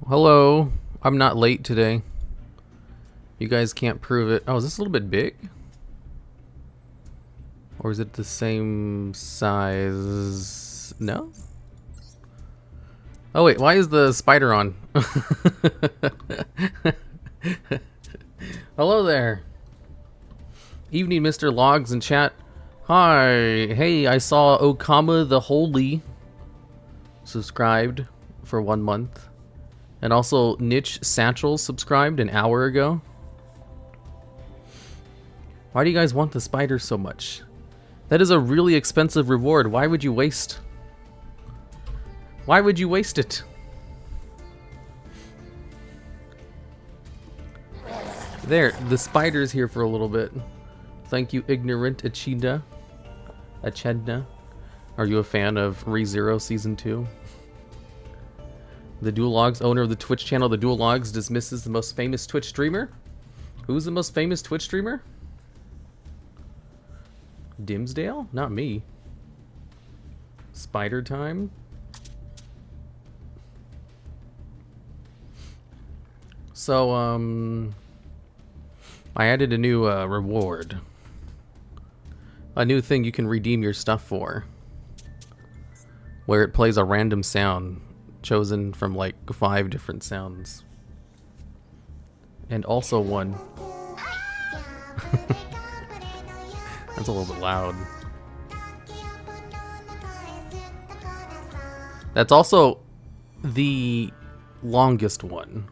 Hello. I'm not late today. You guys can't prove it. Oh, is this a little bit big? Or is it the same size? No? Oh wait, why is the spider on? Hello there. Evening, Mr. Logs in chat. Hi. Hey, I saw Okama the Holy subscribed for 1 month. And also Niche Satchel subscribed an hour ago. Why do you guys want the spider so much? That is a really expensive reward. Why would you waste? Why would you waste it? There, the spider's here for a little bit. Thank you, ignorant Achida. Achedna. Are you a fan of ReZero Season 2? The TheDuelLogs, owner of the Twitch channel TheDuelLogs, dismisses the most famous Twitch streamer. Who's the most famous Twitch streamer? Dimsdale? Not me. Spider time? So, I added a new reward. A new thing you can redeem your stuff for. Where it plays a random sound chosen from like 5 different sounds. And also one. That's a little bit loud. That's also the longest one.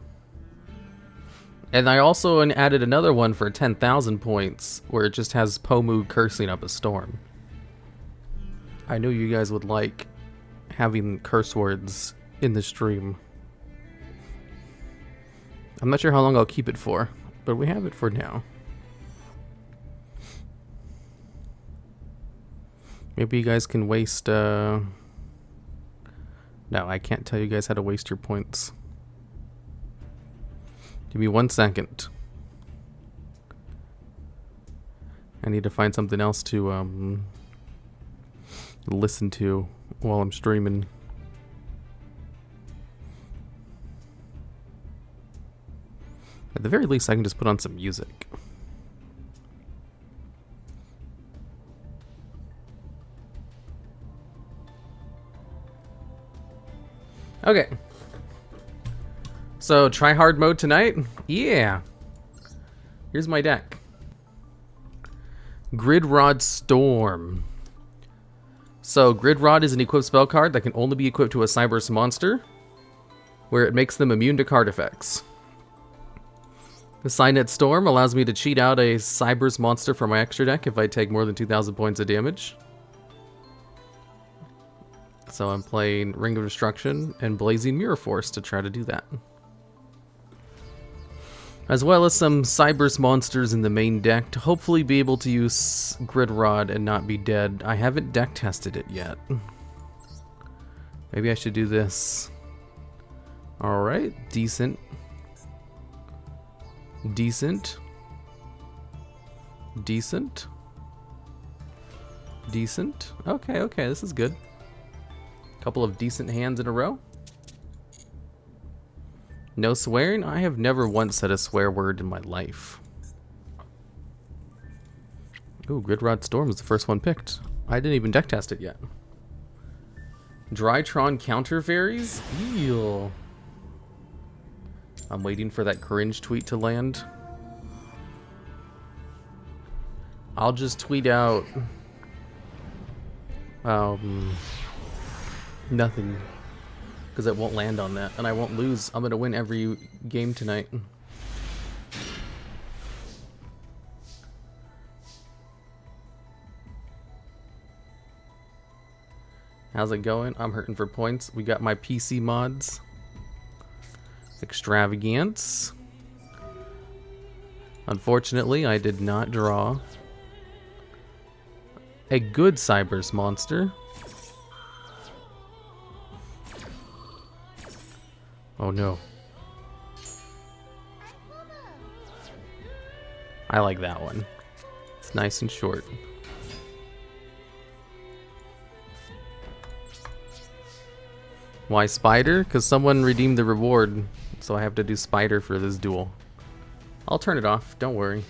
And I also added another one for 10,000 points where it just has Pomu cursing up a storm. I knew you guys would like having curse words in the stream. I'm not sure how long I'll keep it for, but we have it for now. Maybe you guys can waste, No, I can't tell you guys how to waste your points. Give me 1 second. I need to find something else to, listen to while I'm streaming. At the very least, I can just put on some music. Okay. So, try hard mode tonight? Yeah. Here's my deck. Grid Rod Storm. So, Grid Rod is an equipped spell card that can only be equipped to a Cyberse monster, where it makes them immune to card effects. The Signet Storm allows me to cheat out a Cyberse monster from my extra deck if I take more than 2,000 points of damage. So I'm playing Ring of Destruction and Blazing Mirror Force to try to do that. As well as some Cyberse monsters in the main deck to hopefully be able to use Grid Rod and not be dead. I haven't deck tested it yet. Maybe I should do this. Alright, decent. Decent. Decent. Decent. Okay, okay, this is good. Couple of decent hands in a row. No swearing? I have never once said a swear word in my life. Ooh, Grid Rod Storm was the first one picked. I didn't even deck test it yet. Drytron Counter Fairies? Ew. I'm waiting for that cringe tweet to land. I'll just tweet out nothing, because it won't land on that, and I won't lose. I'm gonna win every game tonight. How's it going? I'm hurting for points. We got my PC mods. Extravagance. Unfortunately, I did not draw a good Cyberse monster. Oh no. I like that one. It's nice and short. Why spider? Because someone redeemed the reward so I have to do spider for this duel. I'll turn it off, don't worry.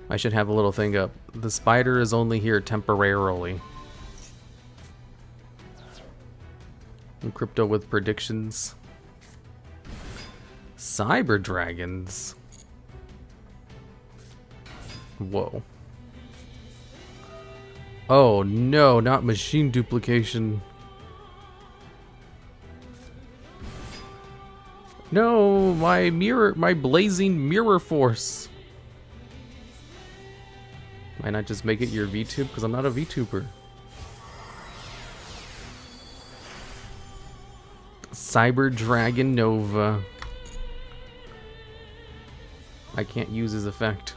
I should have a little thing up. The spider is only here temporarily. And crypto with predictions. Cyber dragons. Whoa. Oh no, not machine duplication. No, my blazing mirror force. Why not just make it your VTube? Because I'm not a VTuber. Cyber Dragon Nova. I can't use his effect.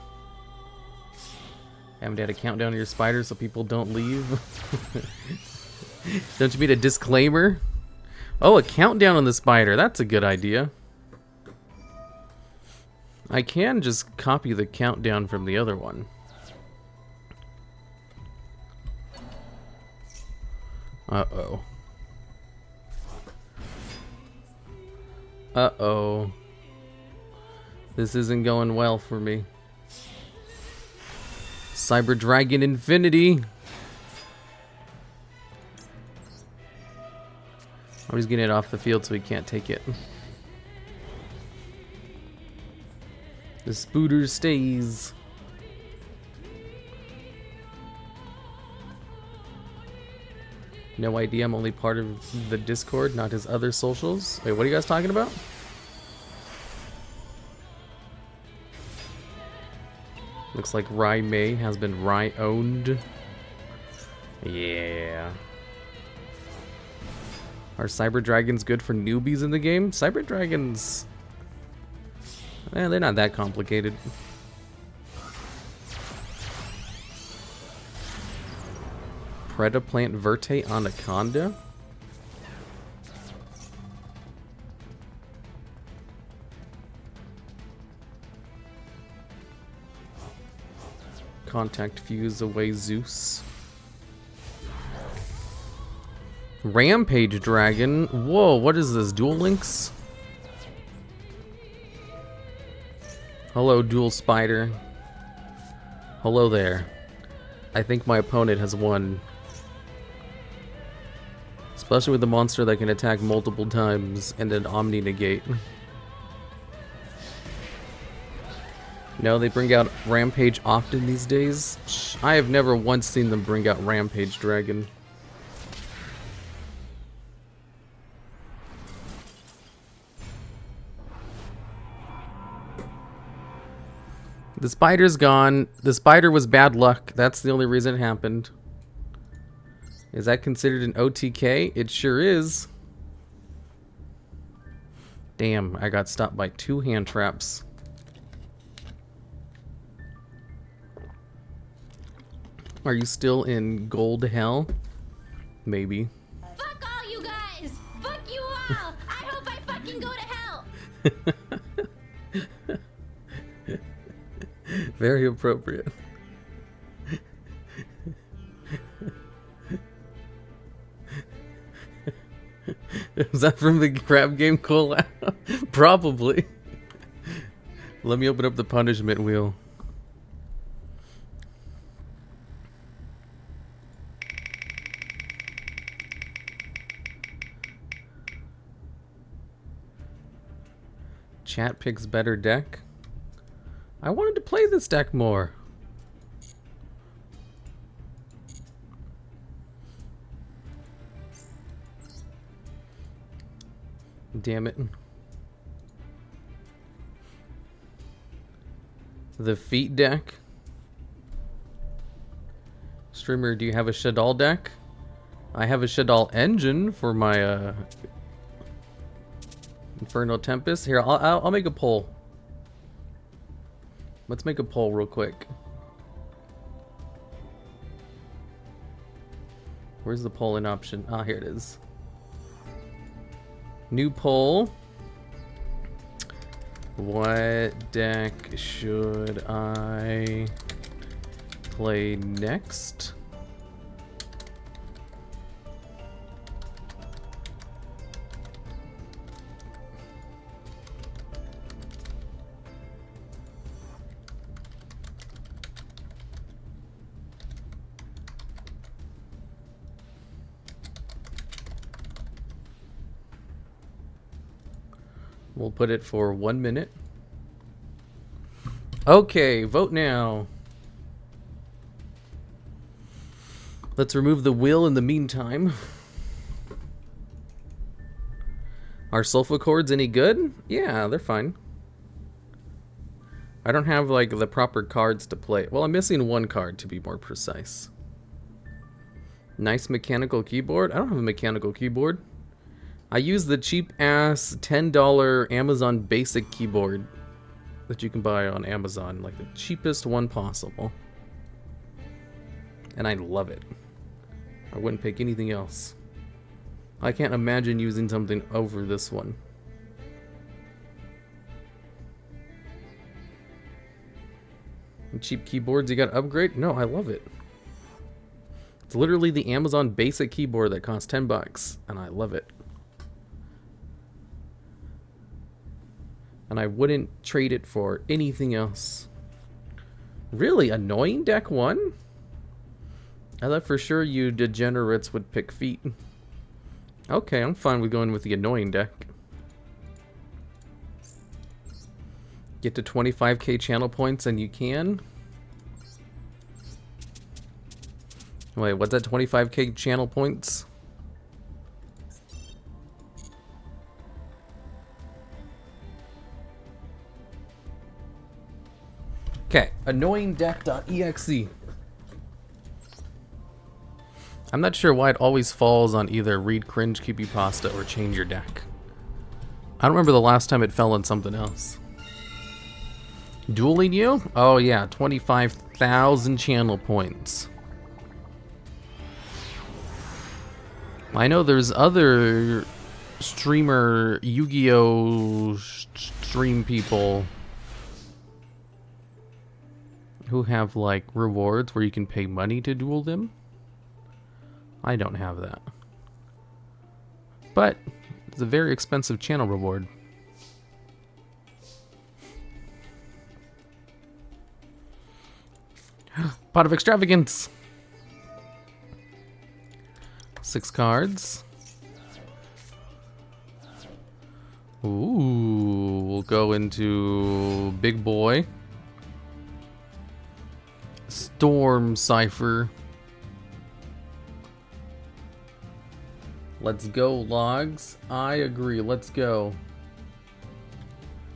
Haven't had a countdown to your spider so people don't leave. Don't you mean a disclaimer? Oh, a countdown on the spider. That's a good idea. I can just copy the countdown from the other one. Uh-oh. Uh-oh. This isn't going well for me. Cyber Dragon Infinity. I'm just getting it off the field so he can't take it. The spooter stays. No idea, I'm only part of the Discord, not his other socials. Wait, what are you guys talking about? Looks like Rai Mei has been Rai-owned. Yeah. Are Cyber Dragons good for newbies in the game? Cyber Dragons... Eh, they're not that complicated. Predaplant Verte Anaconda? Contact Fuse away Zeus. Rampage Dragon. Whoa, what is this? Duel Links? Hello, Duel Spider. Hello there. I think my opponent has won. Especially with the monster that can attack multiple times and an Omni Negate. No, they bring out Rampage often these days. I have never once seen them bring out Rampage Dragon. The spider's gone. The spider was bad luck. That's the only reason it happened. Is that considered an OTK? It sure is. Damn, I got stopped by 2 hand traps. Are you still in gold hell? Maybe. Fuck all you guys! Fuck you all! I hope I fucking go to hell! Very appropriate. Is that from the crab game collab? Probably. Let me open up the punishment wheel. Chat picks better deck. I wanted to play this deck more. Damn it. The feet deck. Streamer, do you have a Shadal deck? I have a Shadal engine for my Inferno Tempest. Here, I'll make a poll. Let's make a poll real quick. Where's the polling option? Ah, here it is. New poll. What deck should I play next? We'll put it for 1 minute. Okay, vote now. Let's remove the will in the meantime. Are sulfur chords any good? Yeah, they're fine. I don't have like the proper cards to play. Well, I'm missing one card to be more precise. Nice mechanical keyboard. I don't have a mechanical keyboard. I use the cheap ass $10 Amazon basic keyboard that you can buy on Amazon, like the cheapest one possible. And I love it. I wouldn't pick anything else. I can't imagine using something over this one. And cheap keyboards you gotta upgrade? No, I love it. It's literally the Amazon basic keyboard that costs $10, and I love it. And I wouldn't trade it for anything else. Really? Annoying deck 1? I thought for sure you degenerates would pick feet. Okay, I'm fine with going with the annoying deck. Get to 25k channel points and you can. Wait, what's that 25k channel points? Okay, annoyingdeck.exe. I'm not sure why it always falls on either read cringe creepypasta or change your deck. I don't remember the last time it fell on something else. Dueling you? Oh yeah, 25,000 channel points. I know there's other streamer Yu-Gi-Oh stream people who have like rewards where you can pay money to duel them. I don't have that. But it's a very expensive channel reward. Pot of Extravagance. 6 cards. Ooh, we'll go into Big Boy. Storm Cipher. Let's go, logs. I agree, let's go.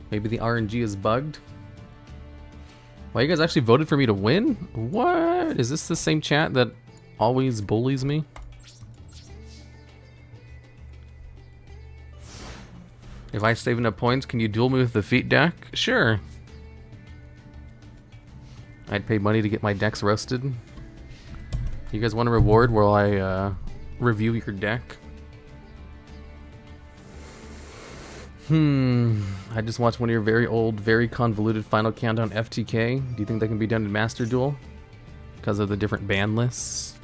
Maybe the RNG is bugged. Wow, you guys actually voted for me to win? What? Is this the same chat that always bullies me? If I save enough points, can you duel me with the feet deck? Sure. I'd pay money to get my decks roasted. You guys want a reward while I review your deck? I just watched one of your very old, very convoluted Final Countdown FTK. Do you think that can be done in Master Duel? Because of the different ban lists?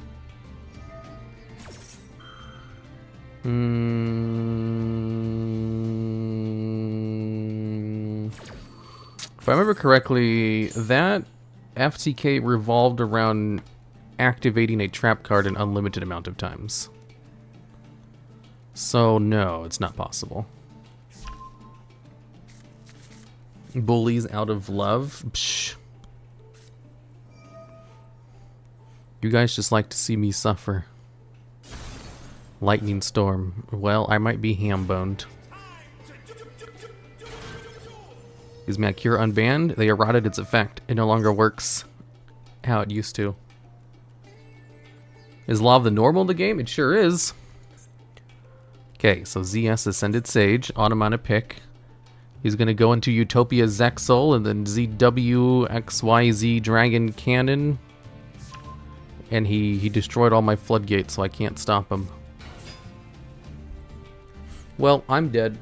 If I remember correctly, that FTK revolved around activating a trap card an unlimited amount of times. So no, it's not possible. Bullies out of love? Psh. You guys just like to see me suffer. Lightning Storm. Well, I might be ham-boned. Is my cure unbanned? They eroded its effect. It no longer works how it used to. Is Law of the Normal in the game? It sure is. Okay, so ZS Ascended Sage, automatic pick. He's gonna go into Utopia Zexal and then ZWXYZ Dragon Cannon. And he destroyed all my floodgates, so I can't stop him. Well, I'm dead.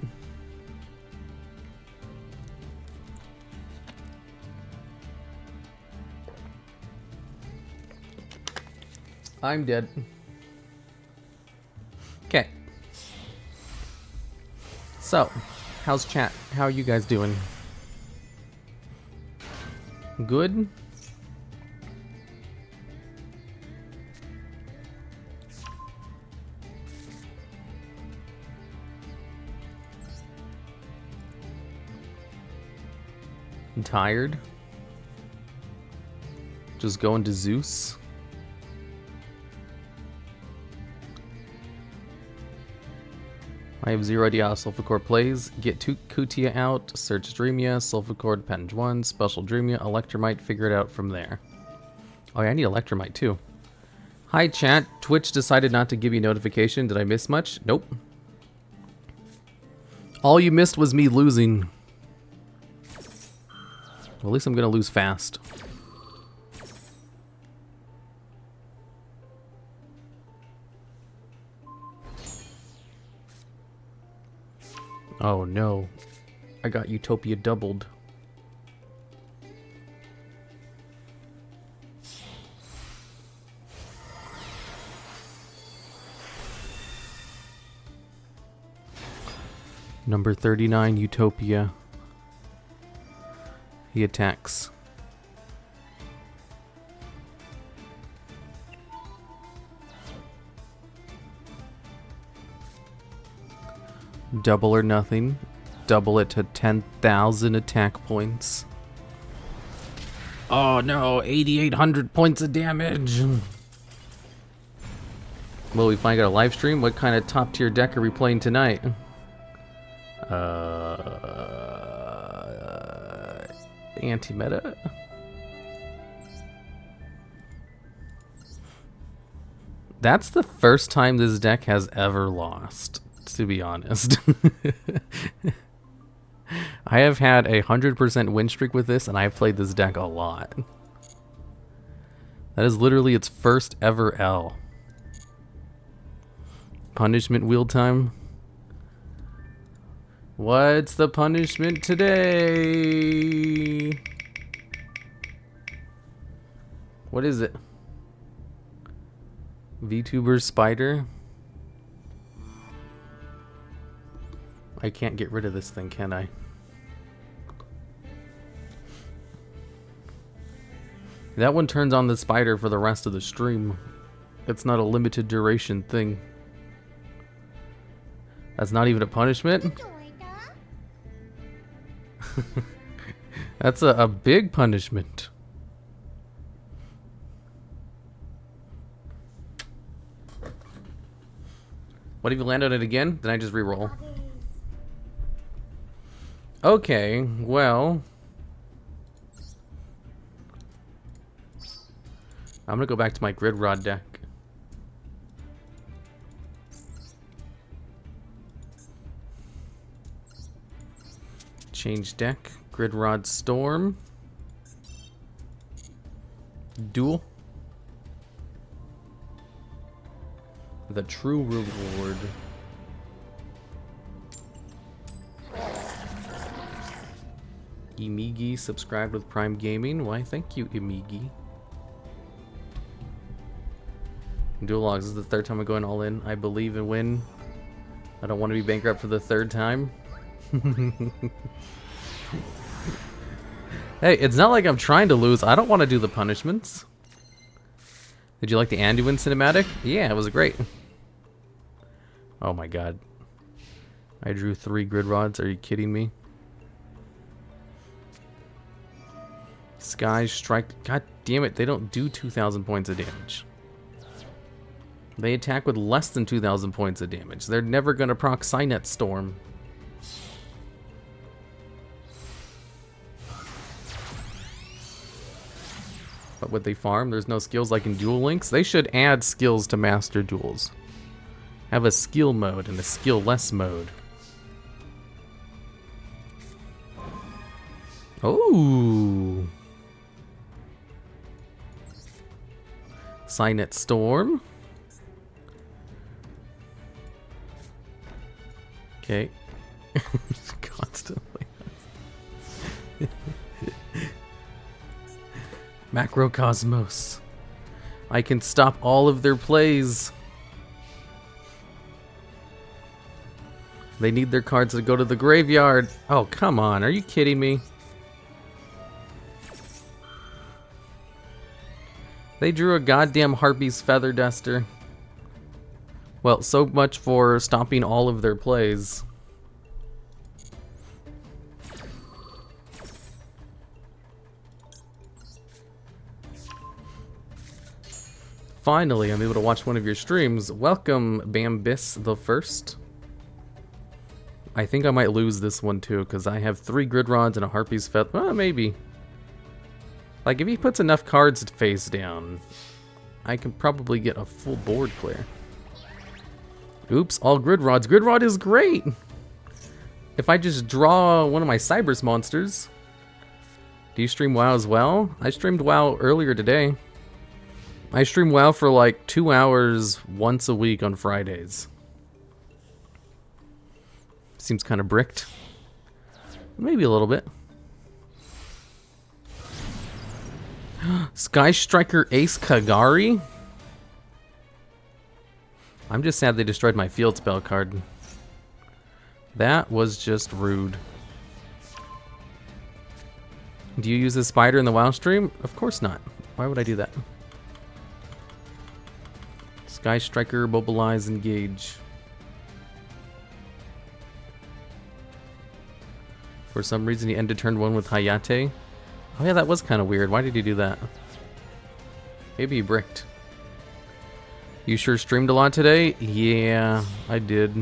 I'm dead. Okay. So, how's chat? How are you guys doing? Good? I'm tired. Just going to Zeus. I have zero idea how Sulfur plays. Get Kutia out, search Dreamia, Sulfur Penge 1, Special Dreamia, Electromite, figure it out from there. Oh yeah, I need Electromite too. Hi chat, Twitch decided not to give you notification. Did I miss much? Nope. All you missed was me losing. Well, at least I'm gonna lose fast. Oh no, I got Utopia doubled. Number 39, Utopia. He attacks. Double or nothing. Double it to 10,000 attack points. Oh no, 8,800 points of damage. Well, we finally got a live stream. What kind of top tier deck are we playing tonight? Anti-meta? That's the first time this deck has ever lost, to be honest. I have had a 100% win streak with this, and I've played this deck a lot. That is literally its first ever L. Punishment wheel time. What's the punishment today? What is it? VTuber spider? I can't get rid of this thing, can I? That one turns on the spider for the rest of the stream. It's not a limited duration thing. That's not even a punishment? That's a big punishment. What if you land on it again? Then I just re-roll. Okay, well. I'm gonna go back to my grid rod deck. Change deck. Grid rod storm. Duel. The true reward. Imigi subscribed with Prime Gaming. Why, thank you, Imigi. TheDuelLogs, this is the third time I'm going all in. I believe and win. I don't want to be bankrupt for the third time. Hey, it's not like I'm trying to lose. I don't want to do the punishments. Did you like the Anduin cinematic? Yeah, it was great. Oh my god. I drew 3 grid rods. Are you kidding me? Sky Strike. God damn it, they don't do 2,000 points of damage. They attack with less than 2,000 points of damage. They're never going to proc Cynet Storm. But would they farm? There's no skills like in Duel Links. They should add skills to Master Duels. Have a skill mode and a skill-less mode. Oh. Cynet Storm. Okay. Constantly. Macrocosmos. I can stop all of their plays. They need their cards to go to the graveyard. Oh, come on. Are you kidding me? They drew a goddamn Harpy's Feather Duster. Well, so much for stopping all of their plays. Finally, I'm able to watch one of your streams. Welcome, Bambis the First. I think I might lose this one too, because I have 3 grid rods and a harpy's feather. Well, maybe. Like, if he puts enough cards face down, I can probably get a full board clear. Oops, all grid rods. Grid rod is great! If I just draw one of my Cybers monsters. Do you stream WoW as well? I streamed WoW earlier today. I stream WoW for like 2 hours once a week on Fridays. Seems kind of bricked. Maybe a little bit. Sky Striker Ace Kagari? I'm just sad they destroyed my field spell card. That was just rude. Do you use a spider in the WoW stream? Of course not. Why would I do that? Sky Striker, mobilize, engage. For some reason he ended turn 1 with Hayate. Oh yeah, that was kind of weird. Why did he do that? Maybe he bricked. You sure streamed a lot today? Yeah, I did.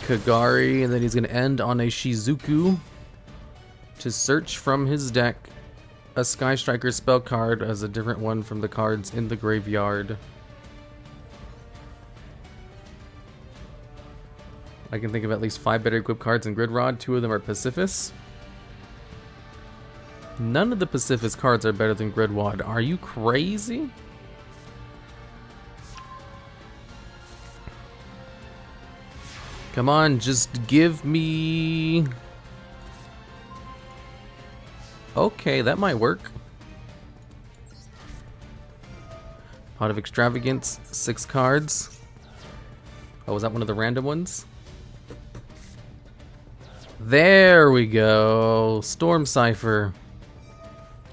Kagari, and then he's going to end on a Shizuku to search from his deck a Sky Striker spell card as a different one from the cards in the graveyard. I can think of at least 5 better equipped cards in Grid Rod. 2 of them are Pacifist. None of the Pacifist cards are better than Grid Rod. Are you crazy? Come on, just give me... Okay, that might work. Pot of Extravagance, 6 cards. Oh, was that one of the random ones? There we go. Storm Cipher.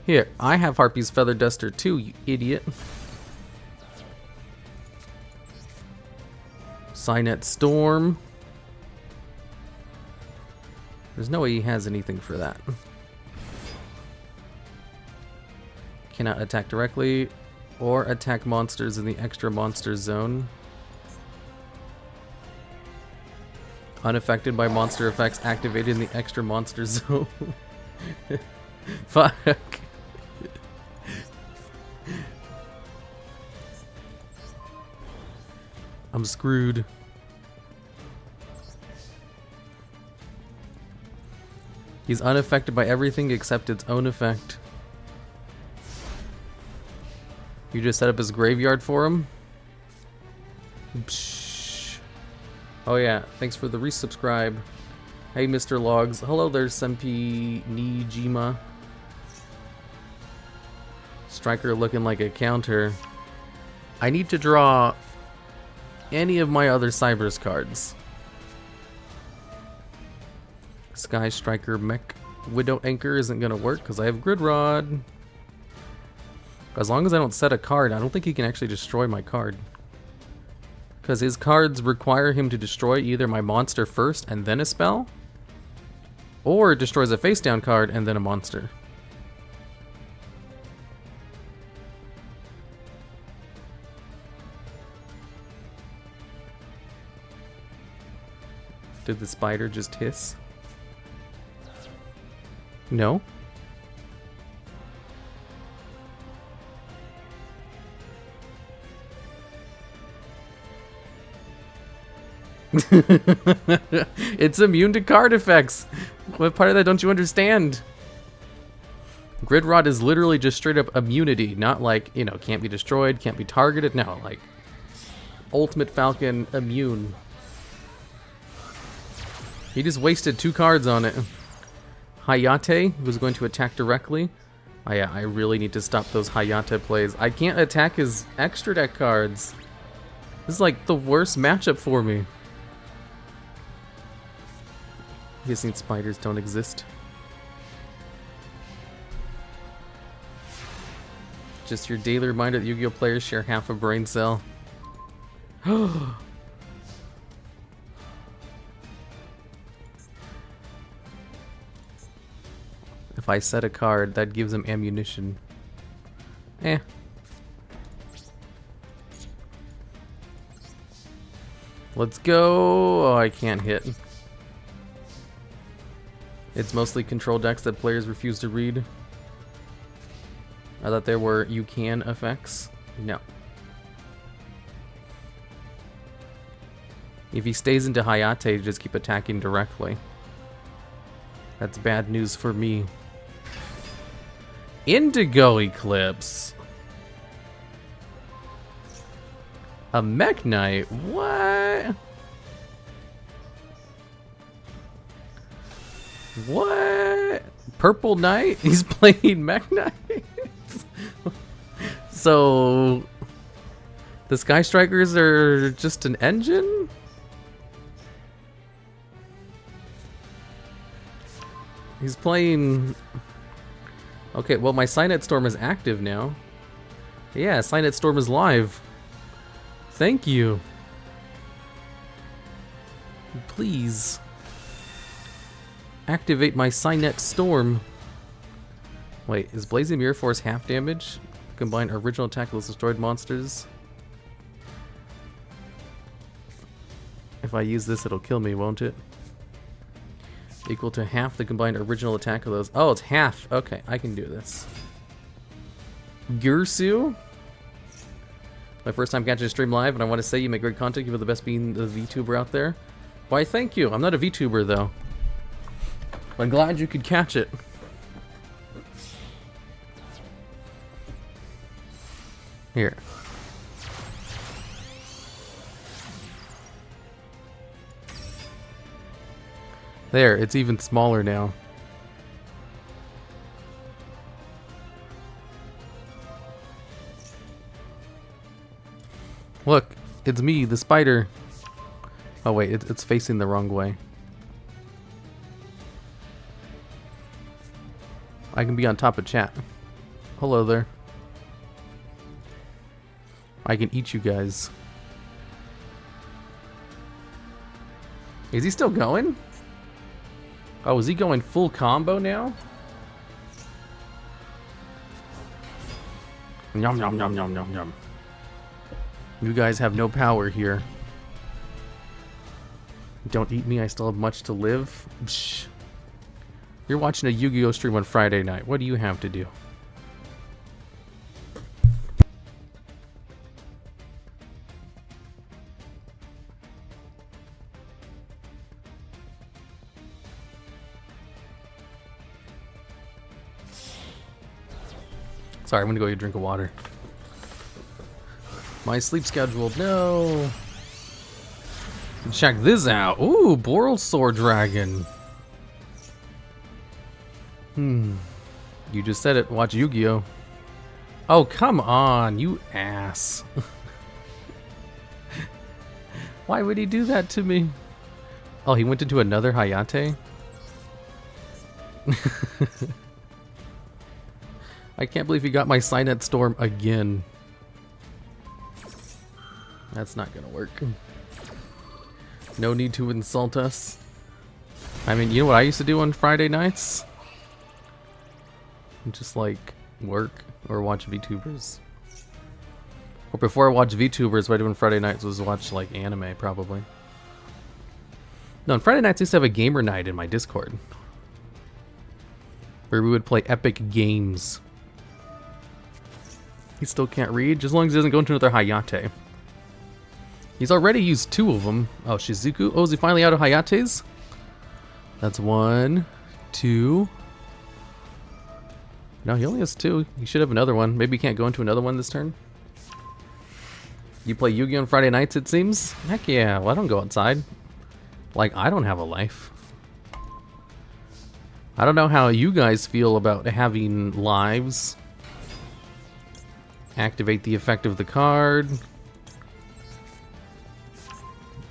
Here, I have Harpy's Feather Duster too, you idiot. Signet Storm. There's no way he has anything for that. Cannot attack directly or attack monsters in the extra monster zone. Unaffected by monster effects activated in the extra monster zone. Fuck. I'm screwed. He's unaffected by everything except its own effect. You just set up his graveyard for him? Psh. Oh yeah, thanks for the resubscribe. Hey Mr. Logs. Hello there, Senpi Nijima. Striker looking like a counter. I need to draw any of my other Cybers cards. Sky Striker Mech Widow Anchor isn't gonna work because I have Grid Rod. As long as I don't set a card, I don't think he can actually destroy my card. Because his cards require him to destroy either my monster first and then a spell, or it destroys a face down card and then a monster. Did the spider just hiss? No. It's immune to card effects. What part of that don't you understand? Grid Rod is literally just straight up immunity, not like, you know, can't be destroyed, can't be targeted. No, like Ultimate Falcon immune. He just wasted 2 cards on it. Hayate was going to attack directly. Oh yeah, I really need to stop those Hayate plays. I can't attack his extra deck cards. This is like the worst matchup for me. Hissing spiders don't exist. Just your daily reminder that Yu-Gi-Oh players share half a brain cell. If I set a card, that gives him ammunition. Eh. Let's go. Oh, I can't hit. It's mostly control decks that players refuse to read. I thought there were you can effects. No. If he stays into Hayate, just keep attacking directly. That's bad news for me. Indigo Eclipse. A Mech Knight? What? What? Purple Knight? He's playing Mech Knight? So... the Sky Strikers are just an engine? He's playing... okay, well my Cynet Storm is active now. Yeah, Cynet Storm is live. Thank you. Please. Activate my Cynet Storm. Wait, is Blazing Mirror Force half damage? Combine original attack with destroyed monsters. If I use this, it'll kill me, won't it? Equal to half the combined original attack of those. Oh, it's half. Okay, I can do this. Gursu. My first time catching a stream live, and I want to say you make great content. You're the best being the VTuber out there. Why, thank you. I'm not a VTuber, though. I'm glad you could catch it. Here. There, it's even smaller now. Look, it's me, the spider. Oh wait, it's facing the wrong way. I can be on top of chat. Hello there. I can eat you guys. Is he still going? Oh, is he going full combo now? Yum yum yum yum yum yum. You guys have no power here. Don't eat me, I still have much to live. Psh. You're watching a Yu-Gi-Oh stream on Friday night. What do you have to do? Sorry, I'm gonna go get a drink of water. My sleep schedule, no. Check this out. Ooh, Boral Sword Dragon. You just said it. Watch Yu-Gi-Oh. Oh, come on, you ass. Why would he do that to me? Oh, he went into another Hayate? I can't believe he got my Cynet Storm again. That's not gonna work. No need to insult us. I mean, you know what I used to do on Friday nights? Just like work or watch VTubers. Or before I watched VTubers, what I did on Friday nights was watch like anime, probably. No, on Friday nights I used to have a gamer night in my Discord. Where we would play epic games. He still can't read, just as long as he doesn't go into another Hayate. He's already used 2 of them. Oh, Shizuku. Oh, is he finally out of Hayates? That's 1, 2. No, he only has 2. He should have another one. Maybe he can't go into another one this turn. You play Yu-Gi-Oh! On Friday nights, it seems? Heck yeah. Well, I don't go outside. Like, I don't have a life. I don't know how you guys feel about having lives. Activate the effect of the card.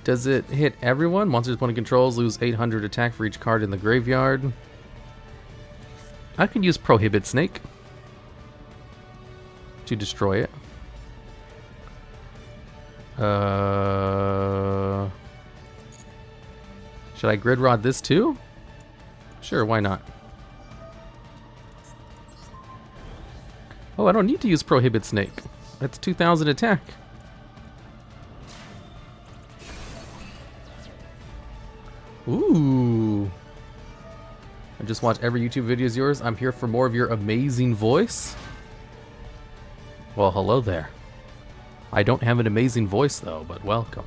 Does it hit everyone? Monsters opponent controls lose 800 attack for each card in the graveyard. I can use Prohibit Snake to destroy it. Should I Grid Rod this too? Sure, why not? Oh, Oh, I don't need to use Prohibit Snake. That's 2,000 attack. Ooh. I just watched every YouTube video is yours. I'm here for more of your amazing voice. Well, hello there. I don't have an amazing voice though, but welcome.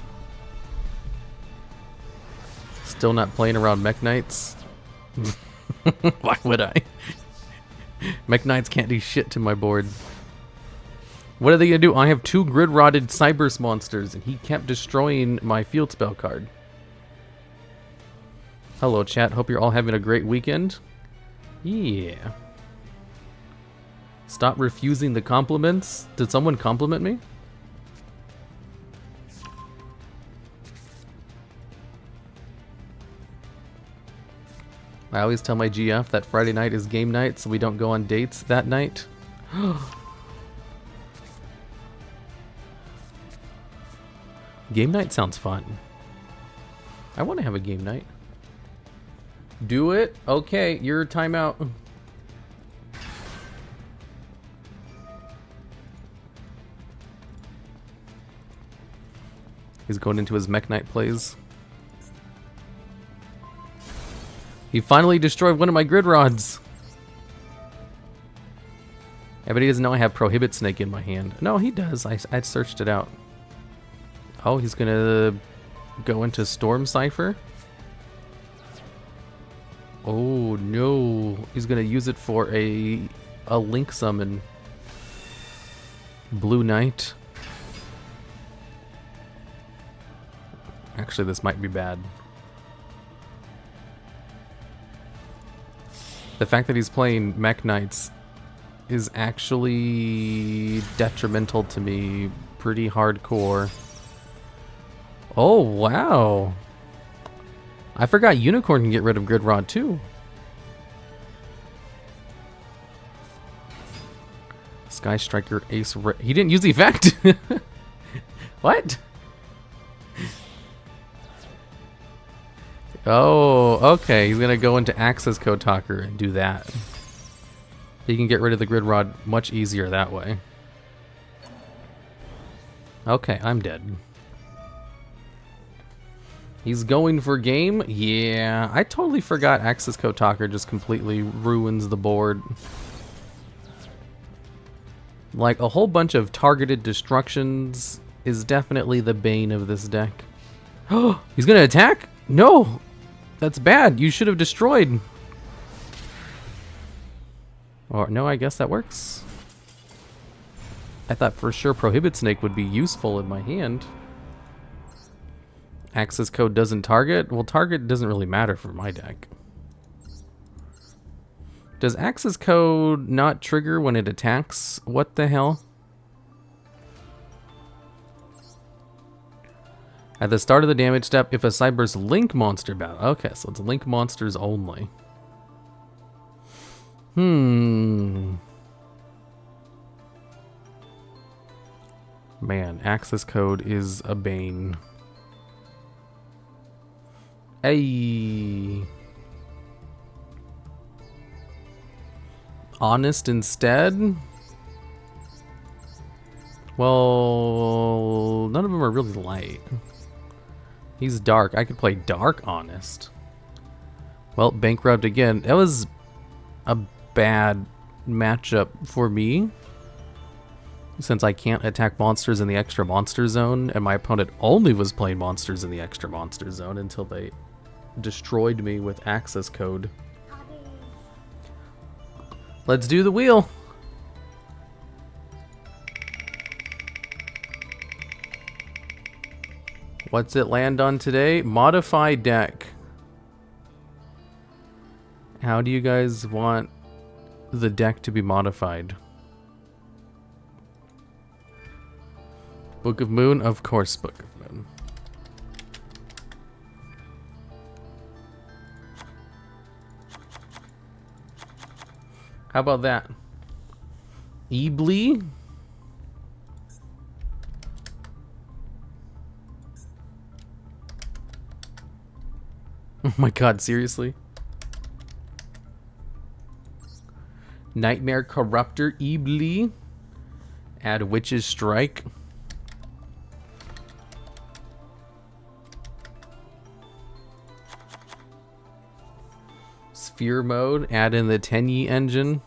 Still not playing around Mech Knights? Why would I? Mech Knights can't do shit to my board. What are they gonna do? I have 2 grid-rotted Cybers monsters and he kept destroying my field spell card. Hello chat, hope you're all having a great weekend. Yeah. Stop refusing the compliments. Did someone compliment me? I always tell my GF that Friday night is game night so we don't go on dates that night. Game night sounds fun. I want to have a game night. Do it? Okay, your timeout. He's going into his Mech Knight plays. He finally destroyed one of my grid rods. Yeah, but he doesn't know I have Prohibit Snake in my hand. No, he does. I searched it out. Oh, he's gonna go into Storm Cipher. Oh no, he's gonna use it for a Link summon. Blue Knight. Actually, this might be bad. The fact that he's playing Mech Knights is actually detrimental to me. Pretty hardcore. Oh, wow. I forgot Unicorn can get rid of Grid Rod too. Sky Striker Ace he didn't use the effect. What? Oh, okay. He's gonna go into Access Code Talker and do that. He can get rid of the Grid Rod much easier that way. Okay, I'm dead. He's going for game? Yeah, I totally forgot Access Code Talker just completely ruins the board. Like, a whole bunch of targeted destructions is definitely the bane of this deck. Oh, he's gonna attack? No! That's bad. You should have destroyed. Or, no, I guess that works. I thought for sure Prohibit Snake would be useful in my hand. Access code doesn't target? Well, target doesn't really matter for my deck. Does access code not trigger when it attacks? What the hell? At the start of the damage step, if a Cyber's Link monster battle. Okay, so it's Link monsters only. Man, access code is a bane. Hey. Honest instead? Well, none of them are really light. He's dark. I could play dark honest. Well, bankrupt again. That was a bad matchup for me, since I can't attack monsters in the extra monster zone, and my opponent only was playing monsters in the extra monster zone until they destroyed me with access code. Let's do the wheel. What's it land on today? Modify deck. How do you guys want the deck to be modified? Book of Moon? Of course, Book of Moon. How about that? Eebly? Oh my god, seriously? Nightmare Corruptor Eebly? Add Witch's Strike. Sphere mode. Add in the Tenyi engine.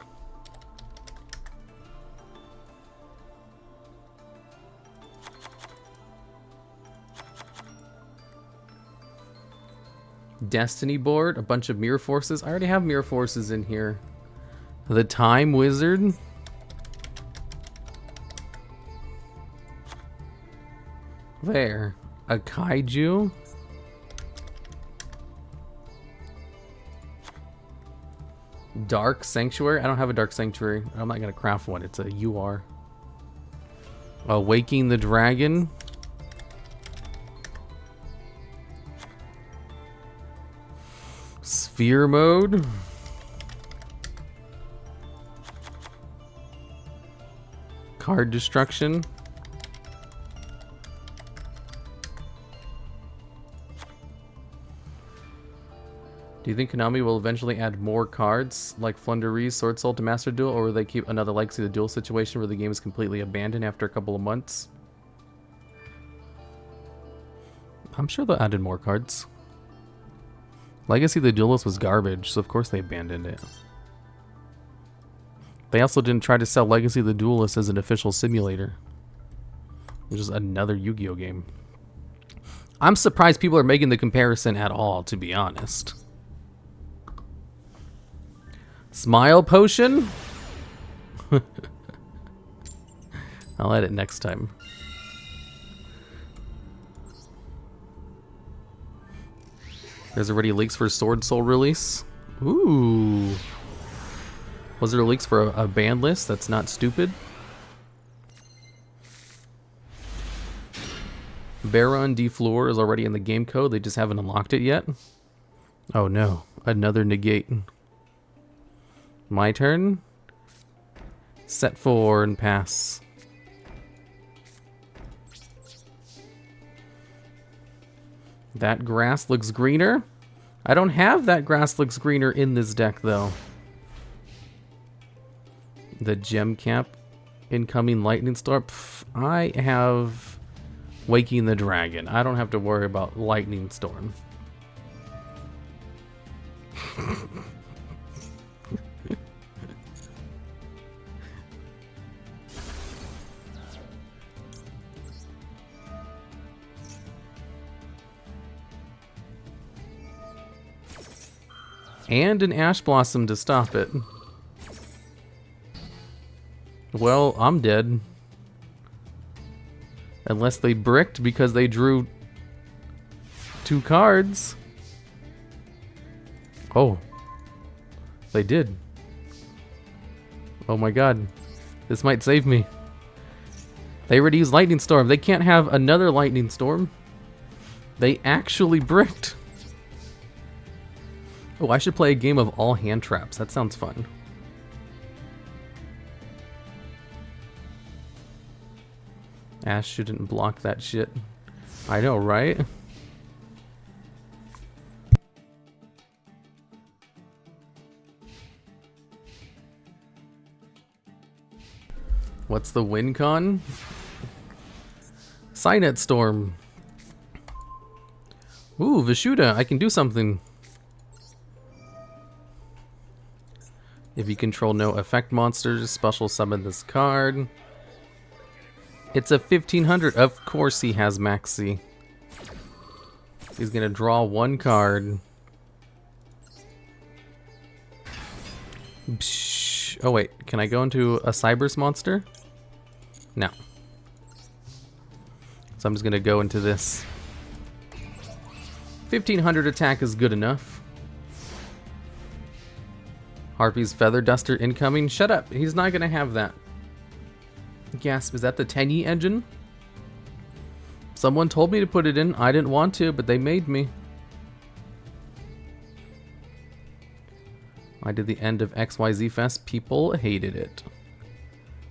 Destiny board. A bunch of Mirror Forces. I already have Mirror Forces in here. The Time Wizard. There. A Kaiju. Dark Sanctuary. I don't have a Dark Sanctuary. I'm not going to craft one. It's a UR. Waking the Dragon. Sphere mode. Card destruction. Do you think Konami will eventually add more cards like Flunderees, Sword Soul to Master Duel, or will they keep another Legacy of the Duel situation where the game is completely abandoned after a couple of months? I'm sure they'll add in more cards. Legacy of the Duelist was garbage, so of course they abandoned it. They also didn't try to sell Legacy of the Duelist as an official simulator, which is another Yu-Gi-Oh game. I'm surprised people are making the comparison at all, to be honest. Smile Potion? I'll add it next time. There's already leaks for Sword Soul release. Ooh. Was there leaks for a ban list? That's not stupid. Baron D. Floor is already in the game code. They just haven't unlocked it yet. Oh no. Another negate. My turn. Set 4 and pass. That grass looks greener. I don't have that grass looks greener in this deck though. The gem cap. Incoming lightning storm. Pff, I have Waking the Dragon. I don't have to worry about lightning storm. And an Ash Blossom to stop it. Well, I'm dead. Unless they bricked because they drew 2 cards. Oh. They did. Oh my god. This might save me. They already used Lightning Storm. They can't have another Lightning Storm. They actually bricked. Oh, I should play a game of all hand traps. That sounds fun. Ash shouldn't block that shit. I know, right? What's the win con? Cynet Storm. Ooh, Vishuda, I can do something. If you control no effect monsters, special summon this card. It's a 1500. Of course he has Maxi. He's gonna draw 1 card. Psh. Oh wait, can I go into a Cybers monster? No. So I'm just gonna go into this. 1500 attack is good enough. Harpy's Feather Duster incoming. Shut up. He's not gonna have that. Gasp. Is that the Tenyi engine? Someone told me to put it in. I didn't want to, but they made me. I did the end of XYZ Fest. People hated it.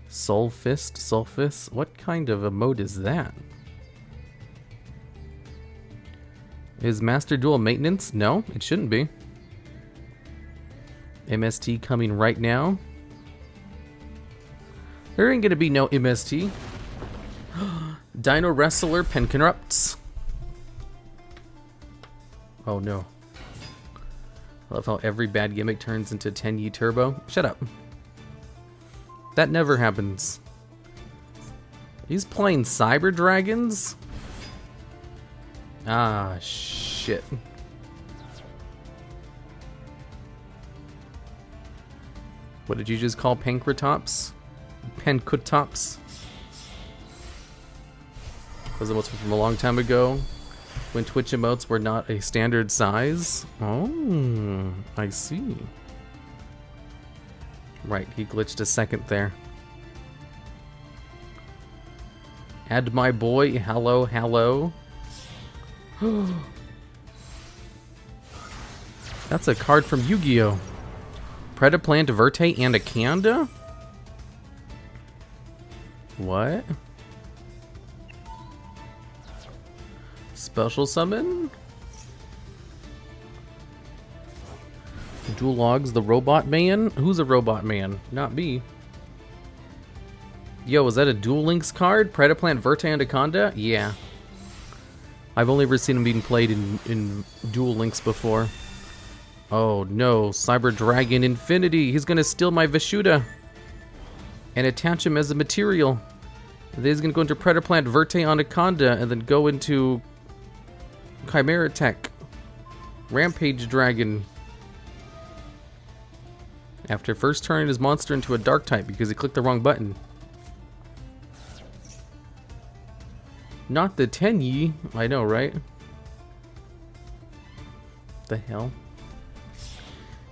Soul Fist. Soul Fist. What kind of a mode is that? Is Master Duel maintenance? No, it shouldn't be. MST coming right now. There ain't gonna be no MST. Dino Wrestler Pencorrupts. Oh no. I love how every bad gimmick turns into 10Y Turbo. Shut up. That never happens. He's playing Cyber Dragons? Ah, shit. What did you just call Pankratops? Pankutops? Was it from a long time ago when Twitch emotes were not a standard size? Oh, I see. Right, he glitched a second there. Add my boy, hello, hello. That's a card from Yugioh. Predaplant, Verte, and a Kanda? What? Special summon? TheDuelLogs, the robot man? Who's a robot man? Not me. Yo, is that a Duel Links card? Predaplant, Verte, and a Kanda? Yeah. I've only ever seen him being played in Duel Links before. Oh no, Cyber Dragon Infinity. He's gonna steal my Vishuda and attach him as a material. And then he's gonna go into Predaplant, Verte, Anaconda, and then go into Chimera Tech. Rampage Dragon. After first turning his monster into a dark type because he clicked the wrong button. Not the 10Y. I know, right? The hell?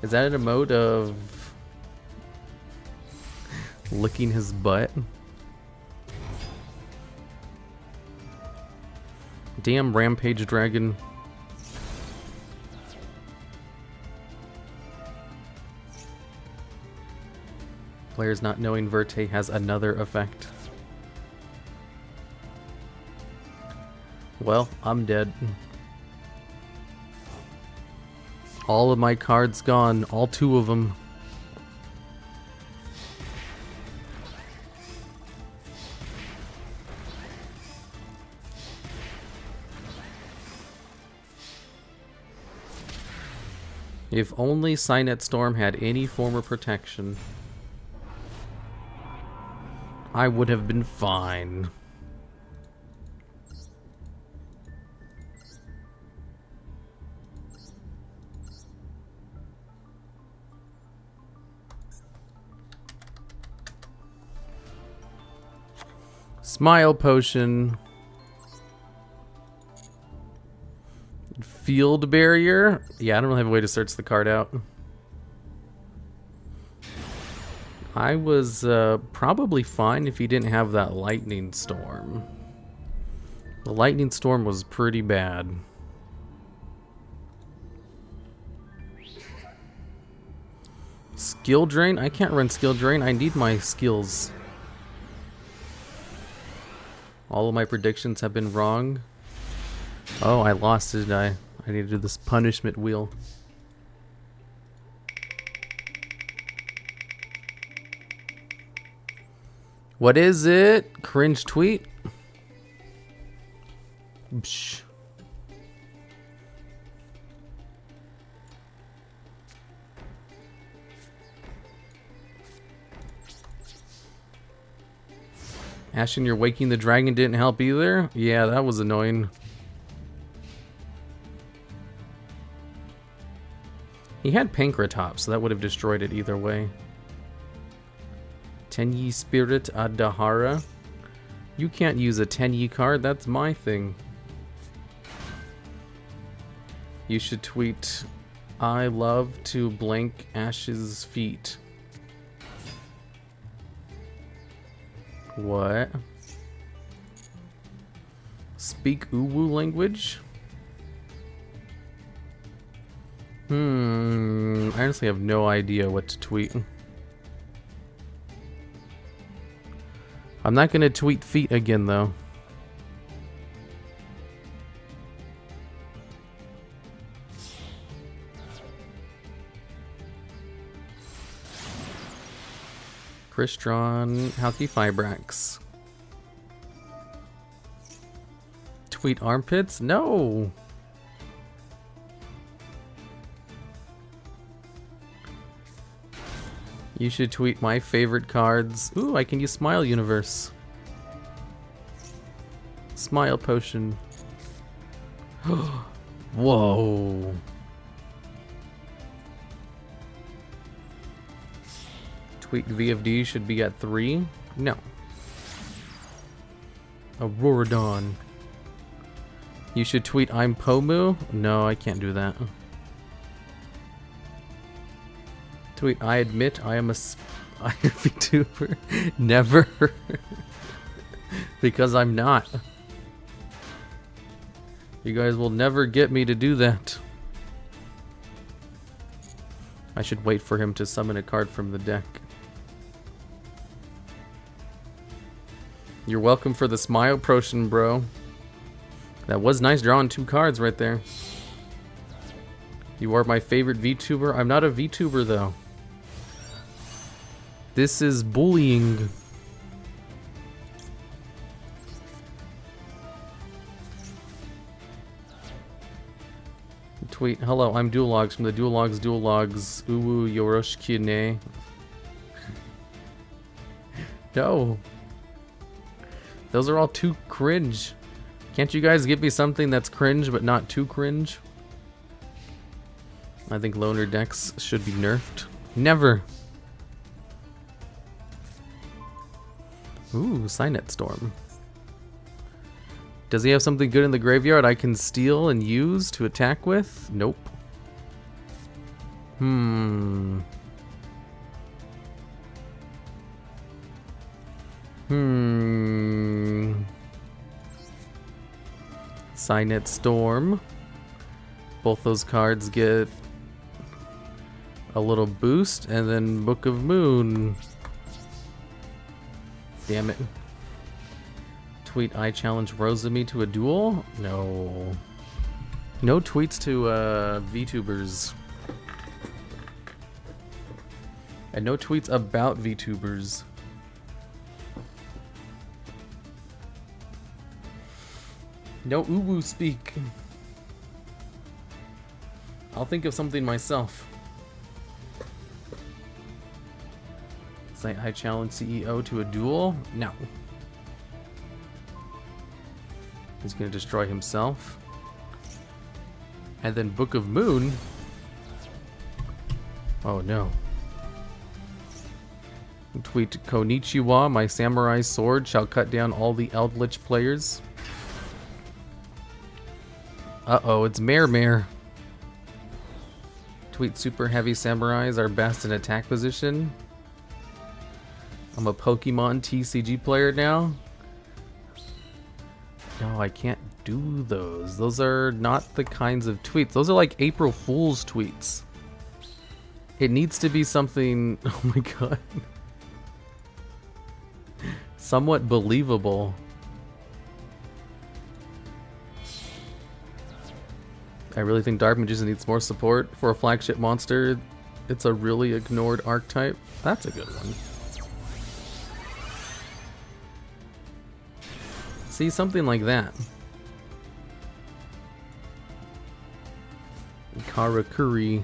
Is that an emote of licking his butt? Damn Rampage Dragon. Players not knowing Verte has another effect. Well, I'm dead. All of my cards gone, all 2 of them. If only Cynet Storm had any form of protection, I would have been fine. Smile Potion. Field Barrier. Yeah, I don't really have a way to search the card out. I was probably fine if he didn't have that Lightning Storm. The Lightning Storm was pretty bad. Skill Drain? I can't run Skill Drain. I need my skills. All of my predictions have been wrong. Oh, I lost, didn't I? I need to do this punishment wheel. What is it? Cringe tweet? Psh. Ashen, your waking the dragon didn't help either? Yeah, that was annoying. He had Pankratops, so that would have destroyed it either way. Tenyi Spirit Adahara. You can't use a Tenyi card, that's my thing. You should tweet, I love to blank Ash's feet. What? Speak Uwu language? I honestly have no idea what to tweet. I'm not gonna tweet feet again though. Crystron, Halky Fibrax. Tweet armpits? No! You should tweet my favorite cards. Ooh, I can use Smile Universe. Smile Potion. Whoa. Tweet VFD should be at 3. No. Auroradon. You should tweet I'm Pomu. No, I can't do that. Tweet I admit I am a VTuber. Never. Because I'm not. You guys will never get me to do that. I should wait for him to summon a card from the deck. You're welcome for the Smile Potion, bro. That was nice drawing 2 cards right there. You are my favorite VTuber. I'm not a VTuber though. This is bullying. Tweet, hello, I'm DuelLogs from the DuelLogs. Uwu Yoroshiki ne. No. Those are all too cringe. Can't you guys give me something that's cringe but not too cringe? I think loner decks should be nerfed. Never. Ooh, Cynet Storm. Does he have something good in the graveyard I can steal and use to attack with? Nope. Cynet Storm. Both those cards get a little boost, and then Book of Moon. Damn it. Tweet I challenge Rosemi to a duel? No. No tweets to VTubers. And no tweets about VTubers. No uwu speak. I'll think of something myself. Say I challenge CEO to a duel? No. He's gonna destroy himself. And then Book of Moon. Oh no. Tweet Konichiwa, my samurai sword shall cut down all the Eldritch players. Uh-oh, it's Mare. Tweet super heavy samurais are best in attack position. I'm a Pokemon TCG player now. No, I can't do those. Those are not the kinds of tweets. Those are like April Fool's tweets. It needs to be something, oh my god, somewhat believable. I really think Dark Magician needs more support for a flagship monster. It's a really ignored archetype. That's a good one. See, something like that. Karakuri.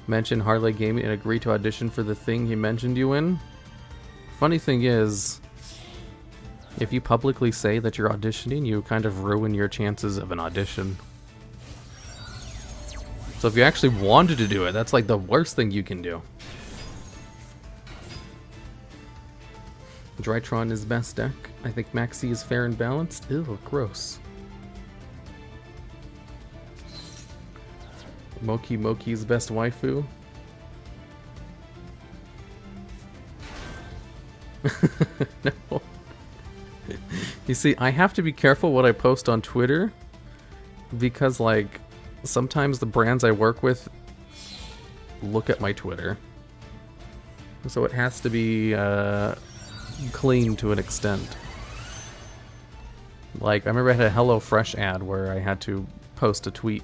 Mention Harley Gaming and agree to audition for the thing he mentioned you in. Funny thing is, if you publicly say that you're auditioning, you kind of ruin your chances of an audition. So if you actually wanted to do it, that's like the worst thing you can do. Drytron is best deck. I think Maxi is fair and balanced. Ew, gross. Moki's best waifu. No. You see, I have to be careful what I post on Twitter because, like, sometimes the brands I work with look at my Twitter. So it has to be clean to an extent. Like, I remember I had a HelloFresh ad where I had to post a tweet.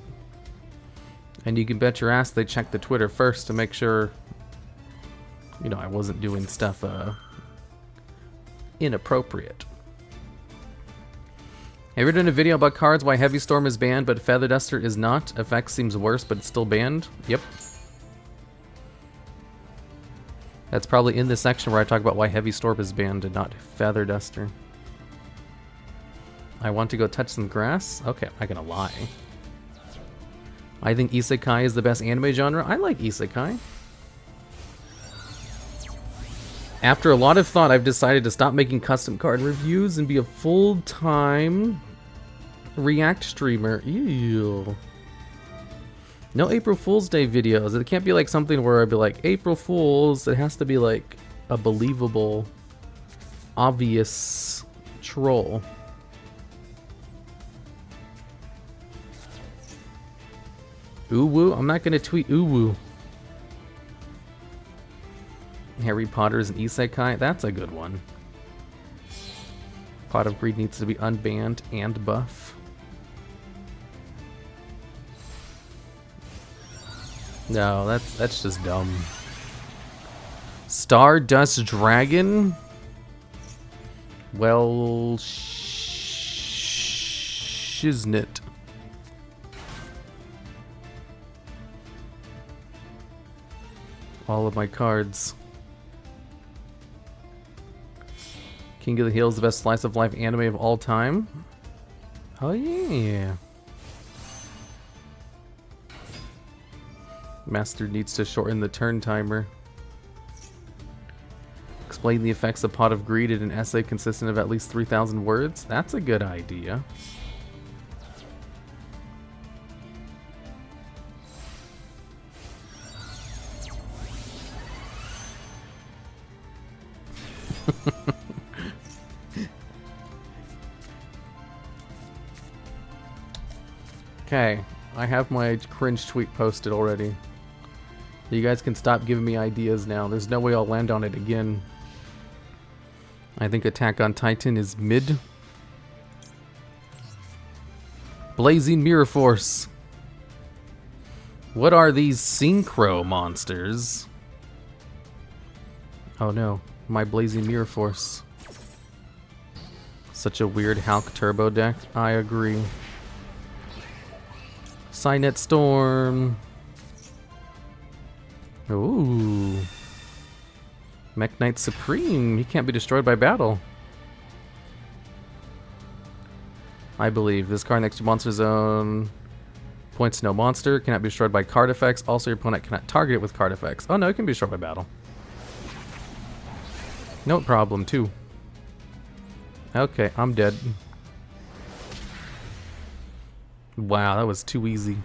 And you can bet your ass they checked the Twitter first to make sure You know, I wasn't doing stuff inappropriate. Have you ever done a video about cards why Heavy Storm is banned but Feather Duster is not? Effect seems worse but it's still banned? Yep. That's probably in the section where I talk about why Heavy Storm is banned and not Feather Duster. I want to go touch some grass? Okay, I'm not gonna lie. I think Isekai is the best anime genre. I like Isekai. After a lot of thought, I've decided to stop making custom card reviews and be a full-time React streamer. Ew. No April Fool's Day videos. It can't be like something where I'd be like, April Fools. It has to be like a believable, obvious troll. Uwu? I'm not gonna tweet Uwu. Harry Potter's an isekai? That's a good one. Pot of Greed needs to be unbanned and buff. No, that's just dumb. Stardust Dragon? Well, shiznit. All of my cards. King of the Hill is the best slice of life anime of all time. Oh yeah. Master needs to shorten the turn timer. Explain the effects of Pot of Greed in an essay consistent of at least 3,000 words. That's a good idea. Okay, I have my cringe tweet posted already. You guys can stop giving me ideas now. There's no way I'll land on it again. I think Attack on Titan is mid. Blazing Mirror Force. What are these synchro monsters? Oh no, my Blazing Mirror Force. Such a weird Hulk turbo deck. I agree. Cynet Storm. Ooh. Mech Knight Supreme. He can't be destroyed by battle. I believe. This card next to Monster Zone. Points no monster. Cannot be destroyed by card effects. Also, your opponent cannot target it with card effects. Oh no, it can be destroyed by battle. No problem, too. Okay, I'm dead. Wow, that was too easy.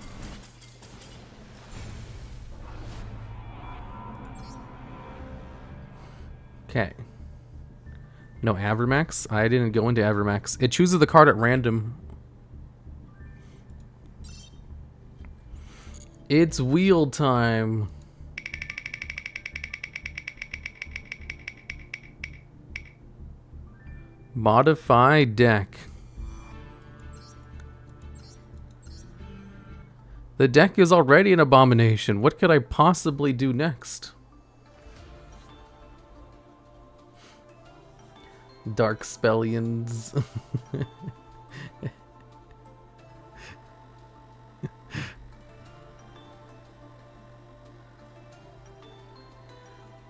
Okay. No Avermax? I didn't go into Avermax. It chooses the card at random. It's wheel time. Modify deck. The deck is already an abomination. What could I possibly do next? Dark Spellions.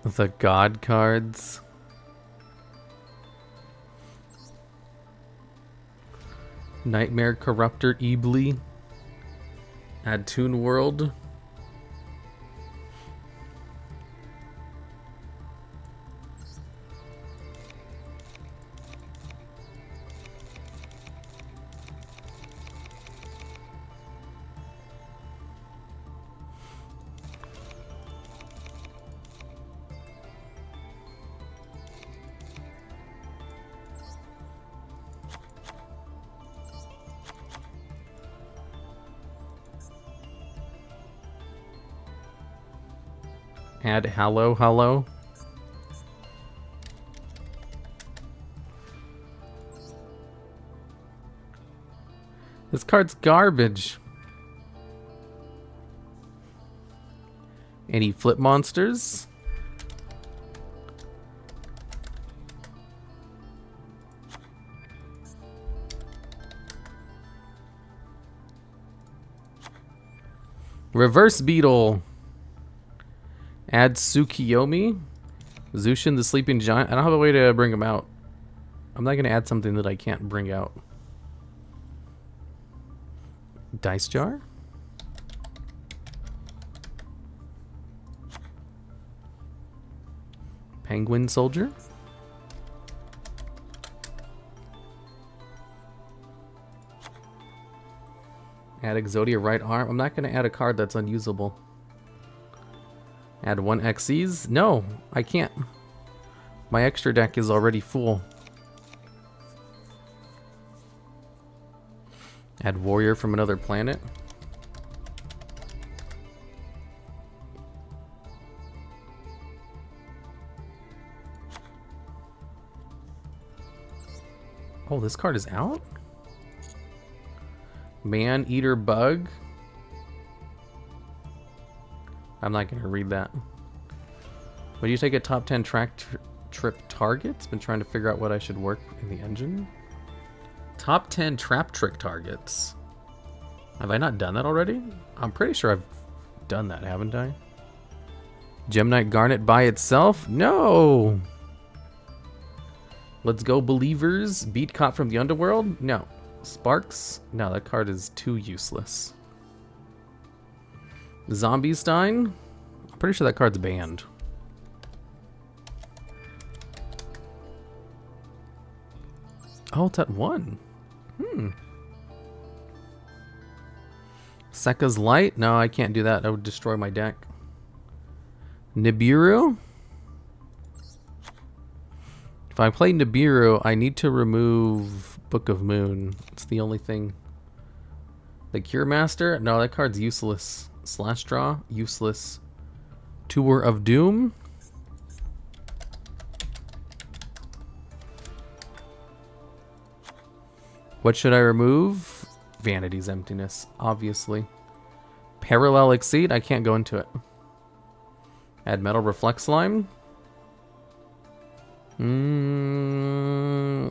The God cards. Nightmare Corruptor Eebly. Add Toon World. Add Hallow Hollow. This card's garbage. Any flip monsters? Reverse Beetle. Add Tsukiyomi. Zushin the Sleeping Giant. I don't have a way to bring him out. I'm not going to add something that I can't bring out. Dice Jar. Penguin Soldier. Add Exodia right arm. I'm not going to add a card that's unusable. Add 1 Xyz. No, I can't. My extra deck is already full. Add Warrior from another planet. Oh, this card is out? Man Eater Bug. I'm not going to read that. When you take a top 10 trip targets, been trying to figure out what I should work in the engine. Top 10 trap trick targets. Have I not done that already? I'm pretty sure I've done that, haven't I? Gemnite Garnet by itself? No! Let's go Believers. Beat Cop from the Underworld? No. Sparks? No, that card is too useless. Zombiestein? I'm pretty sure that card's banned. Oh, it's at 1. Sekka's Light? No, I can't do that. That would destroy my deck. Nibiru? If I play Nibiru, I need to remove Book of Moon. It's the only thing. The Cure Master? No, that card's useless. Slash Draw? Useless. Tour of Doom? What should I remove? Vanity's Emptiness, obviously. Parallel Exceed? I can't go into it. Add Metal Reflect Slime? Nah.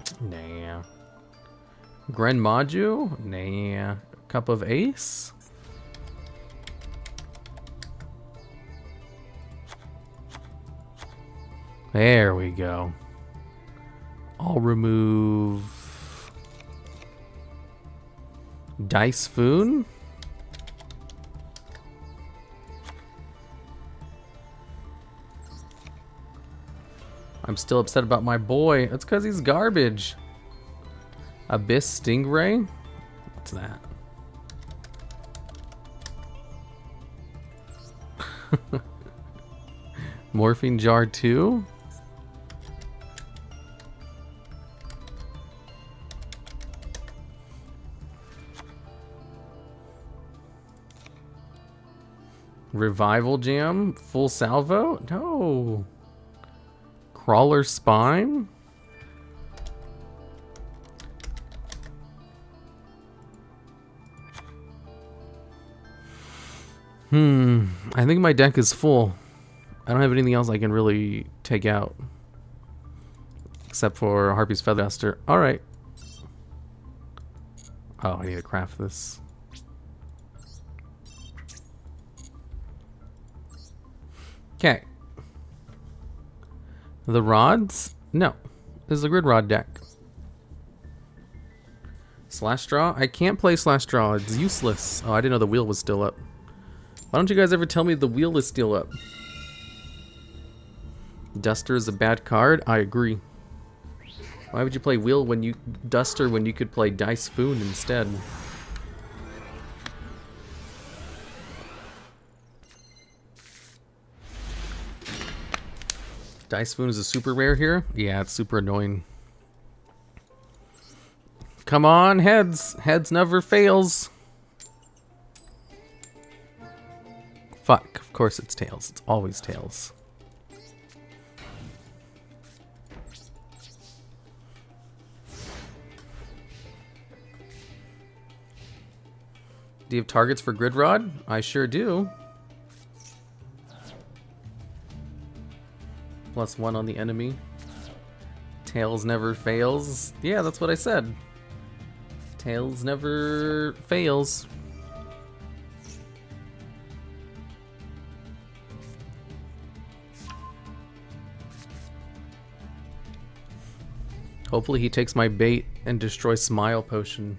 Gren Maju? Nah. Cup of Ace? There we go. I'll remove Dice Foon. I'm still upset about my boy. That's because he's garbage. Abyss Stingray? What's that? Morphine Jar 2? Revival Jam? Full Salvo? No. Crawler Spine? I think my deck is full. I don't have anything else I can really take out. Except for Harpy's Feather Duster. Alright. Oh, I need to craft this. Okay. The rods? No. This is a grid rod deck. Slash Draw? I can't play Slash Draw. It's useless. Oh, I didn't know the wheel was still up. Why don't you guys ever tell me the wheel is still up? Duster is a bad card? I agree. Why would you play wheel when you Duster when you could play Dice Foon instead? Dice Foon is a super rare here? Yeah, it's super annoying. Come on, heads. Heads never fails. Fuck, of course it's tails. It's always tails. Do you have targets for Grid Rod? I sure do. +1 on the enemy. Tails never fails. Yeah, that's what I said. Tails never fails. Hopefully he takes my bait and destroys Smile Potion.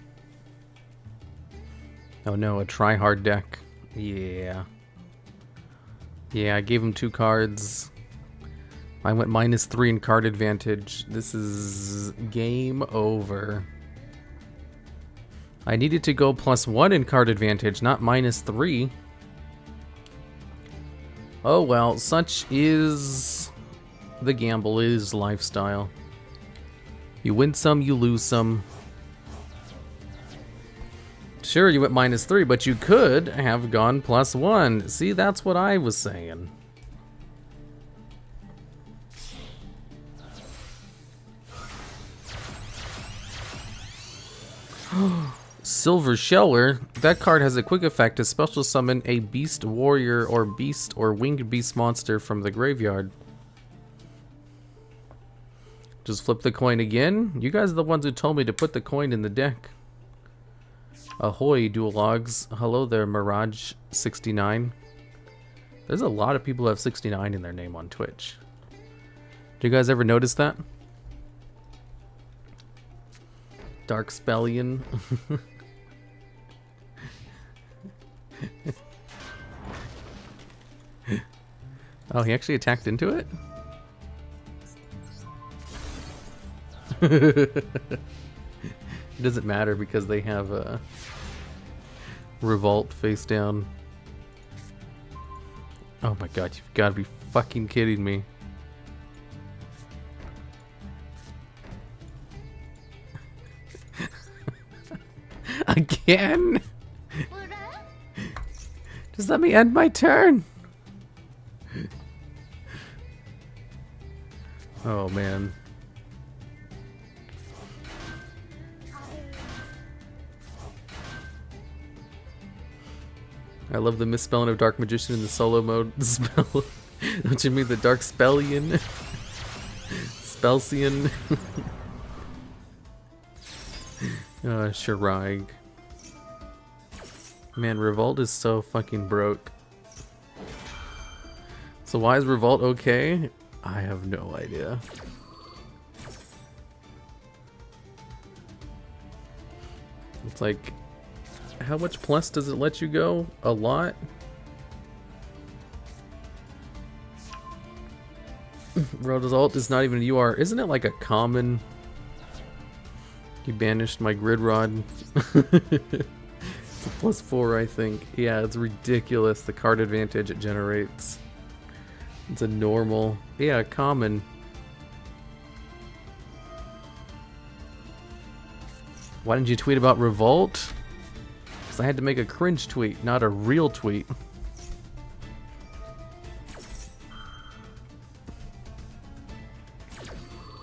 Oh no, a try-hard deck. Yeah. Yeah, I gave him 2 cards. I went -3 in card advantage. This is game over. I needed to go +1 in card advantage, not -3. Oh well, such is the gamble, is lifestyle. You win some, you lose some. Sure, you went -3, but you could have gone +1. See, that's what I was saying. Silver Sheller. That card has a quick effect to special summon a beast warrior or beast or winged beast monster from the graveyard. Just flip the coin again. You guys are the ones who told me to put the coin in the deck. Ahoy, TheDuelLogs. Hello there, Mirage69. There's a lot of people who have 69 in their name on Twitch. Do you guys ever notice that? Dark Spellion. Oh, he actually attacked into it? It doesn't matter because they have a Revolt face down. Oh my god, you've got to be fucking kidding me. Again? Just let me end my turn. Oh man. I love the misspelling of Dark Magician in the solo mode spell. Don't you mean the Dark Spellion? Spelsian. Shiraig. Man, Revolt is so fucking broke. So why is Revolt okay? I have no idea. It's like, how much plus does it let you go? A lot? Revolt is not even a UR. Isn't it like a common? You banished my grid rod. It's a +4, I think. Yeah, it's ridiculous the card advantage it generates. It's a normal. Yeah, common. Why didn't you tweet about Revolt? Because I had to make a cringe tweet, not a real tweet.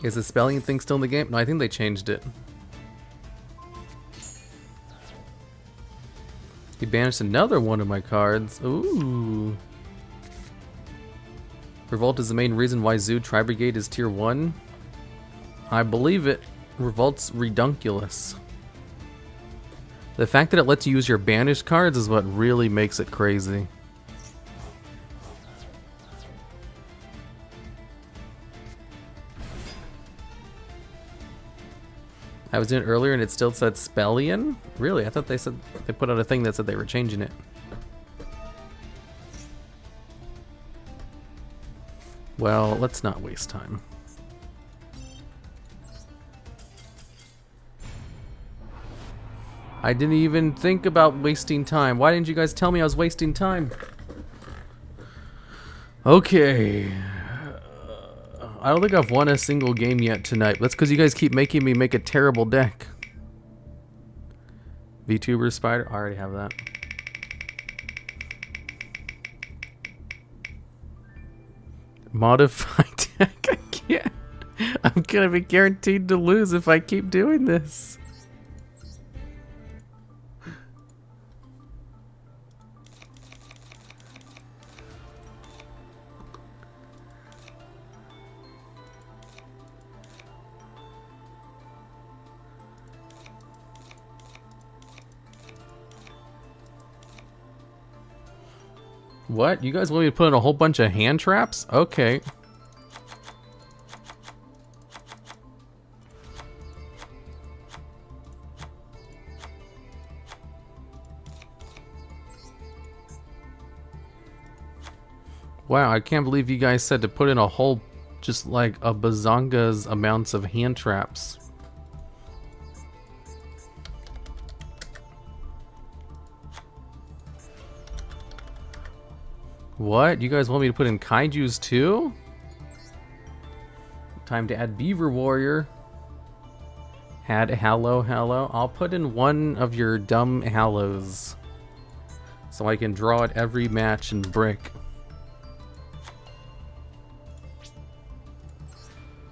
Is the spelling thing still in the game? No, I think they changed it. He banished another one of my cards. Ooh. Revolt is the main reason why Zoo Tri-Brigade is tier 1. I believe it. Revolt's redunculous. The fact that it lets you use your banished cards is what really makes it crazy. I was doing it earlier and it still said Spellion? Really? I thought they said they put out a thing that said they were changing it. Well, let's not waste time. I didn't even think about wasting time. Why didn't you guys tell me I was wasting time? Okay. I don't think I've won a single game yet tonight. That's because you guys keep making me make a terrible deck. VTuber Spider? I already have that. Modify deck? I can't. I'm gonna be guaranteed to lose if I keep doing this. What? You guys want me to put in a whole bunch of hand traps? Okay. Wow, I can't believe you guys said to put in a whole, just like a bazonga's amounts of hand traps. What? You guys want me to put in kaijus too? Time to add Beaver Warrior. Add Hallow. I'll put in one of your dumb Hallows. So I can draw it every match in brick.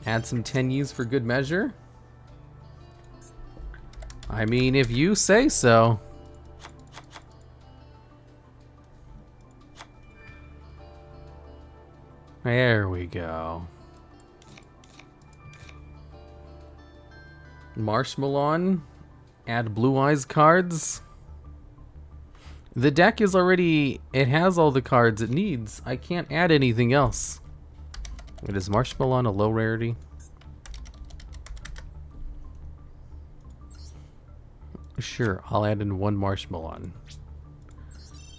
Add some Tenyis for good measure. I mean, if you say so. There we go. Marshmallow. Add Blue Eyes cards. The deck is already... It has all the cards it needs. I can't add anything else. Wait, is Marshmallow a low rarity? Sure, I'll add in one Marshmallow.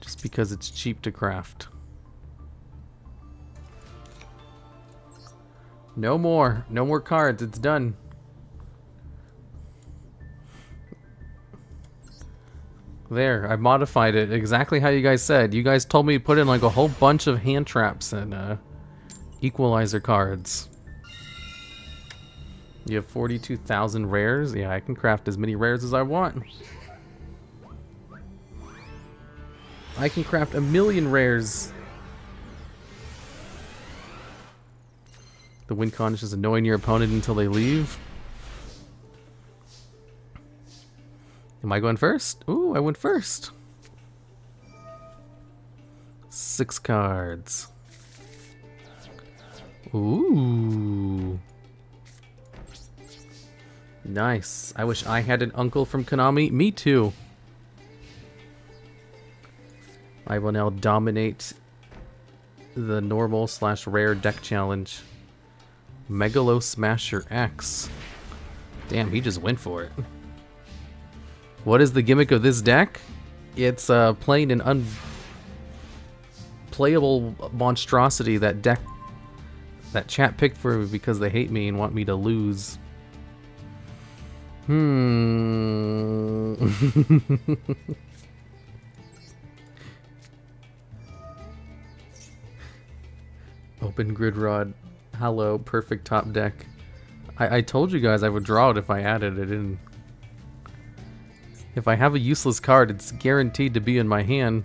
Just because it's cheap to craft. No more. No more cards. It's done. There, I modified it exactly how you guys said. You guys told me to put in like a whole bunch of hand traps and equalizer cards. You have 42,000 rares? Yeah, I can craft as many rares as I want. I can craft 1,000,000 rares. The win con is just annoying your opponent until they leave. Am I going first? Ooh, I went first. 6 cards. Ooh. Nice. I wish I had an uncle from Konami. Me too. I will now dominate the normal / rare deck challenge. Megalo Smasher X. Damn, he just went for it. What is the gimmick of this deck? It's playing an unplayable monstrosity that chat picked for me because they hate me and want me to lose. Open Grid Rod. Hello, perfect top deck. I told you guys I would draw it if I added it in. If I have a useless card, it's guaranteed to be in my hand.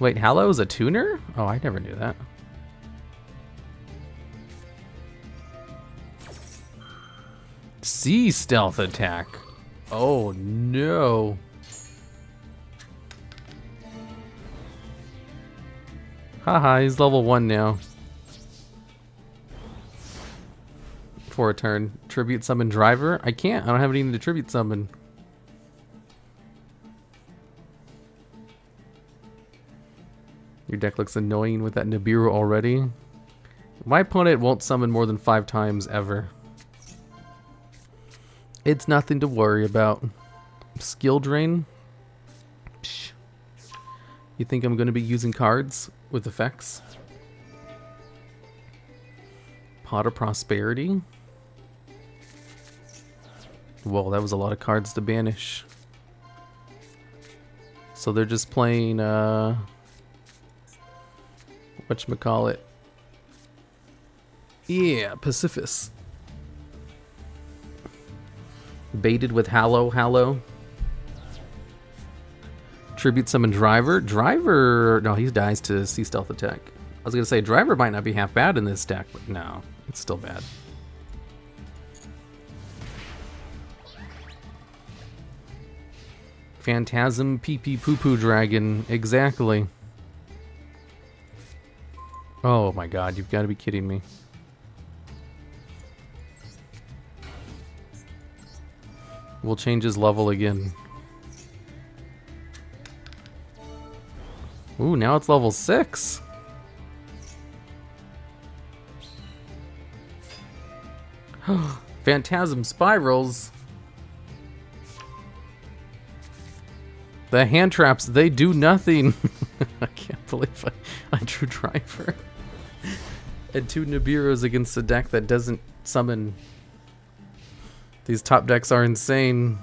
Wait, Hallow is a tuner? Oh, I never knew that. Sea stealth attack. Oh no. Haha, he's level 1 now. For a turn. Tribute summon Driver? I can't. I don't have anything to tribute summon. Your deck looks annoying with that Nibiru already. My opponent won't summon more than 5 times ever. It's nothing to worry about. Skill drain? Psh. You think I'm going to be using cards with effects? Pot of Prosperity? Whoa, that was a lot of cards to banish. So they're just playing, whatchamacallit? Yeah, Pacifist. Baited with Hallow. Tribute summon Driver. Driver, no, he dies to Sea Stealth attack. I was gonna say Driver might not be half bad in this deck, but no, it's still bad. Phantasm PP Poo Poo Dragon, exactly. Oh my god, you've got to be kidding me. We'll change his level again. Ooh, now it's level 6. Phantasm Spirals. The hand traps, they do nothing. I can't believe a True Driver. And 2 Nibiru's against a deck that doesn't summon. These top decks are insane.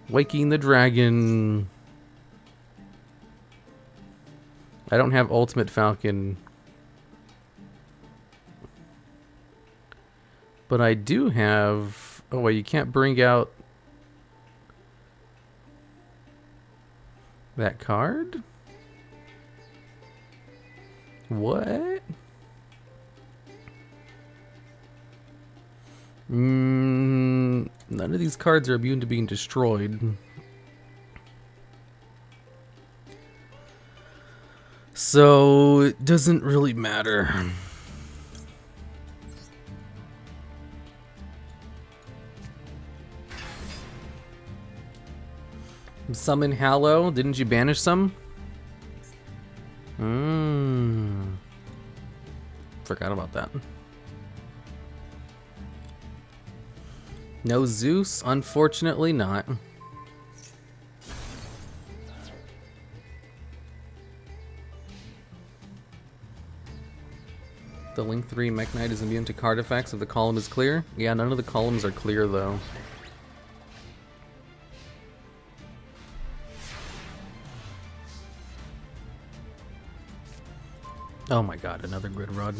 Waking the Dragon. I don't have Ultimate Falcon. But I do have... Oh, wait, you can't bring out that card? What? None of these cards are immune to being destroyed. So it doesn't really matter. Summon Hallow. Didn't you banish some? Forgot about that. No Zeus? Unfortunately not. The Link 3 Mech Knight is immune to card effects if the column is clear. Yeah, none of the columns are clear though. Oh my god, another Grid Rod.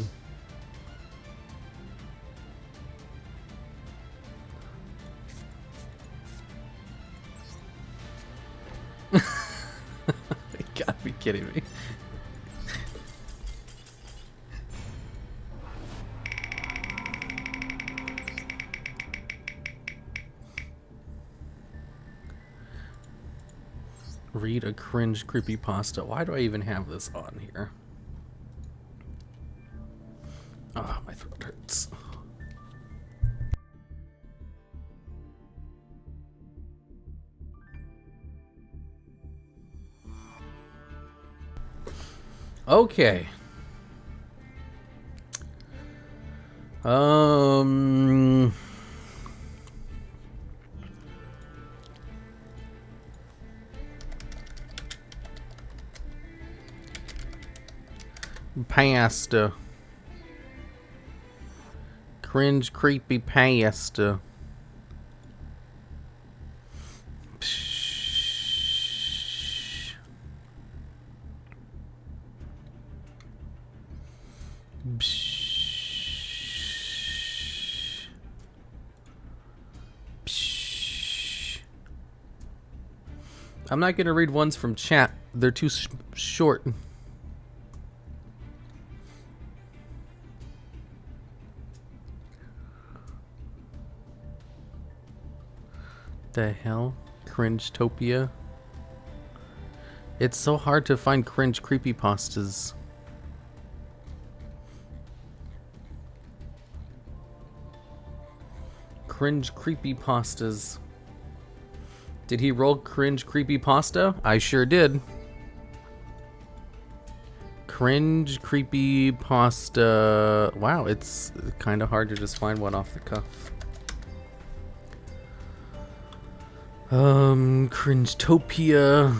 You gotta be kidding me. Read a cringe creepypasta. Why do I even have this on here? Ah, my throat hurts. Okay. Pasta. Cringe creepy pasta. I'm not gonna read ones from chat. They're too short. The hell? Cringe-topia? It's so hard to find cringe creepypastas. Cringe creepypastas. Did he roll cringe creepypasta? I sure did. Cringe creepypasta. Wow, it's kind of hard to just find one off the cuff. Cringe-topia.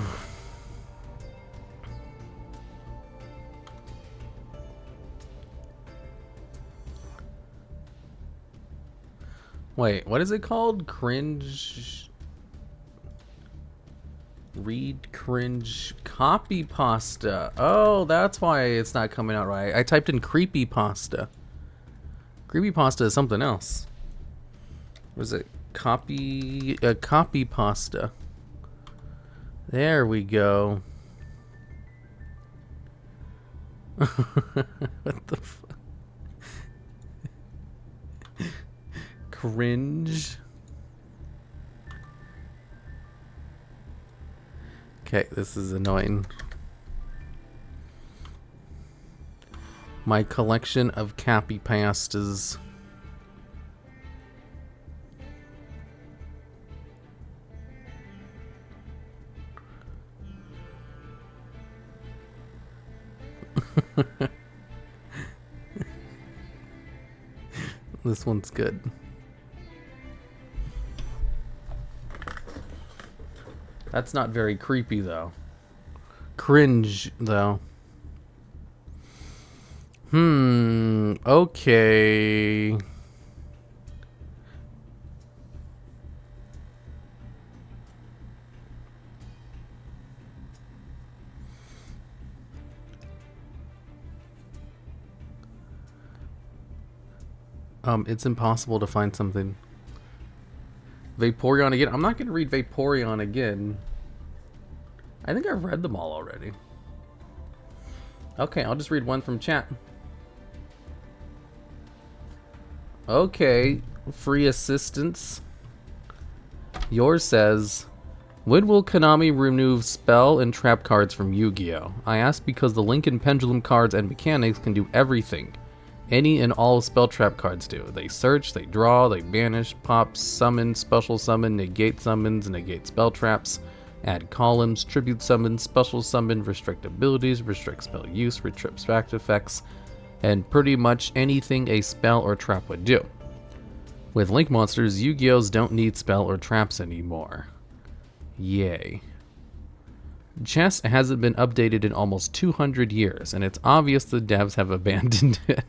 Wait, what is it called? Cringe... Read cringe copy pasta. Oh, that's why it's not coming out right. I typed in creepy pasta. Creepy pasta is something else. Was it copy pasta? There we go. What the fuck? Cringe. Okay, this is annoying. My collection of cappy pastas. This one's good. That's not very creepy, though. Cringe, though. Okay. It's impossible to find something. Vaporeon again? I'm not going to read Vaporeon again. I think I've read them all already. Okay, I'll just read one from chat. Okay, free assistance. Yours says, when will Konami remove spell and trap cards from Yu-Gi-Oh? I ask because the Link and Pendulum cards and mechanics can do everything. Any and all spell trap cards do. They search, they draw, they banish, pop, summon, special summon, negate summons, negate spell traps, add columns, tribute summon, special summon, restrict abilities, restrict spell use, restrict effects, and pretty much anything a spell or trap would do. With Link monsters, Yu-Gi-Ohs don't need spell or traps anymore. Yay. Chess hasn't been updated in almost 200 years, and it's obvious the devs have abandoned it.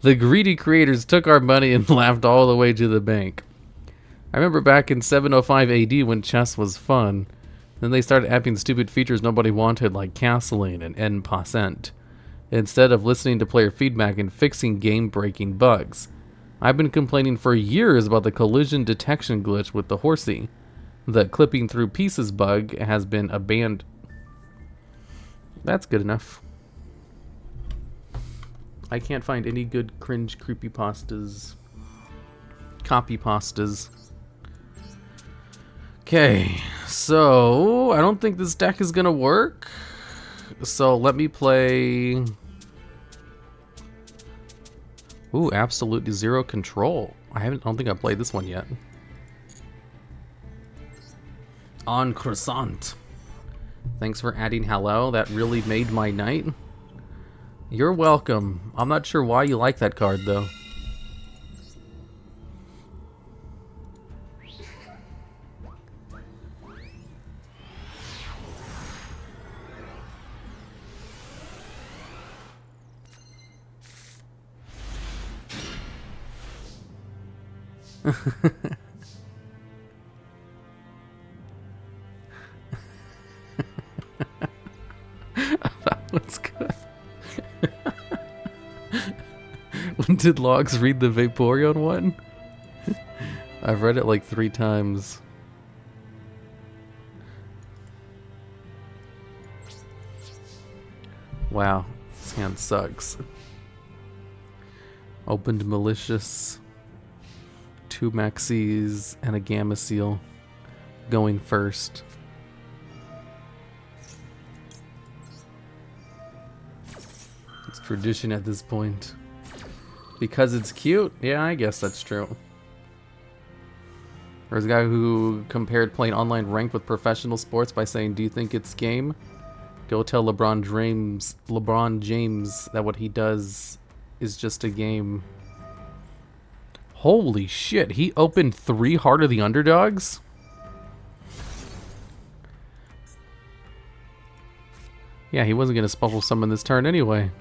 The greedy creators took our money and laughed all the way to the bank. I remember back in 705 AD when chess was fun. Then they started adding stupid features nobody wanted, like castling and en passant, instead of listening to player feedback and fixing game-breaking bugs. I've been complaining for years about the collision detection glitch with the horsey. The clipping through pieces bug has been abandoned. That's good enough. I can't find any good cringe creepypastas. Copypastas. Okay, so I don't think this deck is gonna work. So let me play. Ooh, absolutely zero control. I don't think I've played this one yet. On croissant. Thanks for adding hello. That really made my night. You're welcome. I'm not sure why you like that card, though. That one's good. When did Logs read the Vaporeon one? I've read it like 3 times. Wow, this hand sucks. Opened Malicious, 2 Maxis, and a Gamma Seal going first. It's tradition at this point. Because it's cute? Yeah, I guess that's true. There's a guy who compared playing online ranked with professional sports by saying, do you think it's game? Go tell LeBron James that what he does is just a game. Holy shit, he opened 3 Heart of the Underdogs? Yeah, he wasn't going to special summon this turn anyway.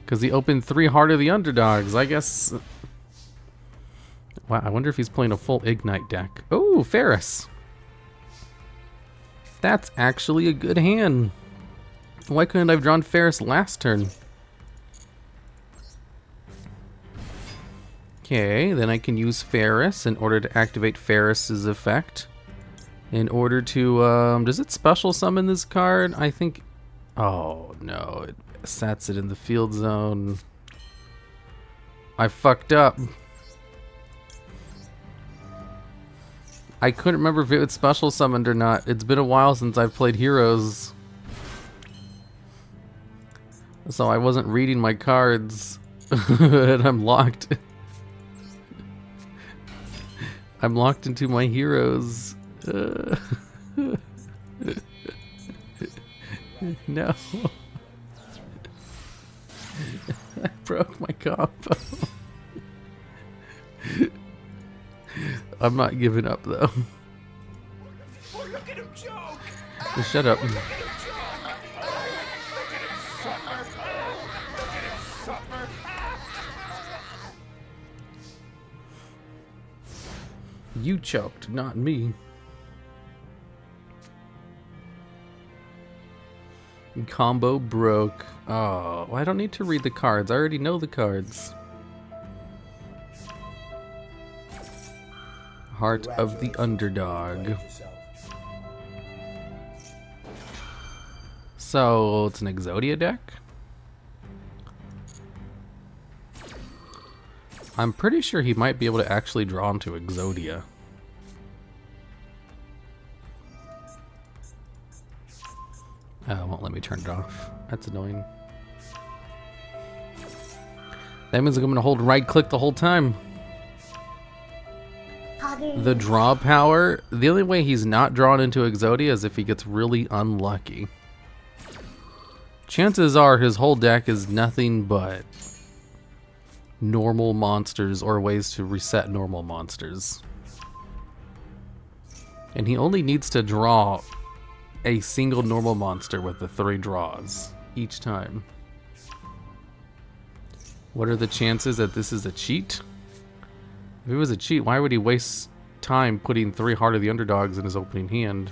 Because he opened 3 Heart of the Underdogs, I guess. Wow, I wonder if he's playing a full Ignite deck. Oh, Ferris. That's actually a good hand. Why couldn't I have drawn Ferris last turn? Okay, then I can use Ferris in order to activate Ferris's effect. In order to, does it special summon this card? I think, oh no, it sets it in the field zone. I fucked up. I couldn't remember if it was special summoned or not. It's been a while since I've played Heroes. So I wasn't reading my cards. And I'm locked. I'm locked into my Heroes. No. I broke my combo. I'm not giving up though. Oh, look at him, Joe! Shut up. You choked, not me. Combo broke. Oh, I don't need to read the cards. I already know the cards. Heart of the underdog. So, it's an Exodia deck? I'm pretty sure he might be able to actually draw into Exodia. Oh, it won't let me turn it off. That's annoying. That means I'm going to hold right click the whole time. The draw power, the only way he's not drawn into Exodia is if he gets really unlucky. Chances are his whole deck is nothing but normal monsters or ways to reset normal monsters. And he only needs to draw a single normal monster with the 3 draws each time. What are the chances that this is a cheat? If it was a cheat, why would he waste time putting 3 Heart of the Underdogs in his opening hand?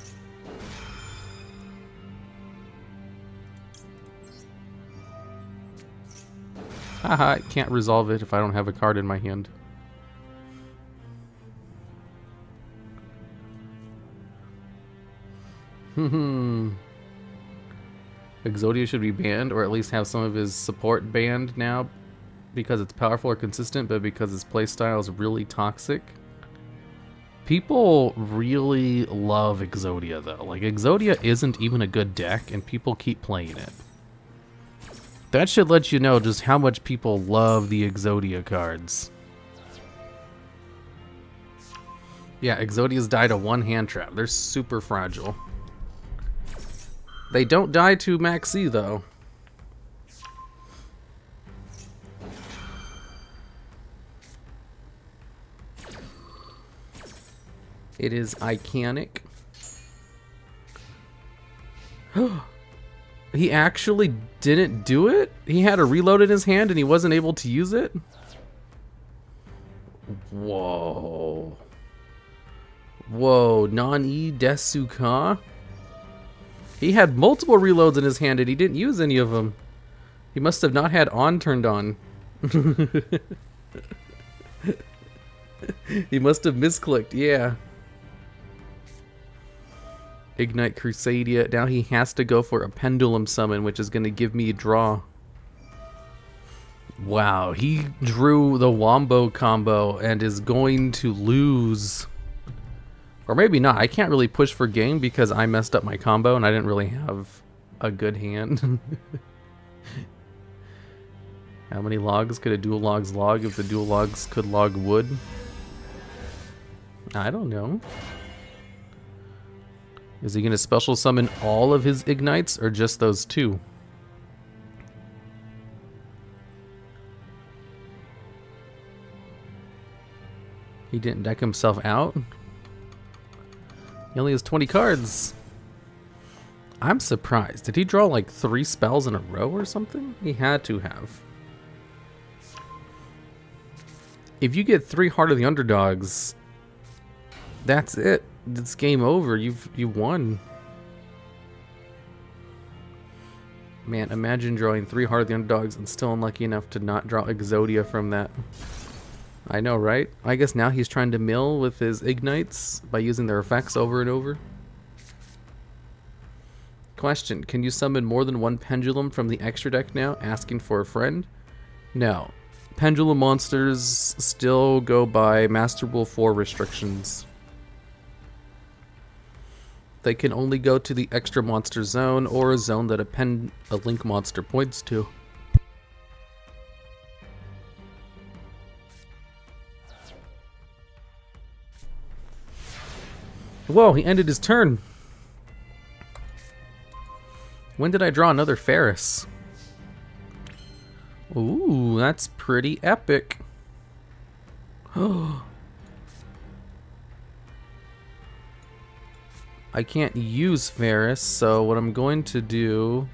Haha, I can't resolve it if I don't have a card in my hand. Exodia should be banned, or at least have some of his support banned now, because it's powerful or consistent, but because his playstyle is really toxic. People really love Exodia, though. Like, Exodia isn't even a good deck, and people keep playing it. That should let you know just how much people love the Exodia cards. Yeah, Exodia's die to 1 hand trap. They're super fragile. They don't die to Maxi, though. It is iconic. He actually didn't do it? He had a reload in his hand and he wasn't able to use it? Whoa. Whoa, Nani Desuka? He had multiple reloads in his hand and he didn't use any of them. He must have not had on turned on. He must have misclicked, yeah. Ignite Crusadia. Now he has to go for a Pendulum Summon, which is going to give me a draw. Wow, he drew the Wombo combo and is going to lose. Or maybe not. I can't really push for game because I messed up my combo and I didn't really have a good hand. How many logs could a TheDuelLogs log if the TheDuelLogs could log wood? I don't know. Is he going to special summon all of his Ignites or just those 2? He didn't deck himself out? He only has 20 cards. I'm surprised. Did he draw like 3 spells in a row or something? He had to have. If you get 3 Heart of the Underdogs, that's it. It's game over. You won. Man, imagine drawing 3 Heart of the Underdogs and still unlucky enough to not draw Exodia from that. I know, right? I guess now he's trying to mill with his Ignites by using their effects over and over. Question, can you summon more than 1 Pendulum from the extra deck now? Asking for a friend? No. Pendulum monsters still go by Master Rule 4 restrictions. They can only go to the extra monster zone or a zone that a link monster points to. Whoa, he ended his turn. When did I draw another Ferris? Ooh, that's pretty epic. I can't use Varus, so what I'm going to do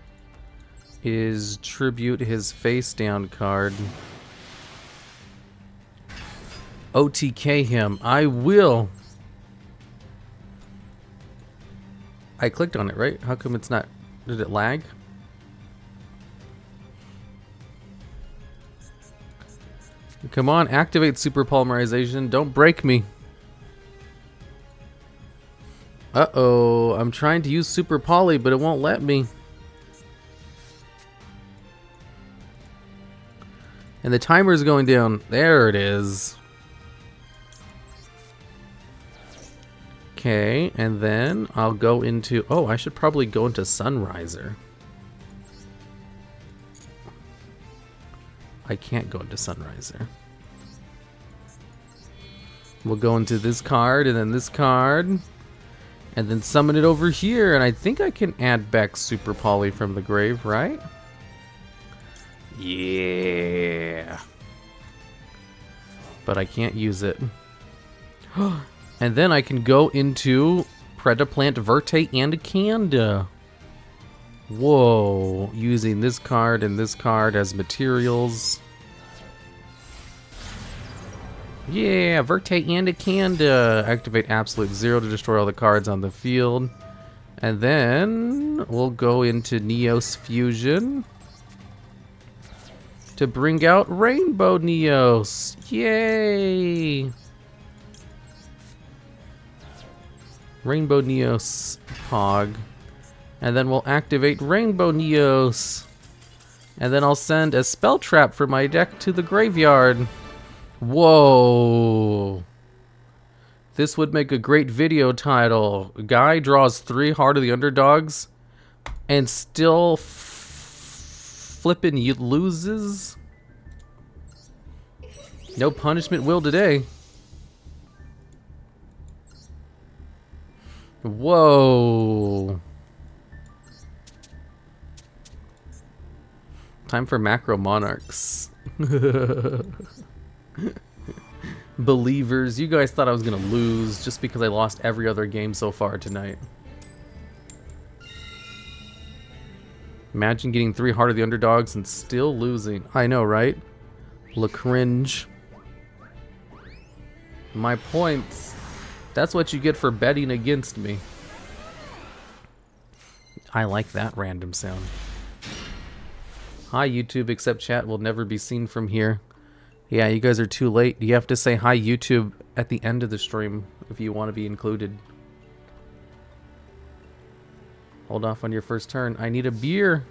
is tribute his face down card. OTK him. I will. I clicked on it, right? How come it's not... Did it lag? Come on, activate super polymerization. Don't break me. Uh-oh. I'm trying to use super poly, but it won't let me. And the timer's going down. There it is. Okay, and then I'll go into... Oh, I should probably go into Sunriser. I can't go into Sunriser. We'll go into this card, and then this card. And then summon it over here, and I think I can add back Super Poly from the grave, right? Yeah. But I can't use it. And then I can go into Predaplant, Verte, and Kanda. Whoa. Using this card and this card as materials. Yeah, Verte and a Kanda. Activate Absolute Zero to destroy all the cards on the field. And then we'll go into Neos Fusion to bring out Rainbow Neos. Yay! Rainbow Neos Pog. And then we'll activate Rainbow Neos. And then I'll send a Spell Trap for my deck to the graveyard. Whoa. This would make a great video title. Guy draws 3 Heart of the Underdogs and still flippin' loses. No punishment will today. Whoa. Time for Macro Monarchs. Believers, you guys thought I was gonna lose just because I lost every other game so far tonight. Imagine getting 3 Heart of the Underdogs and still losing. I know, right? La cringe. My points. That's what you get for betting against me. I like that random sound. Hi YouTube, except chat will never be seen from here. Yeah, you guys are too late. You have to say hi YouTube at the end of the stream if you want to be included. Hold off on your first turn. I need a beer.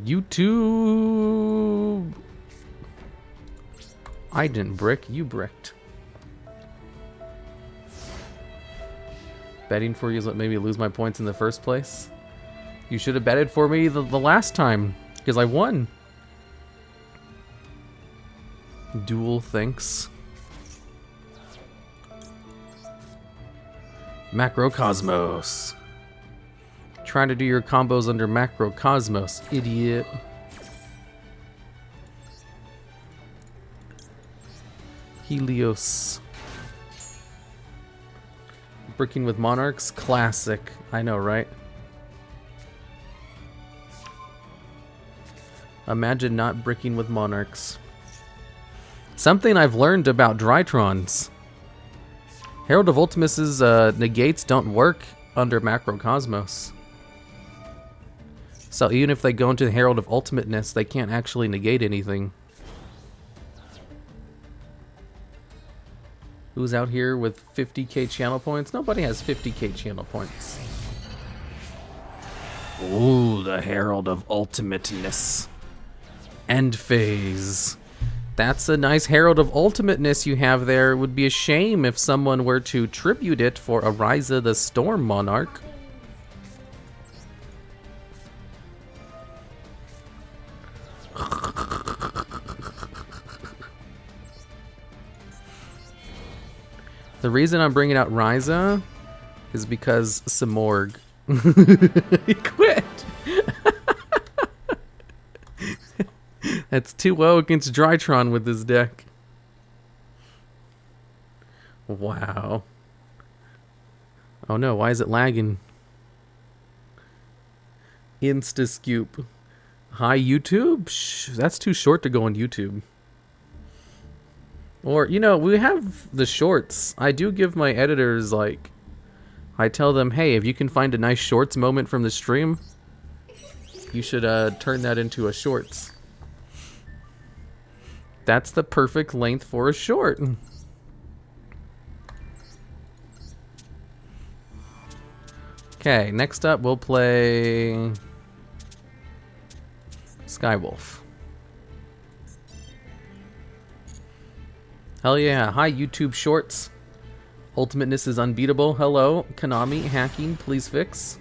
YouTube. I didn't brick, you bricked. Betting for you is what made me lose my points in the first place. You should have betted for me the last time, because I won. Duel, thanks. Macrocosmos. Trying to do your combos under Macrocosmos, idiot. Helios. Bricking with Monarchs, classic. I know, right? Imagine not bricking with Monarchs. Something I've learned about Drytrons. Herald of Ultimus's negates don't work under Macrocosmos. So even if they go into the Herald of Ultimateness, they can't actually negate anything. Who's out here with 50k channel points? Nobody has 50k channel points. Ooh, the Herald of Ultimateness. End phase. That's a nice Herald of Ultimateness you have there. It would be a shame if someone were to tribute it for Ariza the Storm Monarch. The reason I'm bringing out Ryza is because Samorg. He quit. That's 2-0 against Drytron with this deck. Wow. Oh no, why is it lagging? Insta-scoop. Hi, YouTube? Shh, that's too short to go on YouTube. Or, you know, we have the shorts. I do give my editors, like... I tell them, hey, if you can find a nice shorts moment from the stream, you should turn that into a shorts. That's the perfect length for a short. Okay, next up we'll play Skywolf. Hell yeah. Hi, YouTube Shorts. Ultimateness is unbeatable. Hello, Konami. Hacking, please fix.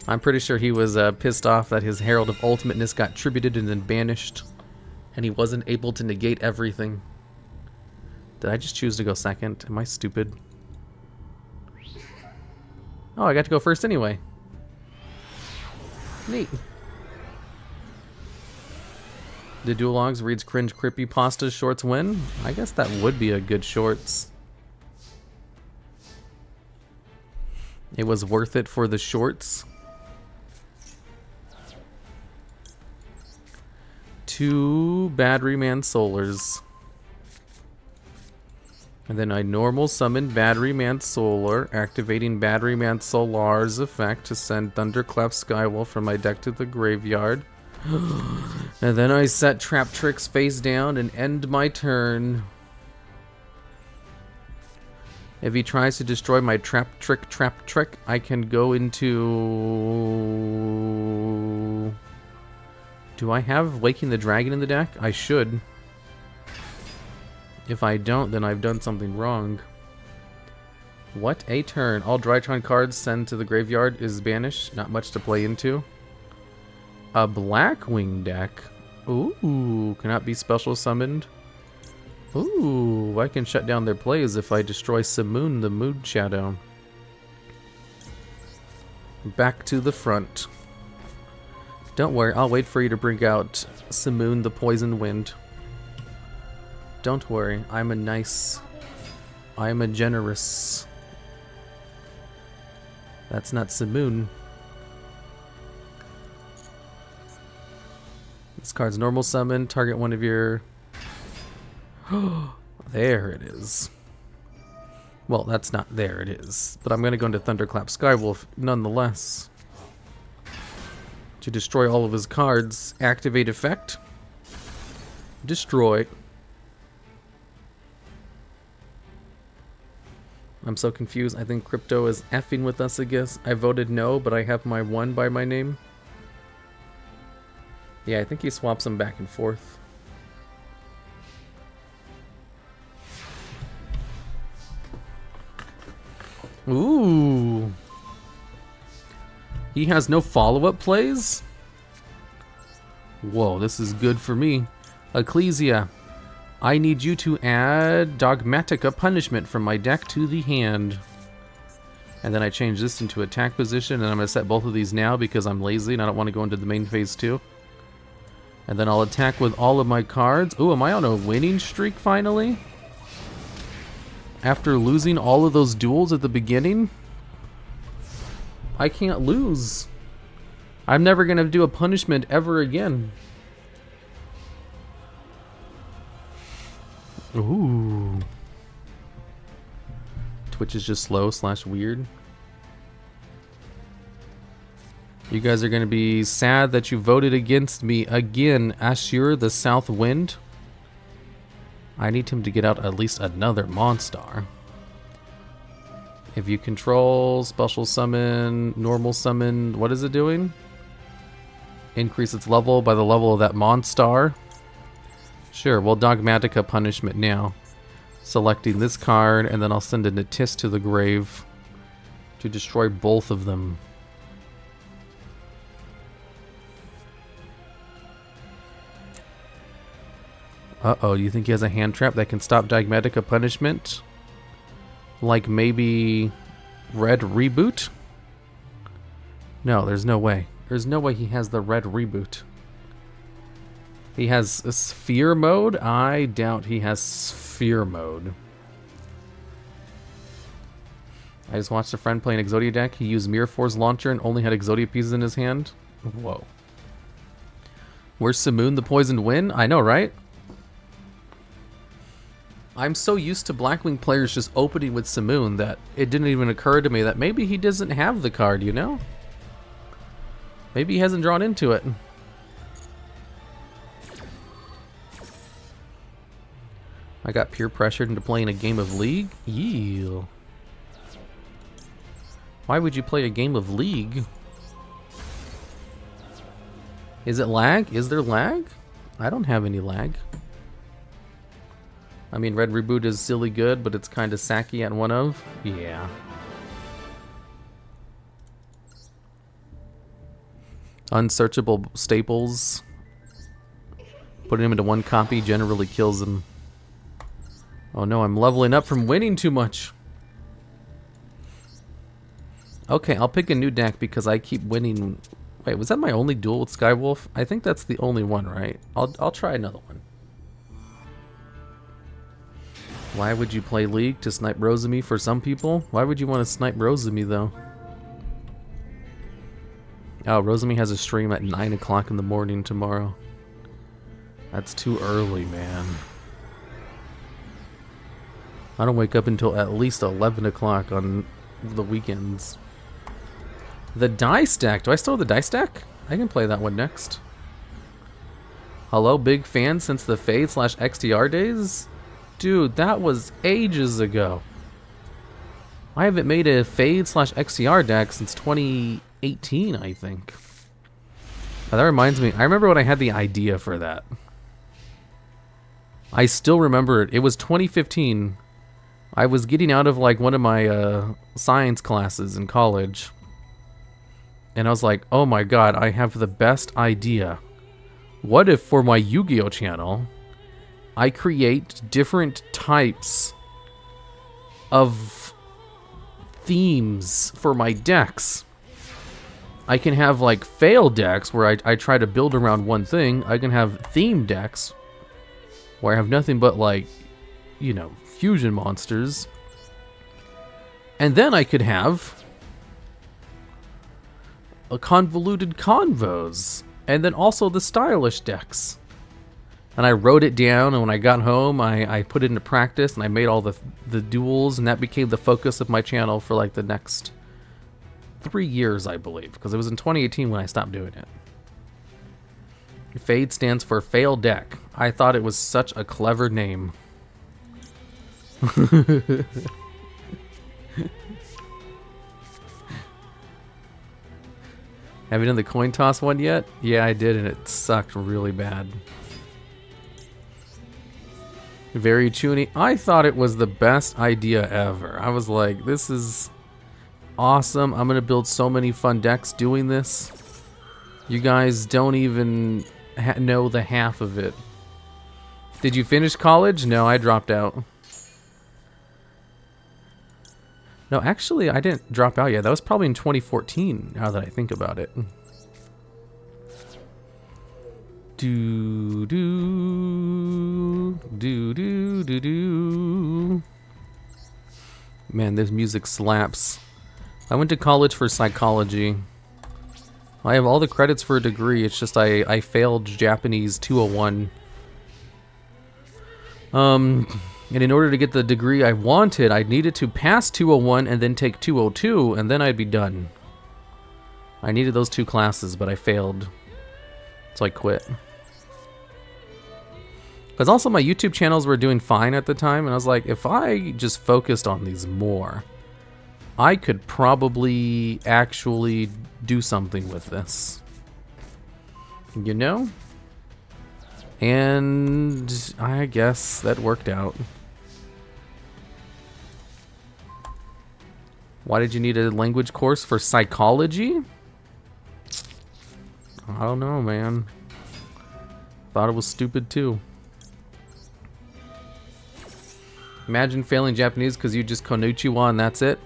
I'm pretty sure he was pissed off that his Herald of Ultimateness got tributed and then banished. And he wasn't able to negate everything. Did I just choose to go second? Am I stupid? Oh, I got to go first anyway. Neat. TheDuelLogs reads cringe creepypasta shorts win? I guess that would be a good shorts. It was worth it for the shorts. 2 Battery Man Solars. And then I normal summon Battery Man Solar, activating Battery Man Solar's effect to send Thunderclap Skywolf from my deck to the graveyard. And then I set Trap Tricks face down and end my turn. If he tries to destroy my Trap Trick, I can go into... Do I have Waking the Dragon in the deck? I should. If I don't, then I've done something wrong. What a turn. All Drytron cards sent to the graveyard is banished. Not much to play into. A Blackwing deck. Ooh, cannot be special summoned. Ooh, I can shut down their plays if I destroy Simoon the Moon Shadow. Back to the front. Don't worry, I'll wait for you to bring out Simoon the Poison Wind. Don't worry, I'm a generous. That's not Simoon. This card's normal summon, target one of your... There it is. Well, that's not there it is. But I'm going to go into Thunderclap Skywolf nonetheless. To destroy all of his cards. Activate effect. Destroy. I'm so confused. I think Crypto is effing with us, I guess. I voted no, but I have my 1 by my name. Yeah, I think he swaps them back and forth. Ooh. He has no follow-up plays? Whoa, this is good for me. Ecclesia, I need you to add Dogmatica Punishment from my deck to the hand. And then I change this into attack position, and I'm going to set both of these now because I'm lazy and I don't want to go into the main phase too. And then I'll attack with all of my cards. Ooh, am I on a winning streak finally? After losing all of those duels at the beginning? I can't lose. I'm never going to do a punishment ever again. Ooh. Twitch is just slow / weird. You guys are going to be sad that you voted against me again, Ashur the South Wind. I need him to get out at least another Monstar. If you control, special summon, normal summon, what is it doing? Increase its level by the level of that Monstar. Sure, well, Dogmatica Punishment now. Selecting this card, and then I'll send a Natis to the grave to destroy both of them. Uh-oh, you think he has a hand trap that can stop Dogmatica Punishment? Like maybe Red Reboot? No, there's no way. There's no way he has the Red Reboot. He has a Sphere Mode? I doubt he has Sphere Mode. I just watched a friend play an Exodia deck. He used Mirror Force Launcher and only had Exodia pieces in his hand. Whoa. Where's Simoon the Poisoned Wind? I know, right? I'm so used to Blackwing players just opening with Simoon that it didn't even occur to me that maybe he doesn't have the card, you know? Maybe he hasn't drawn into it. I got peer pressured into playing a game of League? Yeah. Why would you play a game of League? Is it lag? Is there lag? I don't have any lag. I mean, Red Reboot is silly good, but it's kind of sacky at one of. Yeah. Unsearchable staples. Putting him into one copy generally kills him. Oh no, I'm leveling up from winning too much. Okay, I'll pick a new deck because I keep winning. Wait, was that my only duel with Skywolf? I think that's the only one, right? I'll try another one. Why would you play League? To snipe Rosemi for some people? Why would you want to snipe Rosemi though? Oh, Rosemi has a stream at 9 o'clock in the morning tomorrow. That's too early, man. I don't wake up until at least 11 o'clock on the weekends. The die stack. Do I still have the die stack? I can play that one next. Hello, big fan since the Fade/XTR days? Dude, that was ages ago. I haven't made a Fade/XTR deck since 2018, I think. Now, that reminds me, I remember when I had the idea for that. I still remember it. It was 2015. I was getting out of like one of my science classes in college. And I was like, oh my god, I have the best idea. What if for my Yu-Gi-Oh channel, I create different types of themes for my decks? I can have like fail decks where I try to build around one thing. I can have theme decks where I have nothing but like, you know, fusion monsters. And then I could have a convoluted convos, and then also the stylish decks. And I wrote it down, and when I got home, I put it into practice, and I made all the duels, and that became the focus of my channel for like the next 3 years, I believe, because it was in 2018 when I stopped doing it. Fade stands for fail deck. I thought it was such a clever name. Have you done the coin toss one yet? Yeah, I did, and it sucked really bad. Very chuny. I thought it was the best idea ever. I was like, this is awesome. I'm going to build so many fun decks doing this. You guys don't even know the half of it. Did you finish college? No, I dropped out. No, actually, I didn't drop out yet. That was probably in 2014, now that I think about it. Do do do do do do. Man, this music slaps. I went to college for psychology. I have all the credits for a degree. It's just I failed Japanese 201. And in order to get the degree I wanted, I needed to pass 201 and then take 202, and then I'd be done. I needed those 2 classes, but I failed. So I quit. Because also my YouTube channels were doing fine at the time, and I was like, if I just focused on these more, I could probably actually do something with this. You know? And I guess that worked out. Why did you need a language course for psychology? I don't know, man. Thought it was stupid too. Imagine failing Japanese because you just konnichiwa and that's it.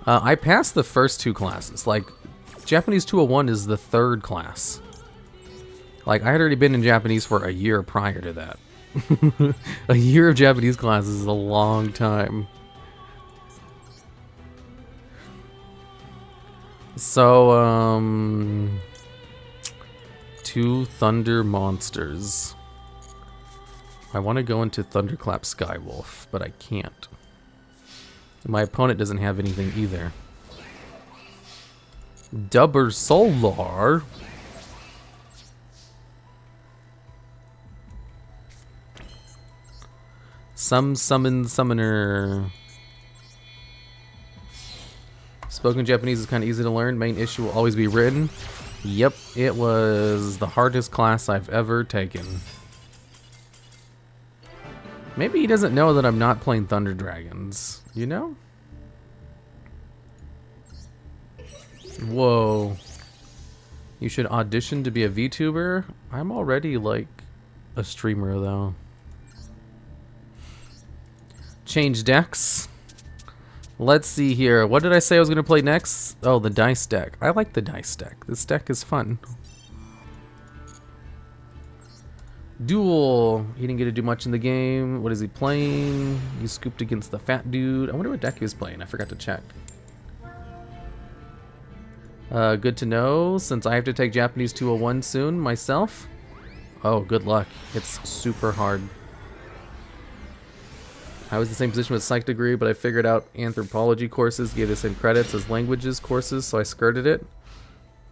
I passed the first 2 classes. Like, Japanese 201 is the 3rd class. Like, I had already been in Japanese for a year prior to that. A year of Japanese classes is a long time. So, two thunder monsters. I want to go into Thunderclap Skywolf, but I can't. My opponent doesn't have anything either. Dubber Solar. Some summon summoner. Spoken Japanese is kind of easy to learn. Main issue will always be written. Yep, it was the hardest class I've ever taken. Maybe he doesn't know that I'm not playing Thunder Dragons, you know? Whoa. You should audition to be a VTuber? I'm already like a streamer though. Change decks. Let's see here. What did I say I was going to play next? Oh, the dice deck. I like the dice deck. This deck is fun. Duel. He didn't get to do much in the game. What is he playing? He scooped against the fat dude. I wonder what deck he was playing. I forgot to check. Good to know, since I have to take Japanese 201 soon myself. Oh, good luck. It's super hard. I was in the same position with psych degree, but I figured out anthropology courses gave the same credits as languages courses, so I skirted it.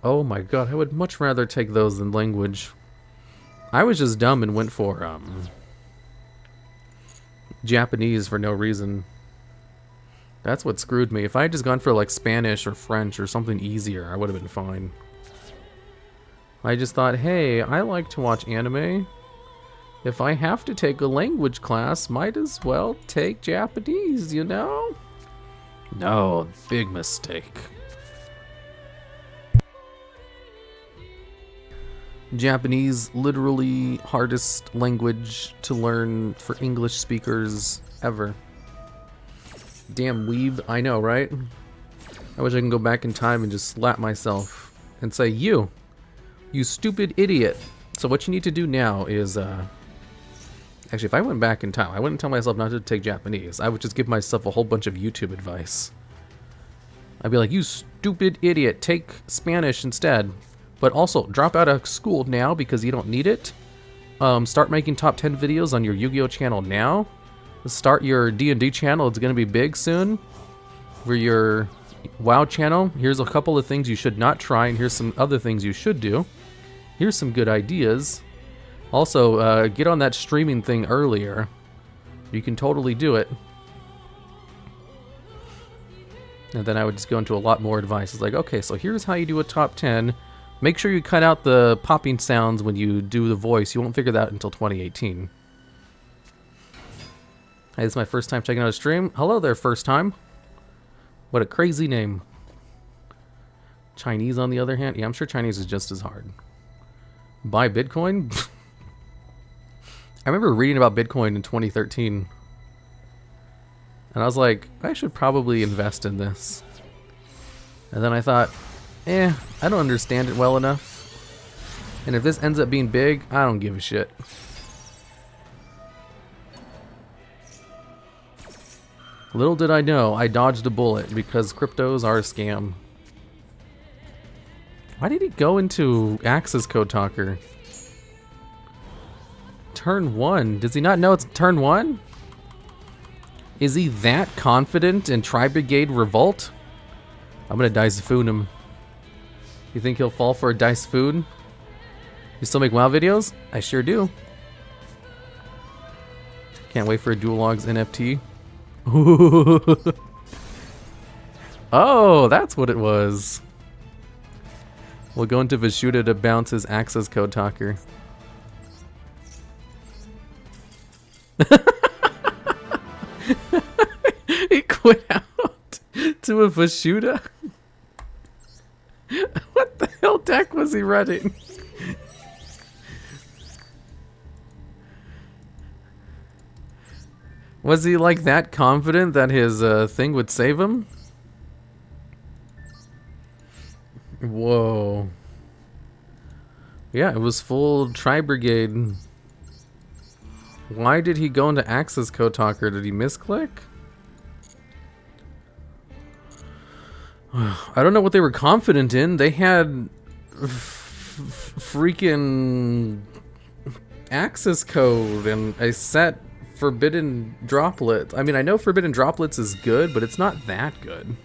Oh my god, I would much rather take those than language. I was just dumb and went for Japanese for no reason. That's what screwed me. If I had just gone for like Spanish or French or something easier, I would have been fine. I just thought, hey, I like to watch anime. If I have to take a language class, might as well take Japanese, you know? No, big mistake. Japanese, literally hardest language to learn for English speakers ever. Damn weeb, I know, right? I wish I can go back in time and just slap myself and say, you stupid idiot. So what you need to do now is, actually, if I went back in time, I wouldn't tell myself not to take Japanese. I would just give myself a whole bunch of YouTube advice. I'd be like, you stupid idiot, take Spanish instead. But also, drop out of school now because you don't need it. Start making top 10 videos on your Yu-Gi-Oh channel now. Start your D&D channel. It's going to be big soon. For your WoW channel, here's a couple of things you should not try, and here's some other things you should do. Here's some good ideas. Also, get on that streaming thing earlier. You can totally do it. And then I would just go into a lot more advice. It's like, okay, so here's how you do a top 10. Make sure you cut out the popping sounds when you do the voice. You won't figure that out until 2018. Hey, this is my first time checking out a stream. Hello there, first time. What a crazy name. Chinese, on the other hand? Yeah, I'm sure Chinese is just as hard. Buy Bitcoin? I remember reading about Bitcoin in 2013. And I was like, I should probably invest in this. And then I thought, I don't understand it well enough. And if this ends up being big, I don't give a shit. Little did I know, I dodged a bullet because cryptos are a scam. Why did he go into Access Code Talker? Turn 1. Does he not know it's turn 1? Is he that confident in Tri-Brigade Revolt? I'm gonna Dice-foon him. You think he'll fall for a Dice-foon? You still make WoW videos? I sure do. Can't wait for a TheDuelLogs NFT. Oh, that's what it was. We'll go into Vishuda to bounce his Access Code Talker. He quit out to a Vishuda? What the hell deck was he running? Was he like that confident that his thing would save him? Whoa. Yeah, it was full Tri-Brigade. Why did he go into Access Code Talker? Did he misclick? I don't know what they were confident in. They had freaking access code and a set forbidden droplets. I mean, I know forbidden droplets is good, but it's not that good.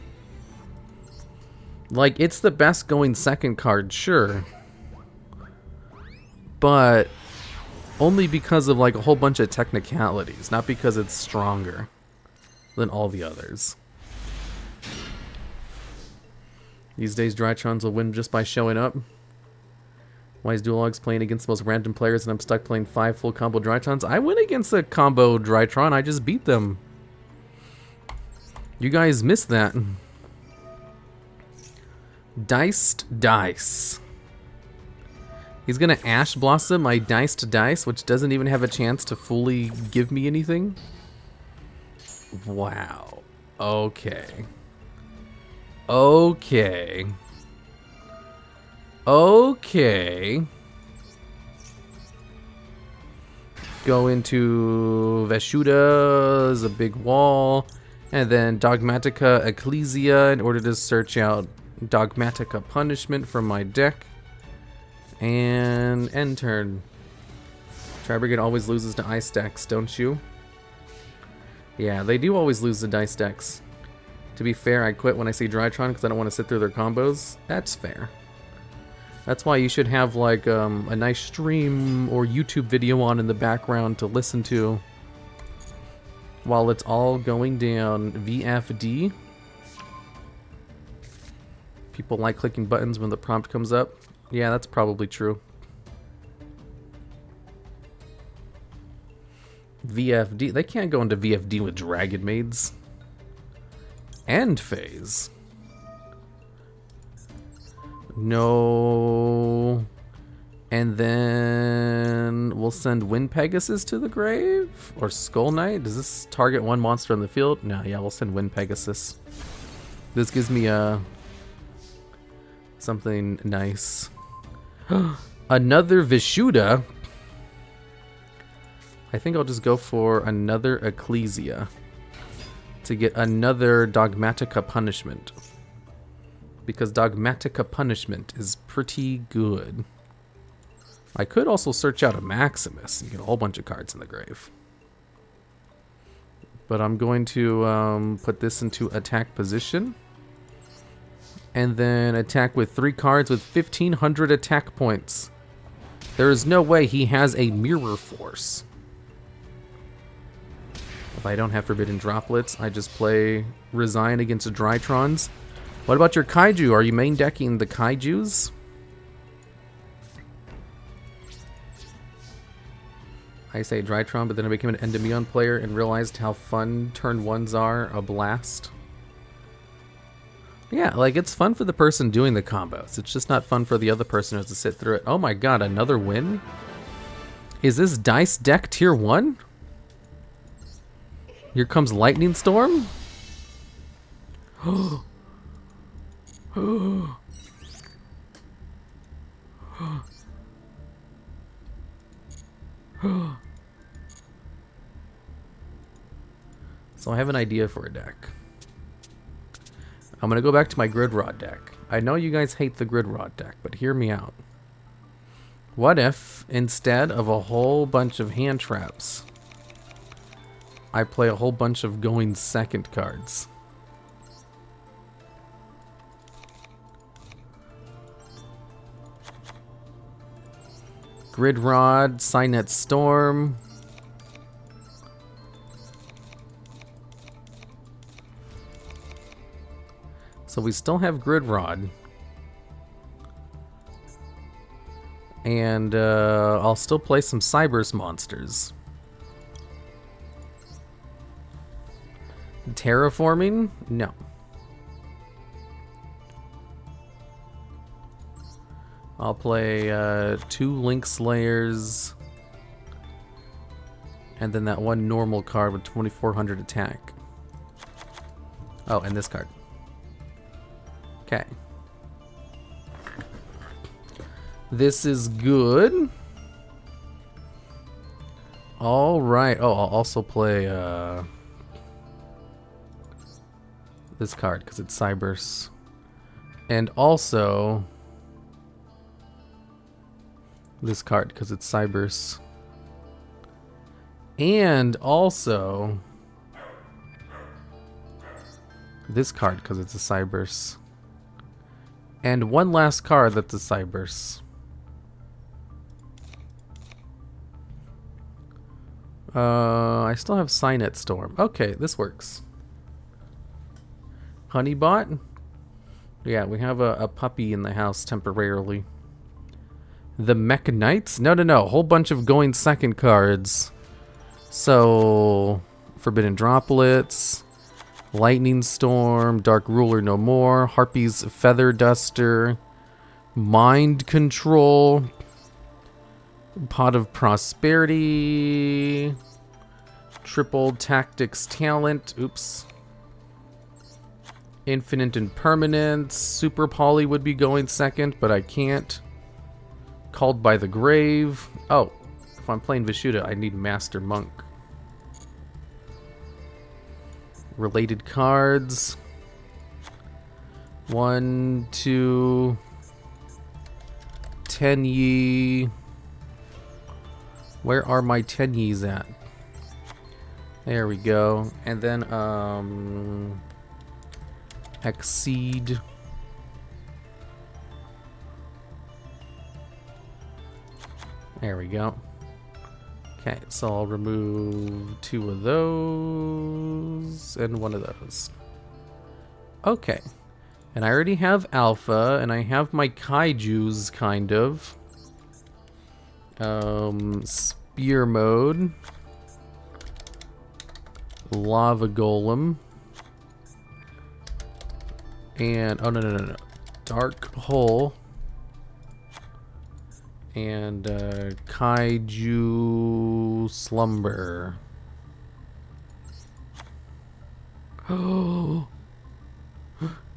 Like, it's the best going second card, sure. But only because of like a whole bunch of technicalities, not because it's stronger than all the others. These days, Drytrons will win just by showing up. Why is DuelLogs playing against the most random players and I'm stuck playing 5 full combo Drytrons? I went against a combo Drytron, I just beat them. You guys missed that. Diced Dice. He's gonna Ash Blossom my Diced Dice, which doesn't even have a chance to fully give me anything. Wow. Okay. Okay. Okay. Go into Veshuda's a big wall, and then Dogmatica Ecclesia in order to search out Dogmatica Punishment from my deck. And end turn. Tri-Brigade always loses to ice decks, don't you? Yeah, they do always lose to dice decks. To be fair, I quit when I see Drytron because I don't want to sit through their combos. That's fair. That's why you should have like a nice stream or YouTube video on in the background to listen to while it's all going down. VFD. People like clicking buttons when the prompt comes up. Yeah, that's probably true. VFD. They can't go into VFD with Dragon Maids. End phase. No. And then we'll send Wind Pegasus to the grave? Or Skull Knight? Does this target one monster on the field? No, yeah, we'll send Wind Pegasus. This gives me something nice. Another Vishuda. I think I'll just go for another Ecclesia to get another Dogmatica Punishment. Because Dogmatica Punishment is pretty good. I could also search out a Maximus and get a whole bunch of cards in the grave. But I'm going to put this into attack position. And then attack with 3 cards with 1,500 attack points. There is no way he has a Mirror Force. If I don't have Forbidden Droplets, I just play Resign against Drytrons. What about your Kaiju? Are you main decking the Kaijus? I say Drytron, but then I became an Endymion player and realized how fun turn 1s are. A blast. Yeah, like, it's fun for the person doing the combos. It's just not fun for the other person who has to sit through it. Oh my god, another win? Is this Dice deck tier 1? Here comes Lightning Storm? So I have an idea for a deck. I'm going to go back to my Grid Rod deck. I know you guys hate the Grid Rod deck, but hear me out. What if, instead of a whole bunch of hand traps, I play a whole bunch of going second cards? Grid Rod, Signet Storm. So we still have Grid Rod. And I'll still play some Cybers monsters. Terraforming? No. I'll play 2 Link Slayers. And then that one normal card with 2,400 attack. Oh, and this card. Okay. This is good. All right. Oh, I'll also play this card because it's Cybers. And also this card because it's Cybers. And also this card because it's a Cybers. And one last card that's a Cybers. I still have Signet Storm. Okay, this works. Honeybot? Yeah, we have a puppy in the house temporarily. The Mech Knights? No. Whole bunch of going second cards. So, Forbidden Droplets, Lightning Storm, Dark Ruler No More, Harpy's Feather Duster, Mind Control, Pot of Prosperity, Triple Tactics Talent, oops. Infinite Impermanence, Super Poly would be going second, but I can't. Called by the Grave. Oh, if I'm playing Vishuda, I need Master Monk. Related cards. 1, 2, Tenyi. Where are my Tenyis at? There we go. And then, Exceed. There we go. Okay, so I'll remove 2 of those and 1 of those. Okay. And I already have Alpha, and I have my Kaijus, kind of. Spear mode. Lava Golem. And, oh no. Dark Hole. And Kaiju Slumber. Oh,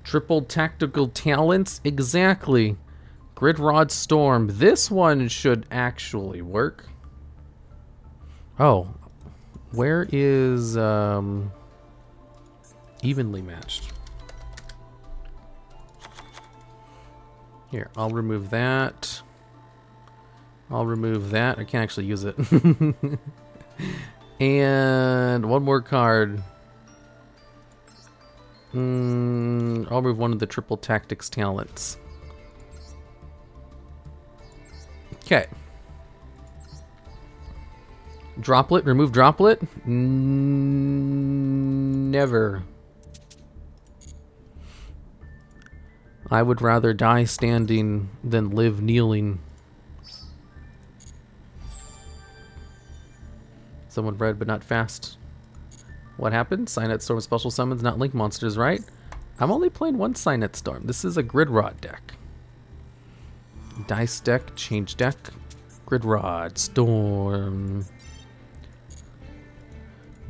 triple tactical talents? Exactly. Grid Rod Storm. This one should actually work. Oh, where is evenly matched? Here, I'll remove that. I'll remove that. I can't actually use it. And one more card. I'll remove one of the triple tactics talents. Okay. Droplet. Remove droplet. Never. I would rather die standing than live kneeling. Someone read, but not fast. What happened? Signet Storm special summons, not link monsters, right? I'm only playing one Signet Storm. This is a Grid Rod deck. Dice deck, change deck. Grid Rod, Storm.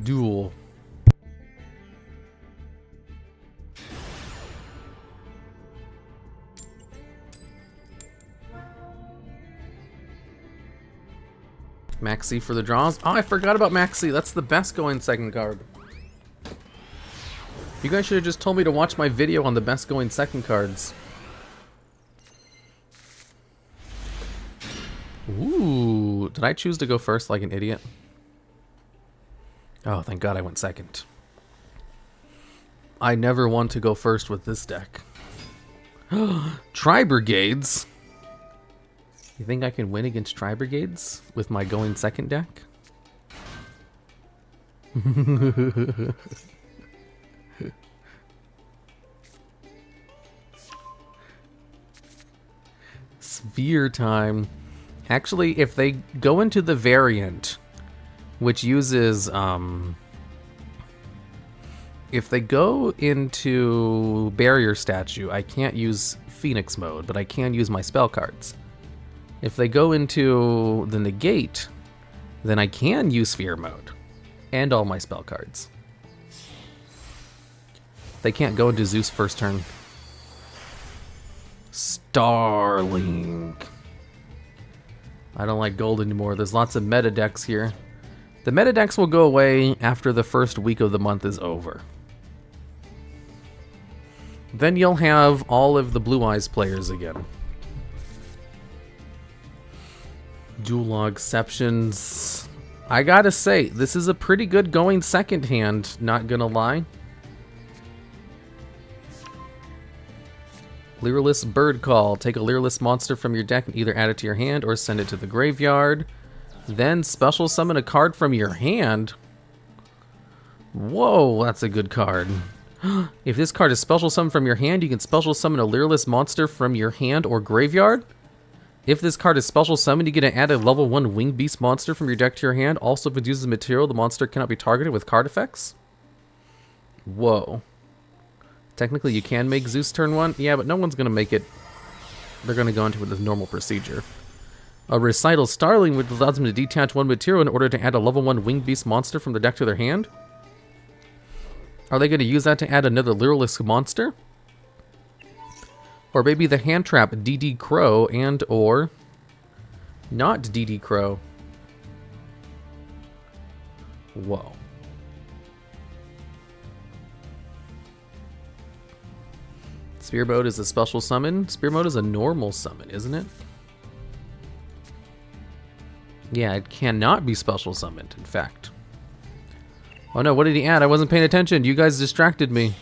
Duel. Maxi for the draws. Oh, I forgot about Maxi. That's the best going second card. You guys should have just told me to watch my video on the best going second cards. Ooh, did I choose to go first like an idiot? Oh, thank God I went second. I never want to go first with this deck. Tri-Brigades? You think I can win against Tri-Brigades with my going second deck? Sphere time. Actually, if they go into the variant, which uses, if they go into Barrier Statue, I can't use Phoenix mode, but I can use my spell cards. If they go into the Negate, then I can use Sphere mode and all my spell cards. They can't go into Zeus first turn. Starlink. I don't like gold anymore. There's lots of meta decks here. The meta decks will go away after the first week of the month is over. Then you'll have all of the Blue Eyes players again. DuelLogsceptions. I gotta say, this is a pretty good going second hand, not gonna lie. Lyreless Bird Call. Take a Lyreless monster from your deck and either add it to your hand or send it to the graveyard. Then special summon a card from your hand. Whoa, that's a good card. If this card is special summoned from your hand, you can special summon a Lyreless monster from your hand or graveyard. If this card is special summoned, you get to add a level 1 Winged Beast monster from your deck to your hand. Also, if it uses material, the monster cannot be targeted with card effects. Whoa. Technically, you can make Zeus turn 1. Yeah, but no one's going to make it. They're going to go into it with normal procedure. A Recital Starling, which allows them to detach 1 material in order to add a level 1 Winged Beast monster from their deck to their hand. Are they going to use that to add another Lyreless monster? Or maybe the hand trap DD Crow and or not DD Crow. Whoa. Spear Mode is a special summon. Spear Mode is a normal summon, isn't it? Yeah, it cannot be special summoned, in fact. Oh no, what did he add? I wasn't paying attention. You guys distracted me.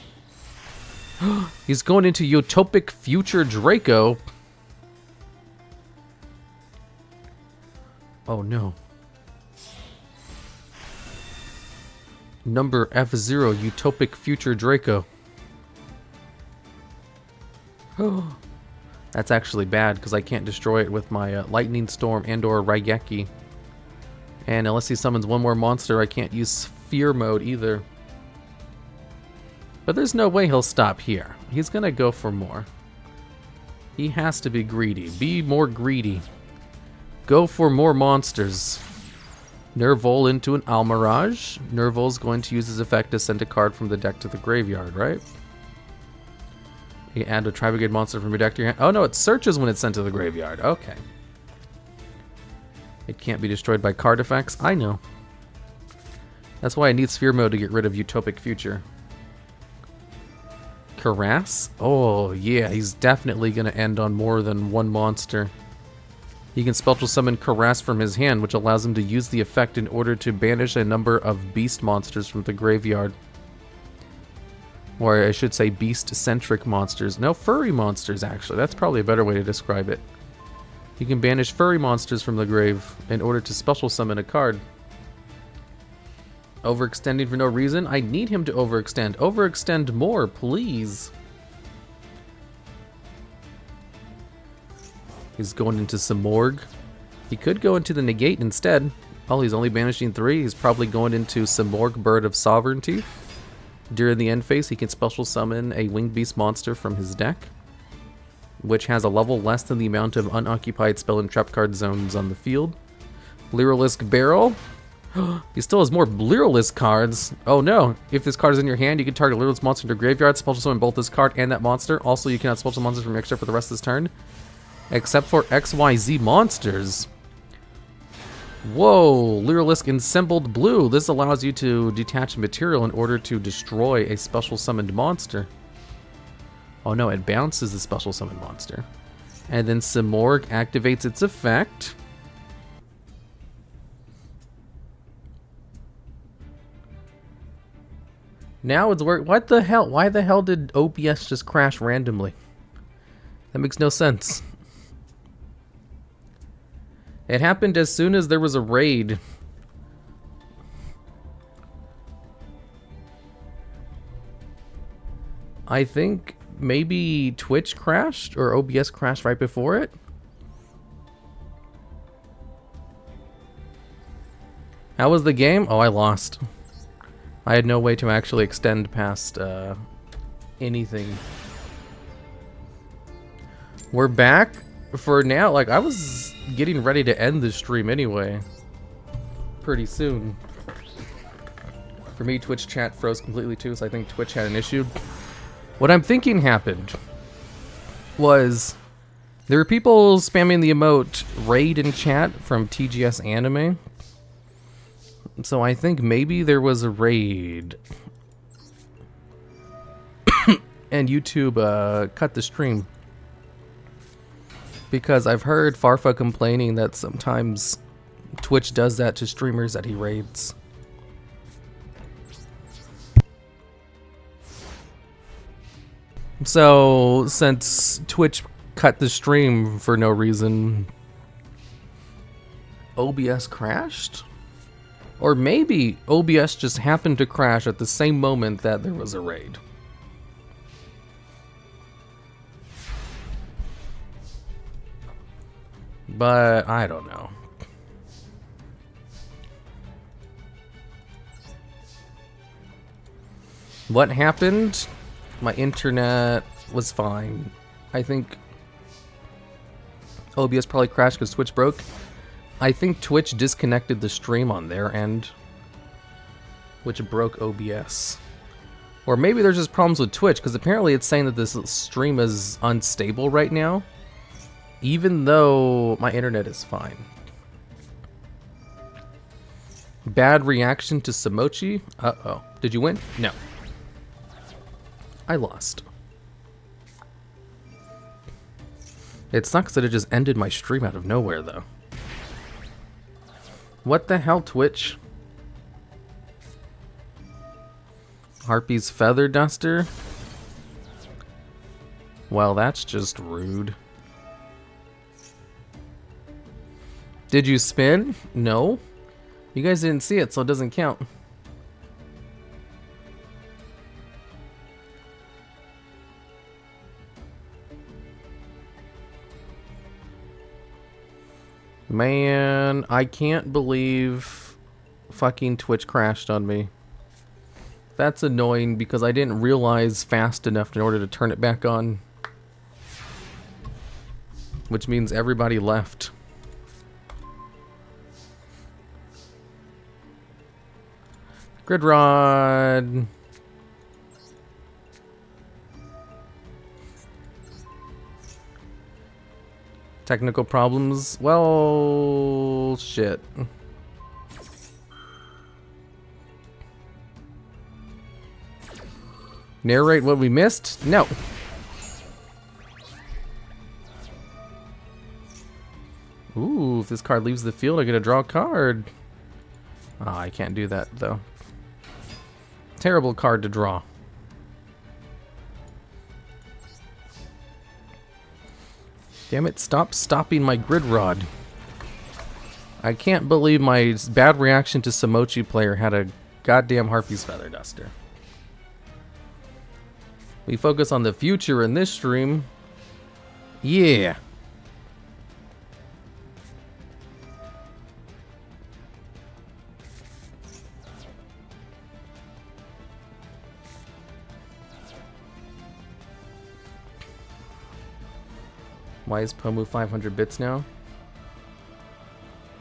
He's going into Utopic Future Draco. Oh no. Number F0, Utopic Future Draco. That's actually bad because I can't destroy it with my Lightning Storm and or Raigeki. And unless he summons one more monster, I can't use Sphere Mode either. But there's no way he'll stop here. He's gonna go for more. He has to be greedy. Be more greedy. Go for more monsters. Nervol into an Almirage. Nervol's going to use his effect to send a card from the deck to the graveyard, right? You add a Tri-Brigade monster from your deck to your hand. Oh no, it searches when it's sent to the graveyard. Okay. It can't be destroyed by card effects. I know. That's why I need Sphere Mode to get rid of Utopic Future. Harass? Oh, yeah, he's definitely going to end on more than one monster. He can special summon Harass from his hand, which allows him to use the effect in order to banish a number of beast monsters from the graveyard. Or I should say beast-centric monsters. No, furry monsters, actually. That's probably a better way to describe it. He can banish furry monsters from the grave in order to special summon a card. Overextending for no reason? I need him to overextend. Overextend more, please. He's going into Simorg. He could go into the Negate instead. Oh, he's only banishing 3. He's probably going into Simorg, Bird of Sovereignty. During the end phase, he can special summon a Winged Beast monster from his deck, which has a level less than the amount of unoccupied spell and trap card zones on the field. Lyrelisk Barrel. He still has more Lyrelisk cards. Oh no, if this card is in your hand, you can target a Lyrelisk monster in your graveyard, special summon both this card and that monster. Also, you cannot special monsters from your extra for the rest of this turn, except for XYZ monsters. Whoa, Lyrelisk Assembled Blue. This allows you to detach material in order to destroy a special summoned monster. Oh no, it bounces the special summoned monster. And then Simorg activates its effect. Now it's work. What the hell? Why the hell did OBS just crash randomly? That makes no sense. It happened as soon as there was a raid. I think maybe Twitch crashed or OBS crashed right before it. How was the game? Oh, I lost. I had no way to actually extend past anything. We're back for now. Like, I was getting ready to end this stream anyway. Pretty soon. For me, Twitch chat froze completely too, so I think Twitch had an issue. What I'm thinking happened was there were people spamming the emote raid in chat from TGS Anime. So I think maybe there was a raid. and YouTube cut the stream. Because I've heard Farfa complaining that sometimes Twitch does that to streamers that he raids. So, since Twitch cut the stream for no reason, OBS crashed? Or maybe OBS just happened to crash at the same moment that there was a raid. But I don't know. What happened? My internet was fine. I think OBS probably crashed because Twitch broke. I think Twitch disconnected the stream on their end, which broke OBS. Or maybe there's just problems with Twitch, because apparently it's saying that this stream is unstable right now, even though my internet is fine. Bad reaction to Samochi? Uh-oh. Did you win? No. I lost. It sucks that it just ended my stream out of nowhere, though. What the hell, Twitch? Harpy's feather duster? Well, that's just rude. Did you spin? No. You guys didn't see it, so it doesn't count. Man, I can't believe fucking Twitch crashed on me. That's annoying because I didn't realize fast enough in order to turn it back on. Which means everybody left. Grid rod. Technical problems? Well, shit. Narrate what we missed? No. Ooh, if this card leaves the field, I get to draw a card. Oh, I can't do that, though. Terrible card to draw. Damn it, stop stopping my grid rod. I can't believe my bad reaction to Samochi player had a goddamn Harpy's Feather Duster. We focus on the future in this stream. Yeah. Why is Pomu 500 bits now?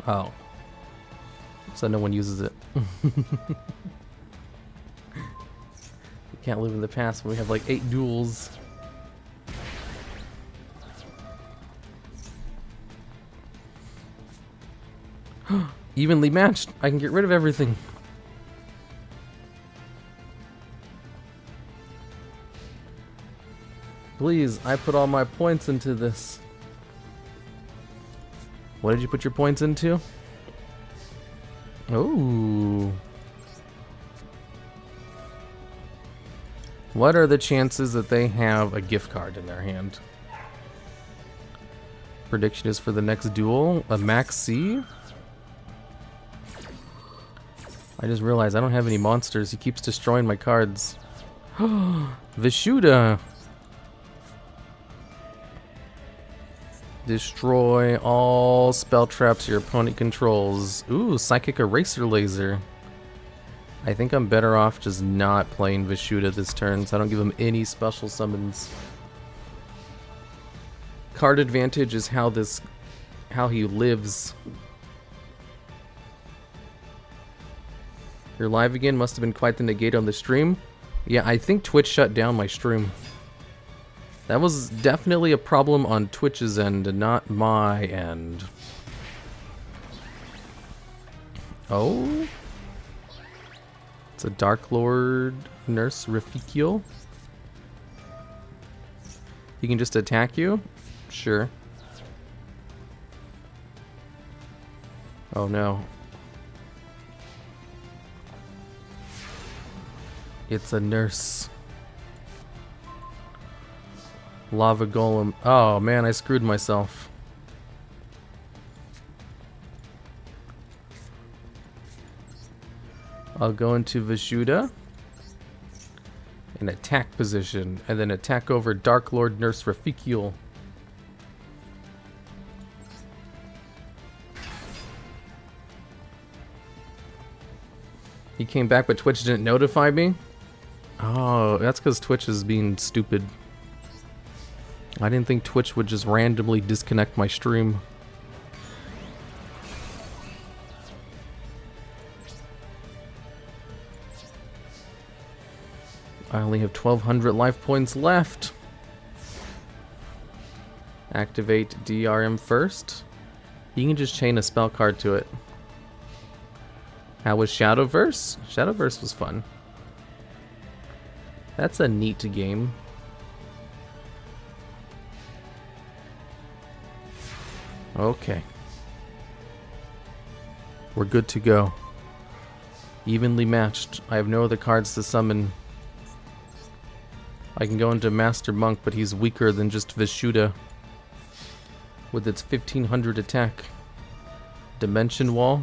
Oh. So no one uses it. We can't live in the past when we have like 8 duels. Evenly matched. I can get rid of everything. Please, I put all my points into this. What did you put your points into? Oh. What are the chances that they have a gift card in their hand? Prediction is for the next duel. A Max C? I just realized I don't have any monsters. He keeps destroying my cards. Vishuda! Destroy all spell traps your opponent controls. Ooh, Psychic Eraser Laser. I think I'm better off just not playing Vishuda this turn, so I don't give him any special summons. Card advantage is how he lives. You're live again? Must have been quite the negate on the stream. Yeah, I think Twitch shut down my stream. That was definitely a problem on Twitch's end and not my end. Oh? It's a Dark Lord Nurse Rafiki. He can just attack you? Sure. Oh no. It's a nurse. Lava golem. Oh man, I screwed myself. I'll go into Vishuda. In attack position. And then attack over Dark Lord Nurse Rafikiel. He came back but Twitch didn't notify me? Oh, that's because Twitch is being stupid. I didn't think Twitch would just randomly disconnect my stream. I only have 1,200 life points left. Activate DRM first. You can just chain a spell card to it. How was Shadowverse? Shadowverse was fun. That's a neat game. Okay. We're good to go. Evenly matched. I have no other cards to summon. I can go into Master Monk, but he's weaker than just Vishuda. With its 1500 attack. Dimension Wall.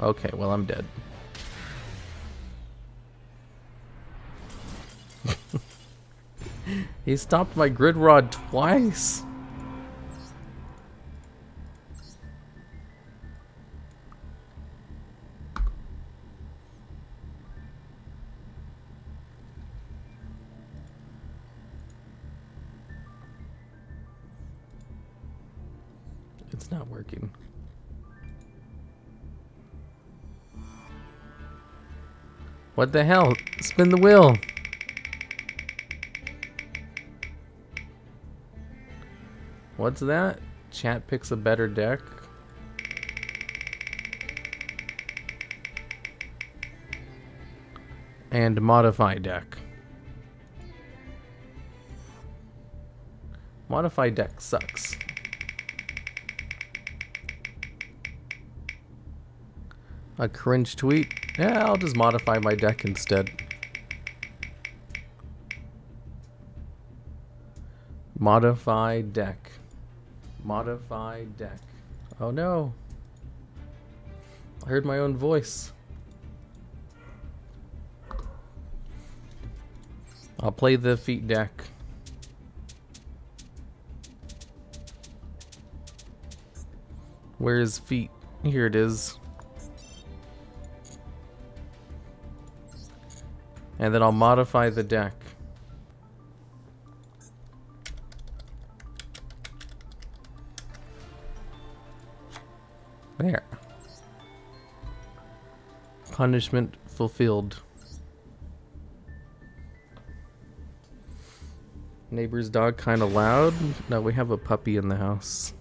Okay, well I'm dead. He stopped my grid rod twice. It's not working. What the hell? Spin the wheel. What's that? Chat picks a better deck. And modify deck. Modify deck sucks. A cringe tweet? Yeah, I'll just modify my deck instead. Modify deck. Modify deck. Oh no. I heard my own voice. I'll play the feet deck. Where is feet? Here it is. And then I'll modify the deck. There. Punishment fulfilled. Neighbor's dog kind of loud? No, we have a puppy in the house.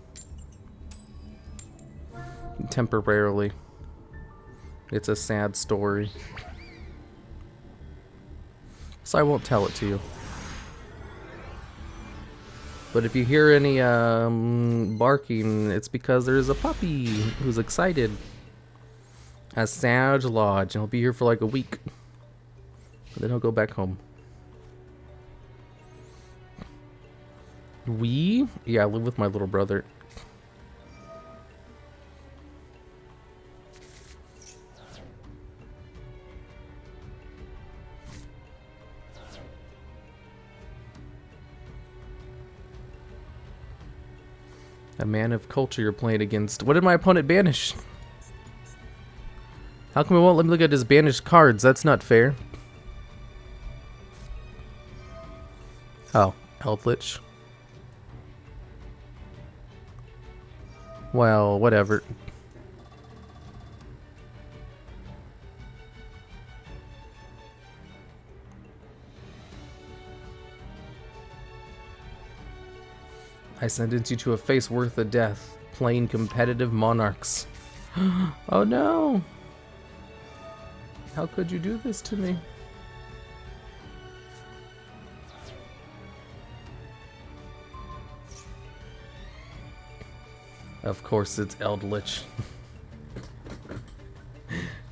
Temporarily. It's a sad story. So I won't tell it to you. But if you hear any barking, it's because there's a puppy who's excited. At Sag Lodge, and he'll be here for like a week. And then he'll go back home. Yeah, I live with my little brother. A man of culture you're playing against. What did my opponent banish? How come it won't let me look at his banished cards? That's not fair. Oh, Eldritch. Well, whatever. I sentence you to a face worth of death. Plain competitive monarchs. Oh no! How could you do this to me? Of course it's Eldritch.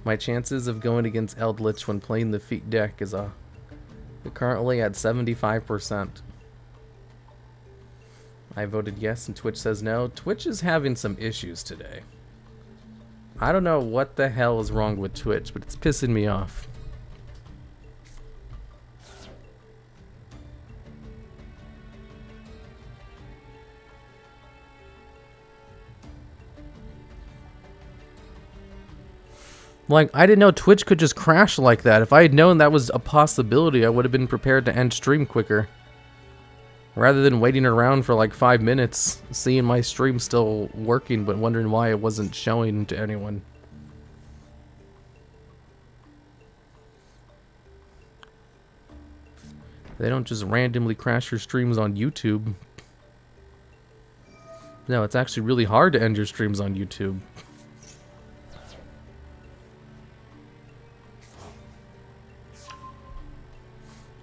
My chances of going against Eldritch when playing the Feat deck is currently at 75%. I voted yes and Twitch says no. Twitch is having some issues today. I don't know what the hell is wrong with Twitch, but it's pissing me off. Like, I didn't know Twitch could just crash like that. If I had known that was a possibility, I would have been prepared to end stream quicker. Rather than waiting around for like 5 minutes, seeing my stream still working, but wondering why it wasn't showing to anyone. They don't just randomly crash your streams on YouTube. No, it's actually really hard to end your streams on YouTube.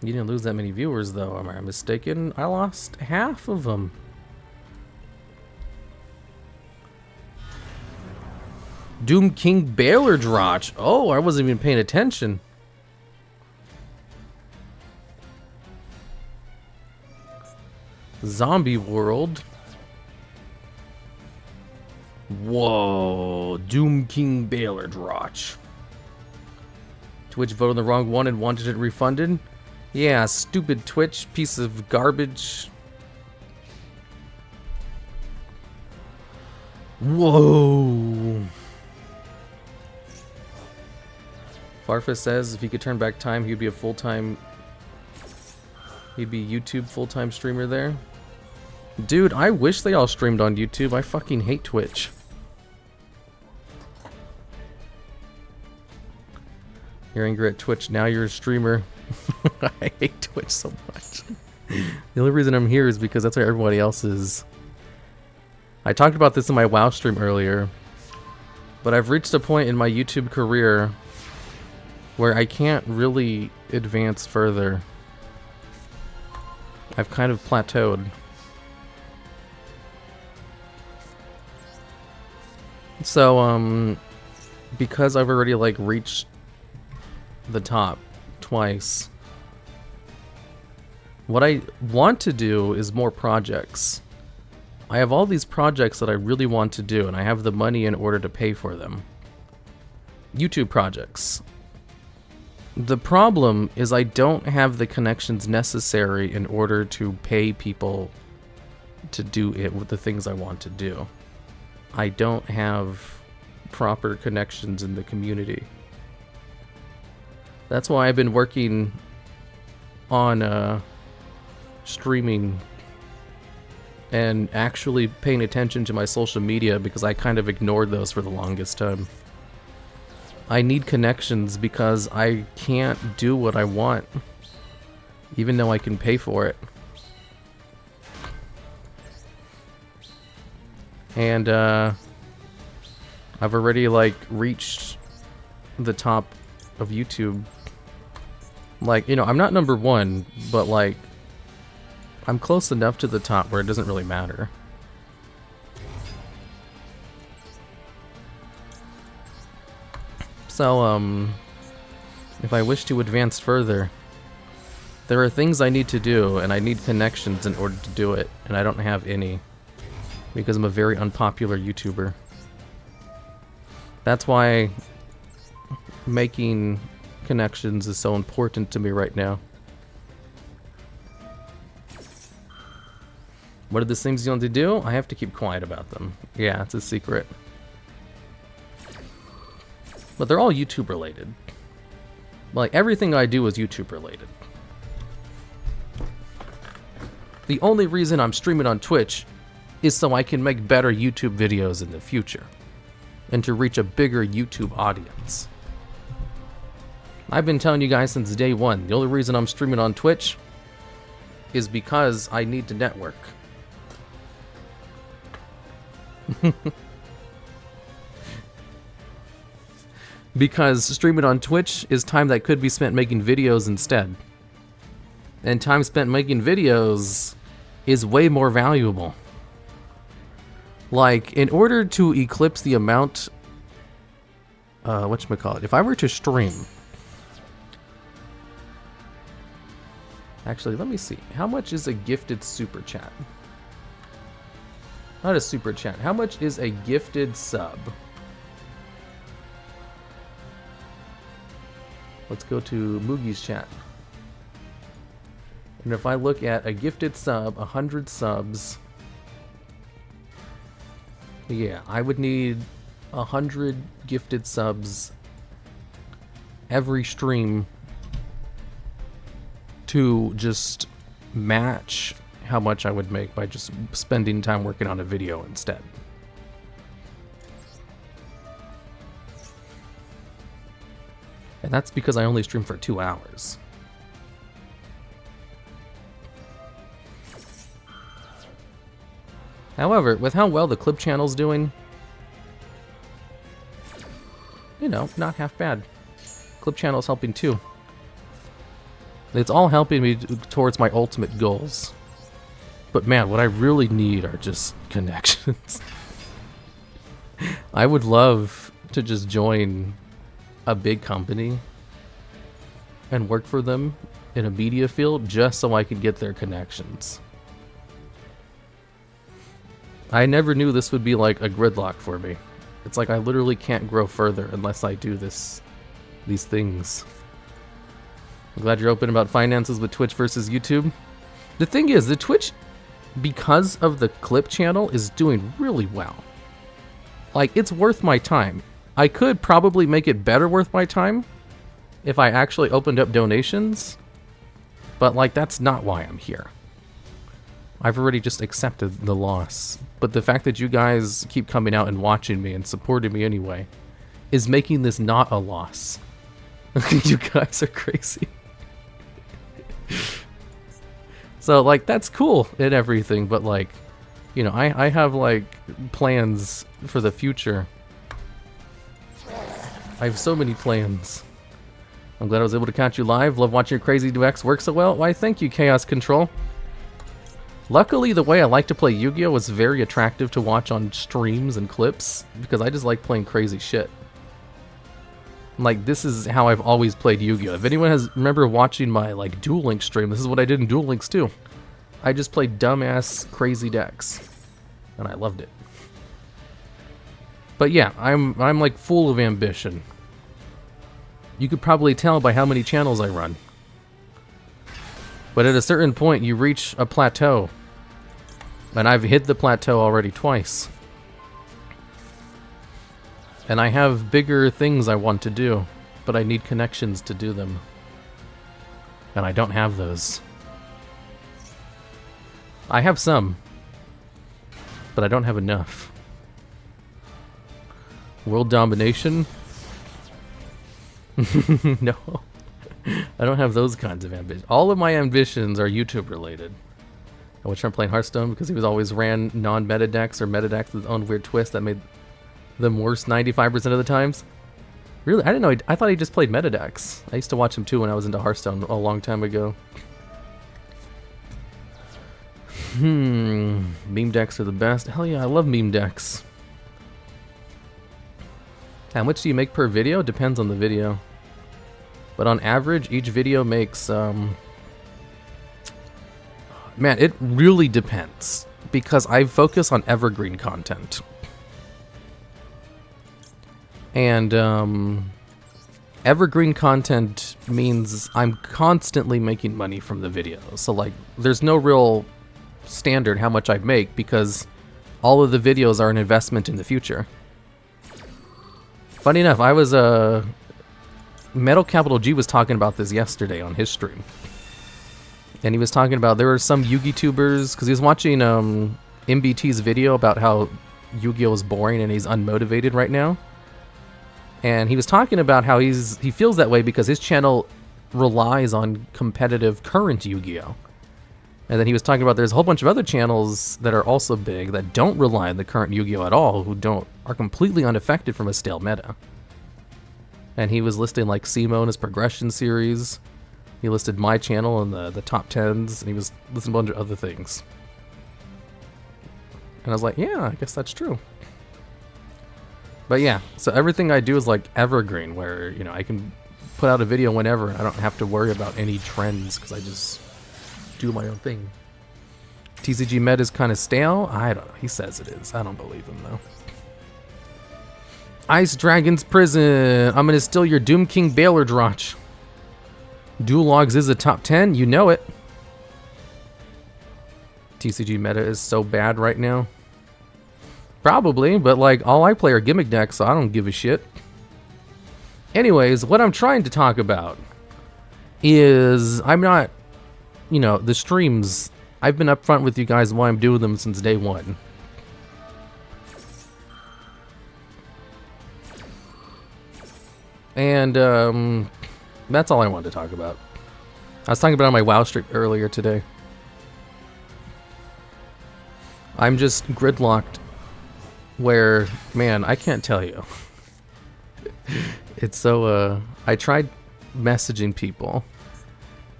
You didn't lose that many viewers, though. Am I mistaken? I lost half of them. Doom King Baylor Drotch. Oh, I wasn't even paying attention. Zombie World. Whoa. Doom King Baylor Drotch. Twitch voted on the wrong one and wanted it refunded. Yeah, stupid Twitch, piece of garbage. Whoa. Farfa says if he could turn back time, he'd be a full-time... He'd be YouTube full-time streamer there. Dude, I wish they all streamed on YouTube. I fucking hate Twitch. You're angry at Twitch, now you're a streamer. I hate Twitch so much. The only reason I'm here is because that's where everybody else is. I talked about this in my WoW stream earlier, but I've reached a point in my YouTube career where I can't really advance further. I've kind of plateaued. So, because I've already, like, reached the top twice, what I want to do is more projects. I have all these projects that I really want to do, and I have the money in order to pay for them. YouTube projects. The problem is I don't have the connections necessary in order to pay people to do it with the things I want to do. I don't have proper connections in the community. That's why I've been working on streaming and actually paying attention to my social media, because I kind of ignored those for the longest time. I need connections because I can't do what I want, even though I can pay for it. And I've already, like, reached the top of YouTube. Like, you know, I'm not number one, but, like, I'm close enough to the top where it doesn't really matter. So, if I wish to advance further, there are things I need to do, and I need connections in order to do it, and I don't have any, because I'm a very unpopular YouTuber. That's why making connections is so important to me right now. What are the things you want to do? I have to keep quiet about them. Yeah, it's a secret. But they're all YouTube related. Like, everything I do is YouTube related. The only reason I'm streaming on Twitch is so I can make better YouTube videos in the future, and to reach a bigger YouTube audience. I've been telling you guys since day one, the only reason I'm streaming on Twitch is because I need to network. Because streaming on Twitch is time that could be spent making videos instead. And time spent making videos is way more valuable. Like, in order to eclipse the amount, whatchamacallit, if I were to stream, actually, let me see, how much is a gifted super chat? Not a super chat, how much is a gifted sub? Let's go to Moogie's chat. And if I look at a gifted sub, 100 subs, yeah, I would need 100 gifted subs every stream to just match how much I would make by just spending time working on a video instead. And that's because I only stream for 2 hours. However, with how well the clip channel's doing, you know, not half bad. Clip channel's helping too. It's all helping me towards my ultimate goals. But man, what I really need are just connections. I would love to just join a big company and work for them in a media field just so I could get their connections. I never knew this would be like a gridlock for me. It's like I literally can't grow further unless I do these things. I'm glad you're open about finances with Twitch versus YouTube. The thing is, the Twitch, because of the clip channel, is doing really well. Like, it's worth my time. I could probably make it better worth my time if I actually opened up donations, but like, that's not why I'm here. I've already just accepted the loss. But the fact that you guys keep coming out and watching me and supporting me anyway is making this not a loss. You guys are crazy. So, like, that's cool and everything, but like, you know, I have like plans for the future. I have so many plans. I'm glad I was able to catch you live. Love watching your crazy Duex work so well. Why, thank you, Chaos Control. Luckily, the way I like to play Yu-Gi-Oh! Was very attractive to watch on streams and clips, because I just like playing crazy shit. Like, this is how I've always played Yu-Gi-Oh! If anyone remember watching my, like, Duel Links stream, this is what I did in Duel Links too. I just played dumbass crazy decks, and I loved it. But yeah, I'm like full of ambition. You could probably tell by how many channels I run. But at a certain point, you reach a plateau. And I've hit the plateau already twice. And I have bigger things I want to do, but I need connections to do them. And I don't have those. I have some, but I don't have enough. World domination? No. I don't have those kinds of ambitions. All of my ambitions are YouTube related. I was trying to play Hearthstone because he was always ran non-meta decks or meta decks with his own weird twist that made them worse 95% of the times. Really? I didn't know. I thought he just played meta decks. I used to watch him too when I was into Hearthstone a long time ago. Meme decks are the best. Hell yeah, I love meme decks. How much do you make per video? Depends on the video. But on average, each video makes, man, it really depends, because I focus on evergreen content. And, evergreen content means I'm constantly making money from the video. So, like, there's no real standard how much I make, because all of the videos are an investment in the future. Funny enough, I was, Metal Capital G was talking about this yesterday on his stream. And he was talking about, there were some Yugi tubers, because he was watching MBT's video about how Yu-Gi-Oh! Is boring and he's unmotivated right now. And he was talking about how he feels that way because his channel relies on competitive current Yu-Gi-Oh! And then he was talking about there's a whole bunch of other channels that are also big that don't rely on the current Yu-Gi-Oh! At all, who are completely unaffected from a stale meta. And he was listing like Simo in his progression series. He listed my channel in the top 10s, and he was listing a bunch of other things. And I was like, yeah, I guess that's true. But yeah, so everything I do is like evergreen, where, you know, I can put out a video whenever. I don't have to worry about any trends because I just do my own thing. TCG meta is kind of stale. I don't know. He says it is. I don't believe him though. Ice Dragon's Prison. I'm gonna steal your Doom King Baylor Drotch. TheDuelLogs is a top 10. You know it. TCG meta is so bad right now. Probably, but like all I play are gimmick decks, so I don't give a shit. Anyways, what I'm trying to talk about is I'm not, you know, the streams. I've been upfront with you guys why I'm doing them since day one. And that's all I wanted to talk about. I was talking about it on my WoW stream earlier today. I'm just gridlocked where, man, I can't tell you. It's so, I tried messaging people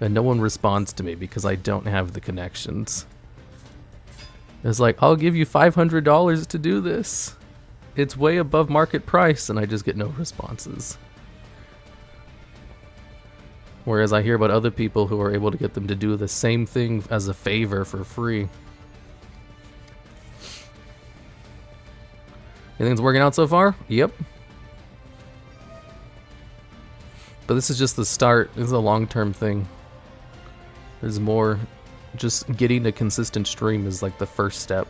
and no one responds to me because I don't have the connections. It's like, I'll give you $500 to do this. It's way above market price, and I just get no responses. Whereas I hear about other people who are able to get them to do the same thing as a favor for free. Anything's working out so far? Yep. But this is just the start. This is a long-term thing. There's more. Just getting a consistent stream is like the first step.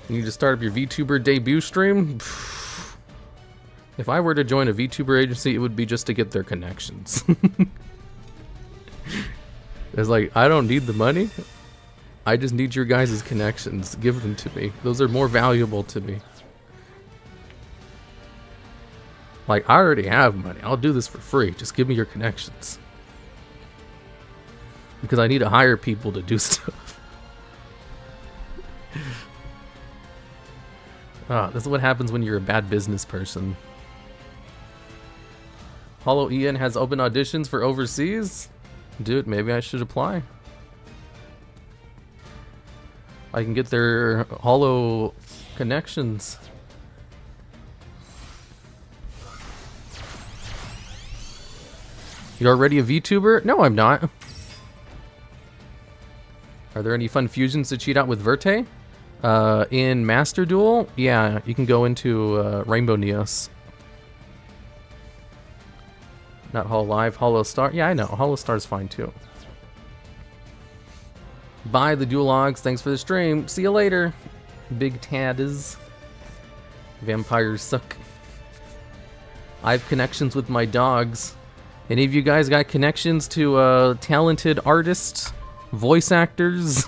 You need to start up your VTuber debut stream? If I were to join a VTuber agency, it would be just to get their connections. It's like, I don't need the money. I just need your guys' connections. Give them to me. Those are more valuable to me. Like, I already have money. I'll do this for free. Just give me your connections. Because I need to hire people to do stuff. This is what happens when you're a bad business person. Hollow Ian has open auditions for overseas? Dude, maybe I should apply. I can get their Hollow connections. You're already a VTuber? No, I'm not. Are there any fun fusions to cheat out with Verte? In Master Duel? Yeah, you can go into Rainbow Neos. Not Hollow Live, Hollow Star. Yeah, I know. Hollow Star's fine too. Bye, TheDuelLogs. Thanks for the stream. See you later. Big Tads. Vampires suck. I have connections with my dogs. Any of you guys got connections to talented artists, voice actors,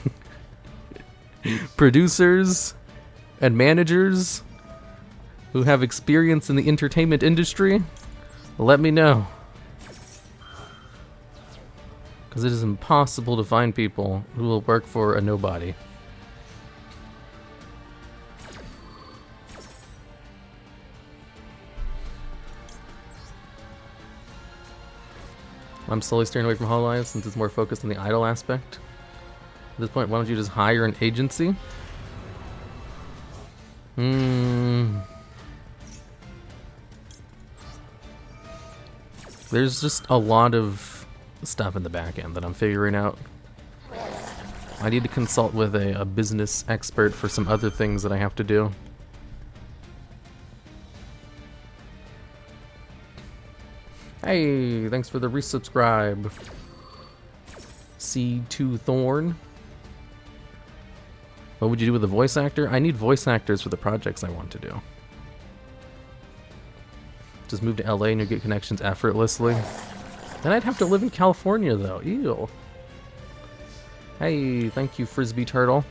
producers, and managers who have experience in the entertainment industry? Let me know. Because it is impossible to find people who will work for a nobody. I'm slowly steering away from Hololive since it's more focused on the idol aspect. At this point, why don't you just hire an agency? There's just a lot of stuff in the back end that I'm figuring out. I need to consult with a business expert for some other things that I have to do. Hey, thanks for the resubscribe. C2 Thorn. What would you do with a voice actor? I need voice actors for the projects I want to do. Just move to LA and you get connections effortlessly. Then I'd have to live in California though. Ew. Hey, thank you, Frisbee Turtle.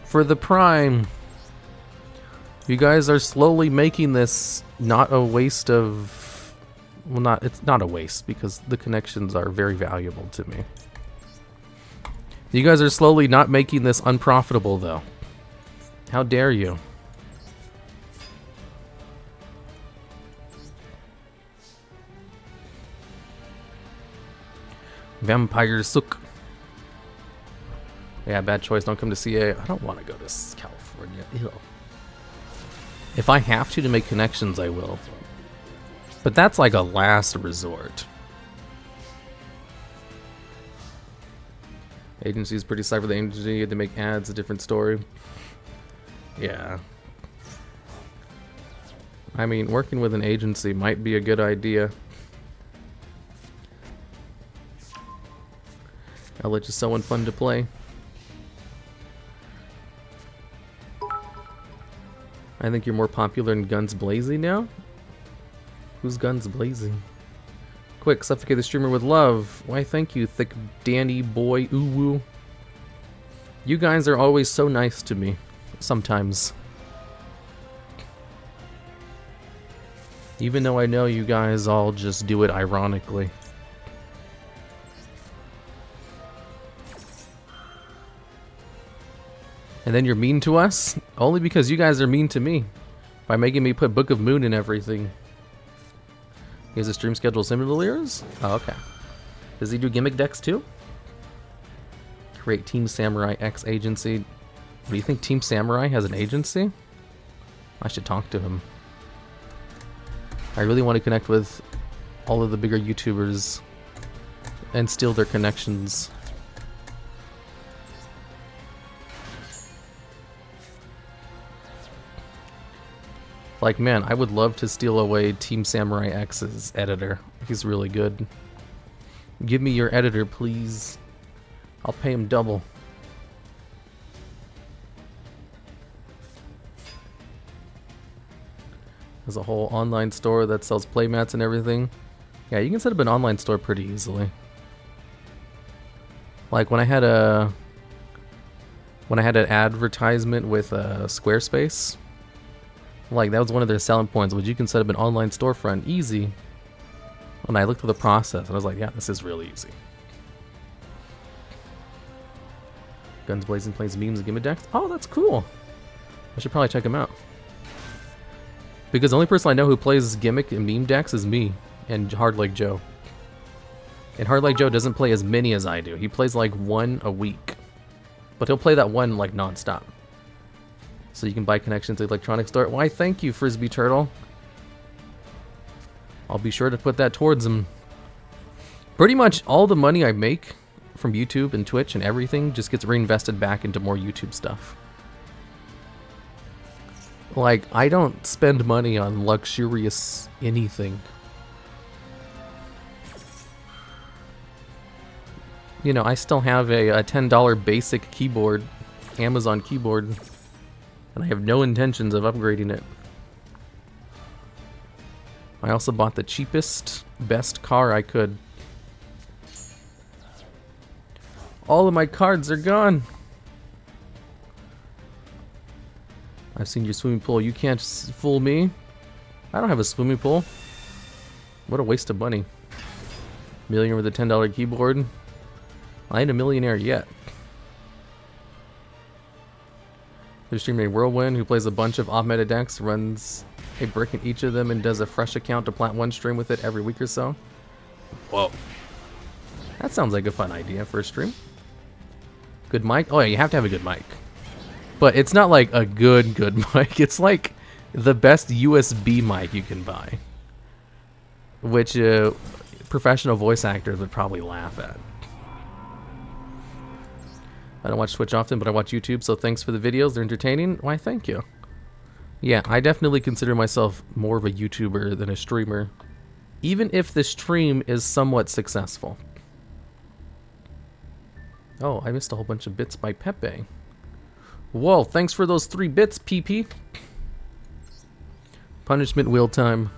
For the Prime. You guys are slowly making this not a waste of... Well, it's not a waste because the connections are very valuable to me. You guys are slowly not making this unprofitable though. How dare you? Vampire Sook. Yeah, bad choice. Don't come to CA. I don't want to go to California. Ew. If I have to make connections, I will. But that's like a last resort. Agency is pretty cyber. The agency, they make ads, a different story. Yeah. I mean, working with an agency might be a good idea. I'll let you someone fun to play. I think you're more popular in Guns Blazing now? Who's Guns Blazing? Quick, suffocate the streamer with love. Why, thank you, thick Danny boy uwu. You guys are always so nice to me. Sometimes. Even though I know you guys all just do it ironically. And then you're mean to us? Only because you guys are mean to me. By making me put Book of Moon in everything. He has a stream schedule similar to yours? Oh, okay. Does he do gimmick decks too? Create Team Samurai X agency. Do you think Team Samurai has an agency? I should talk to him. I really want to connect with all of the bigger YouTubers and steal their connections. Like, man, I would love to steal away Team Samurai X's editor. He's really good. Give me your editor, please. I'll pay him double. There's a whole online store that sells playmats and everything. Yeah, you can set up an online store pretty easily. Like when I had an advertisement with Squarespace. Like, that was one of their selling points, which you can set up an online storefront easy. And I looked at the process, and I was like, yeah, this is really easy. Guns Blazing plays memes and gimmick decks? Oh, that's cool. I should probably check him out. Because the only person I know who plays gimmick and meme decks is me and Hard Like Joe. And Hard Like Joe doesn't play as many as I do. He plays like one a week. But he'll play that one like non-stop. So you can buy connections to the electronic store. Why, thank you, Frisbee Turtle. I'll be sure to put that towards him. Pretty much all the money I make from YouTube and Twitch and everything just gets reinvested back into more YouTube stuff. Like, I don't spend money on luxurious anything. You know, I still have a $10 basic keyboard, Amazon keyboard. And I have no intentions of upgrading it. I also bought the cheapest, best car I could. All of my cards are gone. I've seen your swimming pool. You can't fool me. I don't have a swimming pool. What a waste of money. Millionaire with a $10 keyboard. I ain't a millionaire yet. There's streamer Whirlwind who plays a bunch of off-meta decks, runs a brick in each of them, and does a fresh account to plant one stream with it every week or so. Whoa. That sounds like a fun idea for a stream. Good mic? Oh yeah, you have to have a good mic. But it's not like a good mic. It's like the best USB mic you can buy. Which professional voice actors would probably laugh at. I don't watch Twitch often, but I watch YouTube, so thanks for the videos. They're entertaining. Why, thank you. Yeah, I definitely consider myself more of a YouTuber than a streamer. Even if the stream is somewhat successful. Oh, I missed a whole bunch of bits by Pepe. Whoa, thanks for those 3 bits, PP. Punishment wheel time.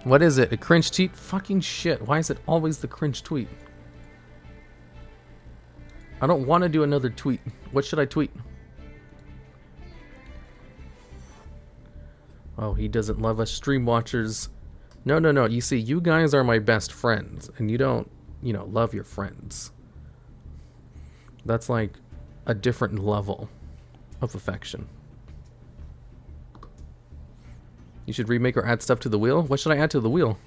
What is it? A cringe tweet? Fucking shit. Why is it always the cringe tweet? I don't want to do another tweet. What should I tweet? Oh, he doesn't love us stream watchers. No. You see, you guys are my best friends. And you don't, love your friends. That's like a different level of affection. You should remake or add stuff to the wheel. What should I add to the wheel?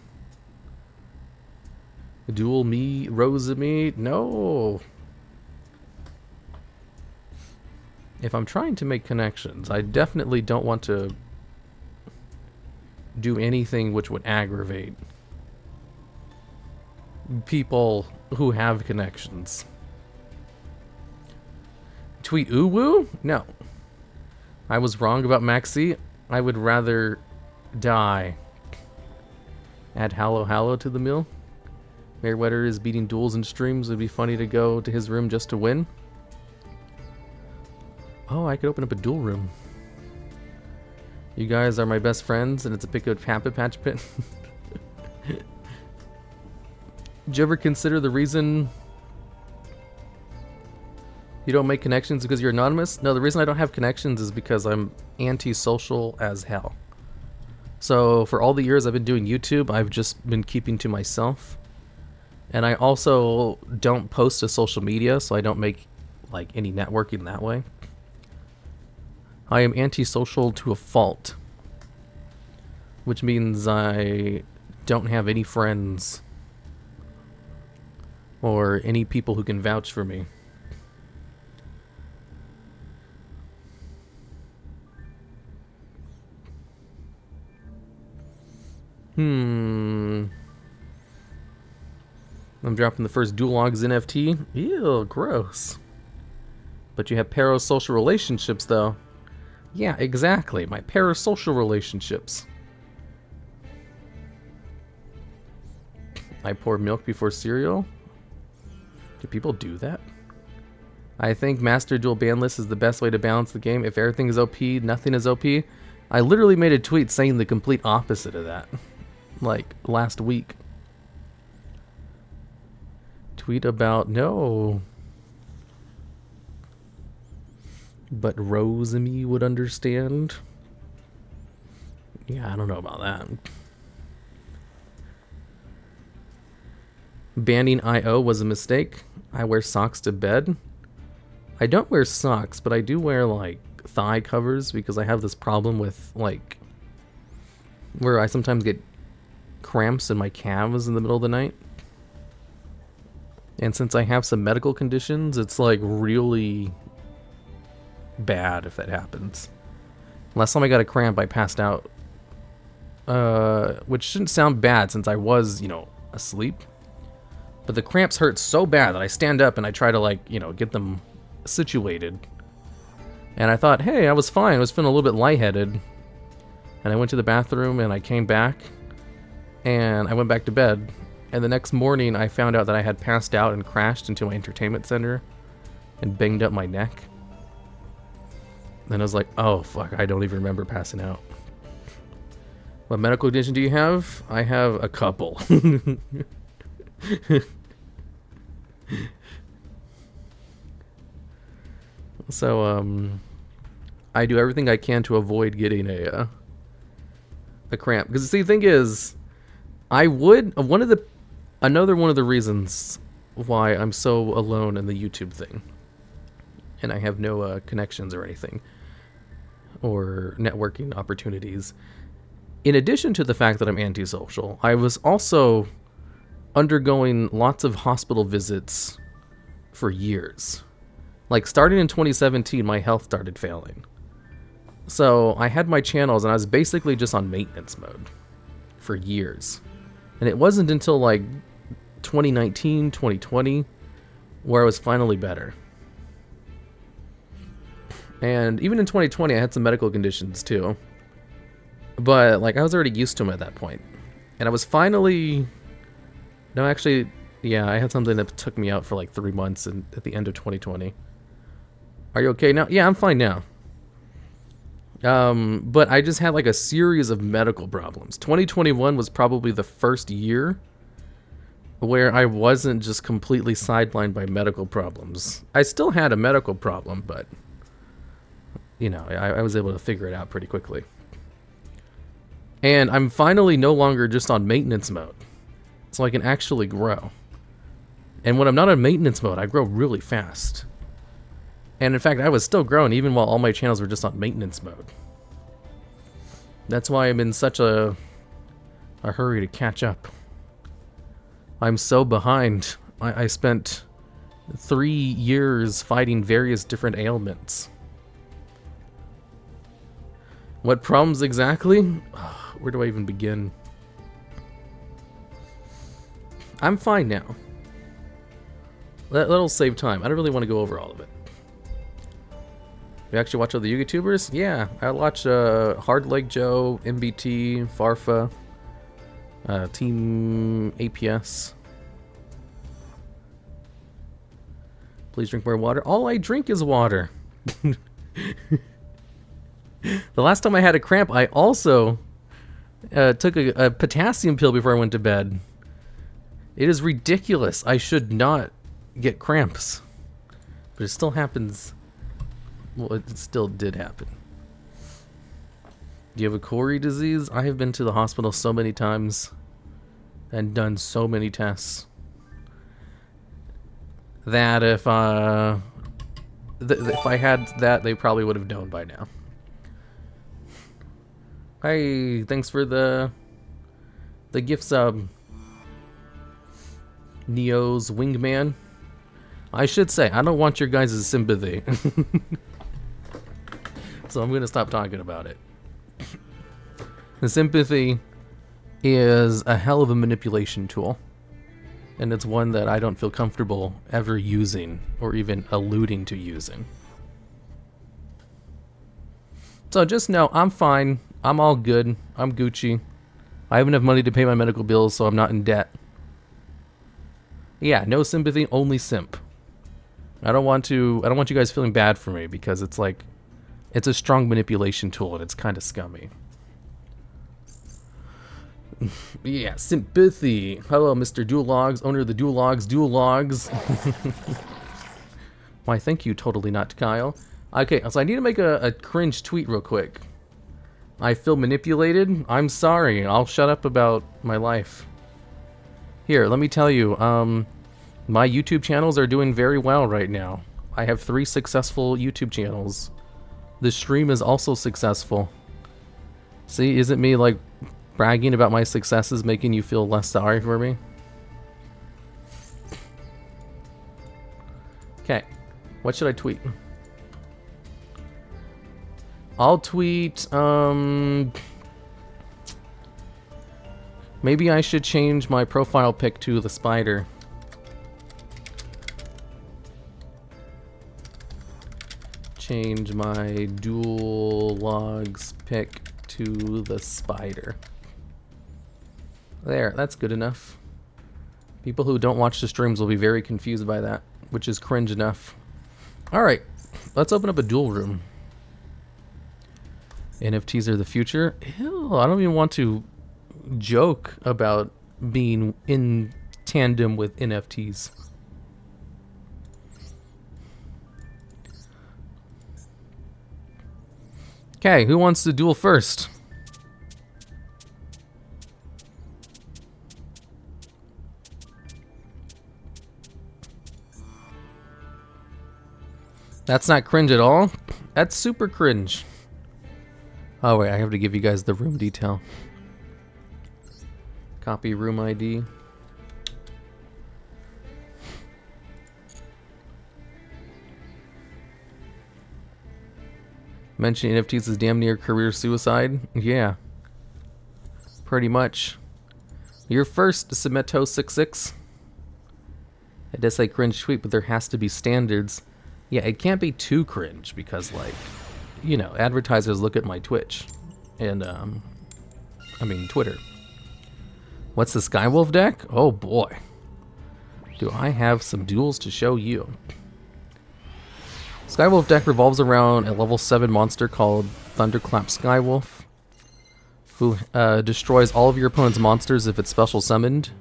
Duel me, Rose me? No. If I'm trying to make connections, I definitely don't want to do anything which would aggravate people who have connections. Tweet woo? No. I was wrong about Maxi. I would rather die. Add Hallow to the meal. Meriwether is beating duels and streams. It would be funny to go to his room just to win. Oh, I could open up a duel room. You guys are my best friends, and it's a pick of Papa Patch Pit. Did you ever consider the reason you don't make connections because you're anonymous? No, the reason I don't have connections is because I'm antisocial as hell. So for all the years I've been doing YouTube, I've just been keeping to myself. And I also don't post to social media, so I don't make like any networking that way. I am antisocial to a fault, which means I don't have any friends or any people who can vouch for me. I'm dropping the first DuelLogs NFT. Ew, gross. But you have parasocial relationships, though. Yeah, exactly. My parasocial relationships. I pour milk before cereal? Do people do that? I think Master Duel ban list is the best way to balance the game. If everything is OP, nothing is OP. I literally made a tweet saying the complete opposite of that. Like, last week. Tweet about, no. But Rose and me would understand. Yeah, I don't know about that. Banning IO was a mistake. I wear socks to bed. I don't wear socks, but I do wear, like, thigh covers because I have this problem with, like, where I sometimes get cramps in my calves in the middle of the night. And since I have some medical conditions, it's, like, really bad if that happens. Last time I got a cramp, I passed out. Which shouldn't sound bad since I was, you know, asleep. But the cramps hurt so bad that I stand up and I try to, like, you know, get them situated. And I thought, hey, I was fine. I was feeling a little bit lightheaded. And I went to the bathroom and I came back. And I went back to bed. And the next morning I found out that I had passed out and crashed into my entertainment center. And banged up my neck. And I was like, oh, fuck, I don't even remember passing out. What medical condition do you have? I have a couple. So, I do everything I can to avoid getting a cramp. Because see, the thing is, another one of the reasons why I'm so alone in the YouTube thing, and I have no connections or anything, or networking opportunities. In addition to the fact that I'm antisocial, I was also undergoing lots of hospital visits for years. Like, starting in 2017, my health started failing. So I had my channels and I was basically just on maintenance mode for years. And it wasn't until like 2019, 2020 where I was finally better. And even in 2020, I had some medical conditions too. But like, I was already used to them at that point. And I was finally... No, actually, yeah, I had something that took me out for like 3 months at the end of 2020. Are you okay now? Yeah, I'm fine now. But I just had like a series of medical problems. 2021 was probably the first year where I wasn't just completely sidelined by medical problems. I still had a medical problem, but, you know, I was able to figure it out pretty quickly. And I'm finally no longer just on maintenance mode. So I can actually grow. And when I'm not on maintenance mode, I grow really fast. And in fact, I was still growing even while all my channels were just on maintenance mode. That's why I'm in such a hurry to catch up. I'm so behind. I spent 3 years fighting various different ailments. What problems exactly? Where do I even begin? I'm fine now. That'll save time. I don't really want to go over all of it. You actually watch all the YouTubers? Yeah, I watch Hard Leg Joe, MBT, Farfa, Team APS. Please drink more water. All I drink is water. The last time I had a cramp, I also took a potassium pill before I went to bed. It is ridiculous. I should not get cramps. But it still happens. Well, it still did happen. Do you have a Cori disease? I have been to the hospital so many times and done so many tests that if I had that, they probably would have known by now. Hey, thanks for the gift sub. Neo's wingman. I should say, I don't want your guys' sympathy. So I'm going to stop talking about it. The sympathy is a hell of a manipulation tool. And it's one that I don't feel comfortable ever using or even alluding to using. So just know, I'm fine. I'm all good. I'm Gucci. I have enough money to pay my medical bills, so I'm not in debt. Yeah, no sympathy, only simp. I don't want you guys feeling bad for me because it's like, it's a strong manipulation tool and it's kind of scummy. Yeah, sympathy. Hello, Mr. TheDuelLogs, owner of the TheDuelLogs. Why, thank you, totally not Kyle. Okay, so I need to make a cringe tweet real quick. I feel manipulated. I'm sorry. I'll shut up about my life. Here, let me tell you, my YouTube channels are doing very well right now. I have 3 successful YouTube channels. The stream is also successful. See, isn't me, like, bragging about my successes making you feel less sorry for me? Okay, what should I tweet? I'll tweet, maybe I should change my profile pic to the spider. Change my TheDuelLogs pic to the spider. There, that's good enough. People who don't watch the streams will be very confused by that, which is cringe enough. Alright, let's open up a duel room. NFTs are the future? Ew, I don't even want to joke about being in tandem with NFTs. Okay, who wants to duel first? That's not cringe at all. That's super cringe. Oh wait, I have to give you guys the room detail. Copy room ID. Mentioning NFTs is damn near career suicide. Yeah. Pretty much. You're first, Semeto66. It does say cringe tweet, but there has to be standards. Yeah, it can't be too cringe because, like, you know, advertisers look at my Twitch. And, I mean, Twitter. What's the Skywolf deck? Oh boy. Do I have some duels to show you. Skywolf deck revolves around a level 7 monster called Thunderclap Skywolf, who destroys all of your opponent's monsters if it's special summoned.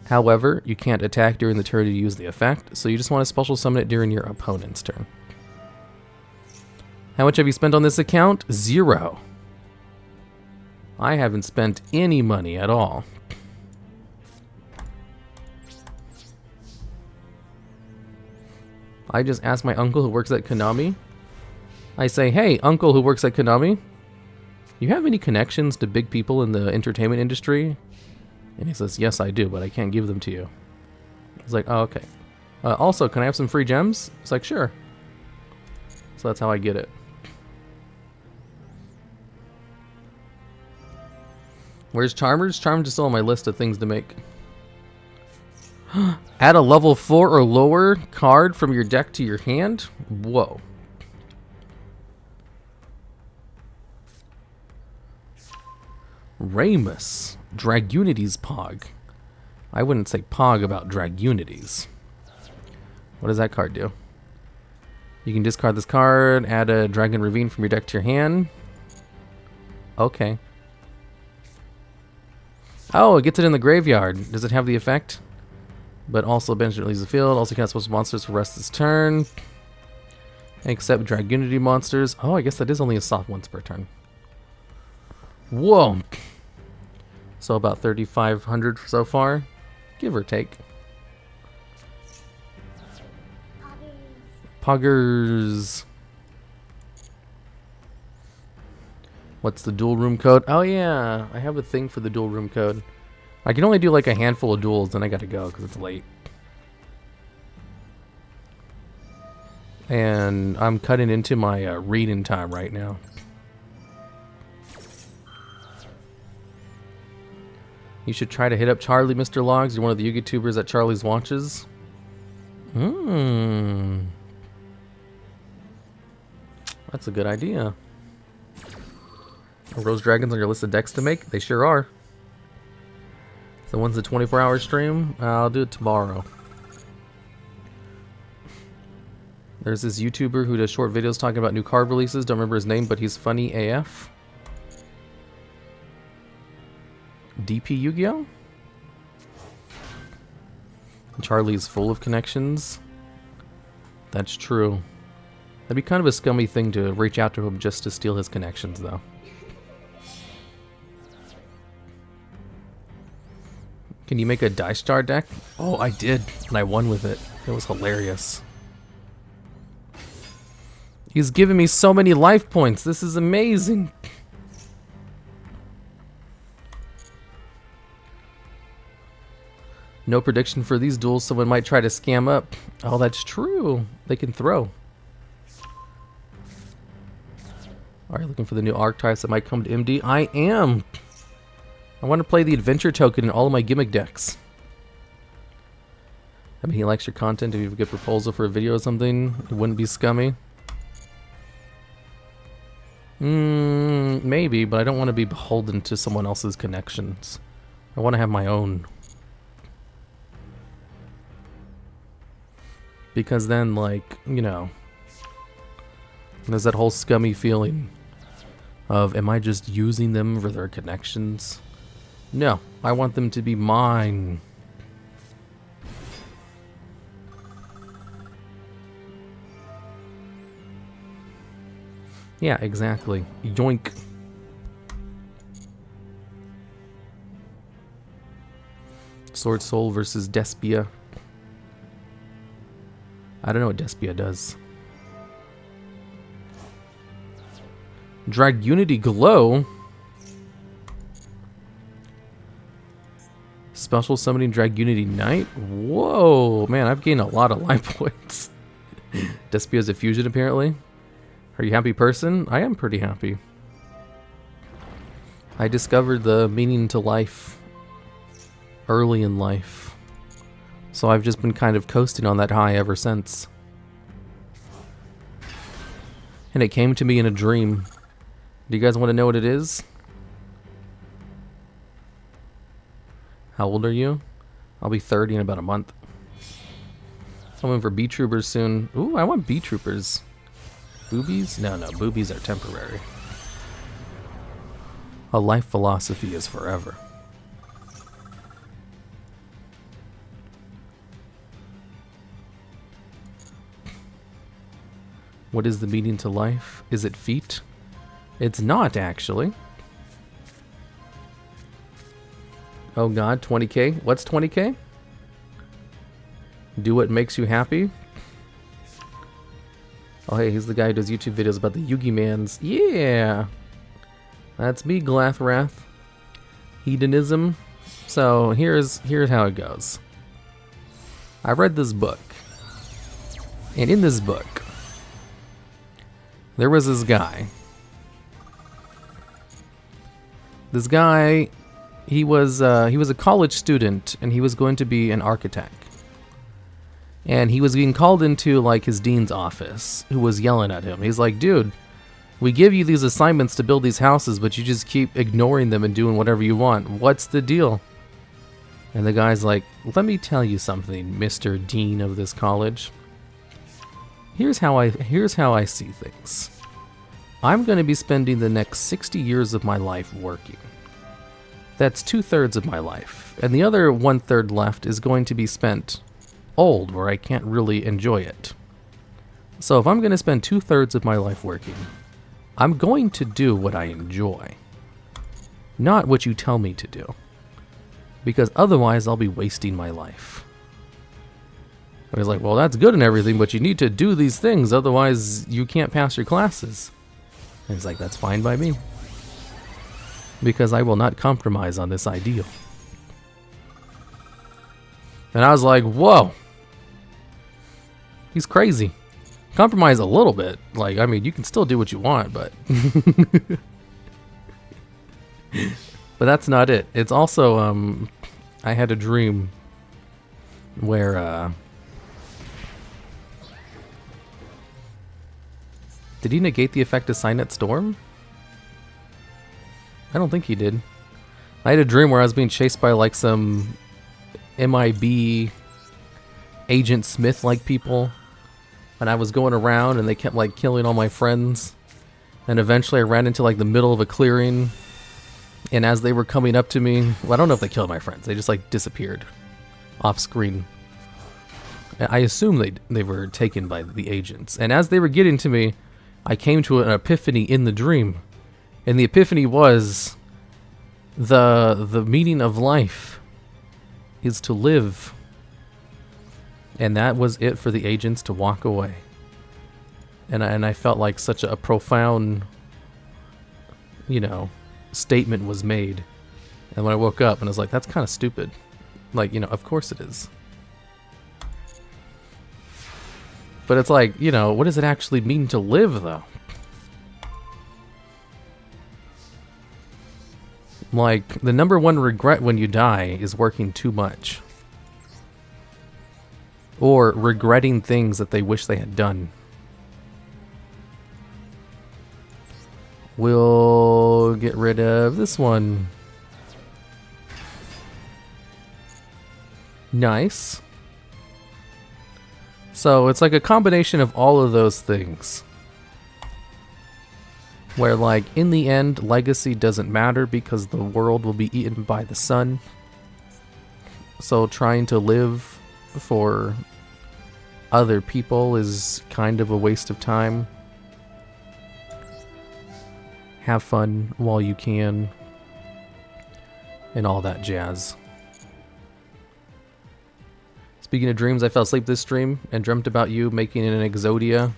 However, you can't attack during the turn to use the effect, so you just want to special summon it during your opponent's turn. How much have you spent on this account? 0. I haven't spent any money at all. I just asked my uncle who works at Konami. I say, hey, uncle who works at Konami, You have any connections to big people in the entertainment industry? And he says, yes, I do, but I can't give them to you. He's like, oh, okay. Also, can I have some free gems? It's like, sure. So that's how I get it. Where's Charmers? Charmers is still on my list of things to make. Add a level 4 or lower card from your deck to your hand? Whoa. Ramus. Dragunity's Pog. I wouldn't say Pog about Dragunities. What does that card do? You can discard this card, add a Dragon Ravine from your deck to your hand. Okay. Oh, it gets it in the graveyard. Does it have the effect? But also Benjamin leaves the field. Also cannot switch monsters for the rest of this turn. Except Dragunity monsters. Oh, I guess that is only a soft once per turn. Whoa. So about 3,500 so far. Give or take. Poggers. What's the duel room code? Oh yeah, I have a thing for the duel room code. I can only do like a handful of duels, then I gotta go because it's late. And I'm cutting into my reading time right now. You should try to hit up Charlie, Mr. Logs. You're one of the YouTubers that Charlie's watches. That's a good idea. Are Rose Dragons on your list of decks to make? They sure are. So when's the 24-hour stream? I'll do it tomorrow. There's this YouTuber who does short videos talking about new card releases. Don't remember his name, but he's funny AF. DP Yugioh? Charlie's full of connections. That's true. That'd be kind of a scummy thing to reach out to him just to steal his connections, though. Can you make a Dice Star deck? Oh, I did, and I won with it. It was hilarious. He's giving me so many life points. This is amazing. No prediction for these duels. Someone might try to scam up. Oh, that's true. They can throw. Are you looking for the new archetypes that might come to MD? I am. I want to play the adventure token in all of my gimmick decks. I mean, he likes your content. If you have a good proposal for a video or something, it wouldn't be scummy. Maybe, but I don't want to be beholden to someone else's connections. I want to have my own. Because then, like, you know, there's that whole scummy feeling of, am I just using them for their connections? No, I want them to be mine. Yeah, exactly. Yoink. Sword Soul versus Despia. I don't know what Despia does. Dragunity Glow. Special summoning Dragunity Knight. Whoa, man, I've gained a lot of life points. Despia's a fusion, apparently. Are you a happy person? I am pretty happy. I discovered the meaning to life early in life. So I've just been kind of coasting on that high ever since. And it came to me in a dream. Do you guys want to know what it is? How old are you? I'll be 30 in about a month. I'm in for B-Troopers soon. Ooh, I want B-Troopers. Boobies? No, no, boobies are temporary. A life philosophy is forever. What is the meaning to life? Is it feet? It's not, actually. Oh god, 20k? What's 20k? Do what makes you happy? Oh hey, he's the guy who does YouTube videos about the Yugi Mans. Yeah! That's me, Glathrath. Hedonism. So here's how it goes. I read this book. And in this book, there was this guy. This guy, he was a college student, and he was going to be an architect. And he was being called into like his dean's office, who was yelling at him. He's like, dude, we give you these assignments to build these houses, but you just keep ignoring them and doing whatever you want. What's the deal? And the guy's like, let me tell you something, Mr. Dean of this college. Here's how I see things. I'm going to be spending the next 60 years of my life working. That's 2/3 of my life. And the other 1/3 left is going to be spent old, where I can't really enjoy it. So if I'm going to spend 2/3 of my life working, I'm going to do what I enjoy, not what you tell me to do, because otherwise I'll be wasting my life. And he's like, well, that's good and everything, but you need to do these things, otherwise you can't pass your classes. And he's like, that's fine by me, because I will not compromise on this ideal. And I was like, whoa, he's crazy. Compromise a little bit. Like, I mean, you can still do what you want, but... but that's not it. It's also, I had a dream where, did he negate the effect of Signet Storm? I don't think he did. I had a dream where I was being chased by, like, some MIB Agent Smith-like people. And I was going around and they kept like killing all my friends. And eventually I ran into like the middle of a clearing. And as they were coming up to me, well, I don't know if they killed my friends. They just like disappeared off screen. I assume they were taken by the agents. And as they were getting to me, I came to an epiphany in the dream. And the epiphany was the meaning of life is to live. And that was it for the agents to walk away. And I felt like such a profound, you know, statement was made. And when I woke up and I was like, that's kind of stupid. Like, you know, of course it is. But it's like, you know, what does it actually mean to live, though? Like, the number one regret when you die is working too much. Or regretting things that they wish they had done. We'll get rid of this one. Nice. So it's like a combination of all of those things. Where like, in the end, legacy doesn't matter because the world will be eaten by the sun. So trying to live for other people is kind of a waste of time. Have fun while you can. And all that jazz. Speaking of dreams, I fell asleep this stream and dreamt about you making an Exodia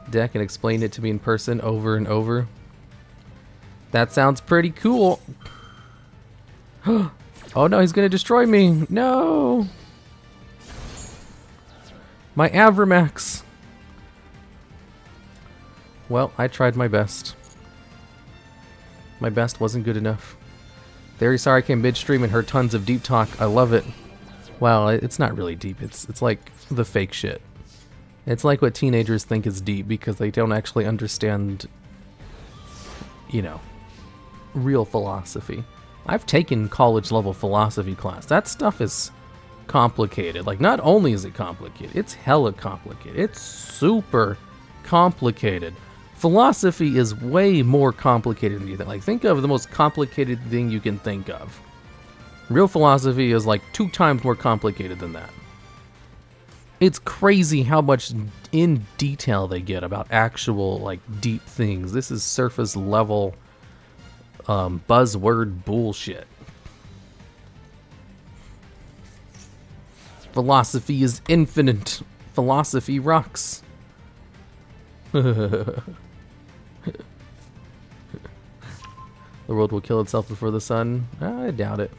deck and explained it to me in person over and over. That sounds pretty cool. Oh no, he's gonna destroy me. No! My Avramax. Well, I tried my best. My best wasn't good enough. Very sorry I came midstream and heard tons of deep talk. I love it. Well, it's not really deep. It's like the fake shit. It's like what teenagers think is deep because they don't actually understand, you know, real philosophy. I've taken college level philosophy class. That stuff is complicated. Like, not only is it complicated, it's hella complicated. It's super complicated. Philosophy is way more complicated than you think. Like, think of the most complicated thing you can think of. Real philosophy is like 2 times more complicated than that. It's crazy how much in detail they get about actual, like, deep things. This is surface level buzzword bullshit. Philosophy is infinite. Philosophy rocks. The world will kill itself before the sun. I doubt it.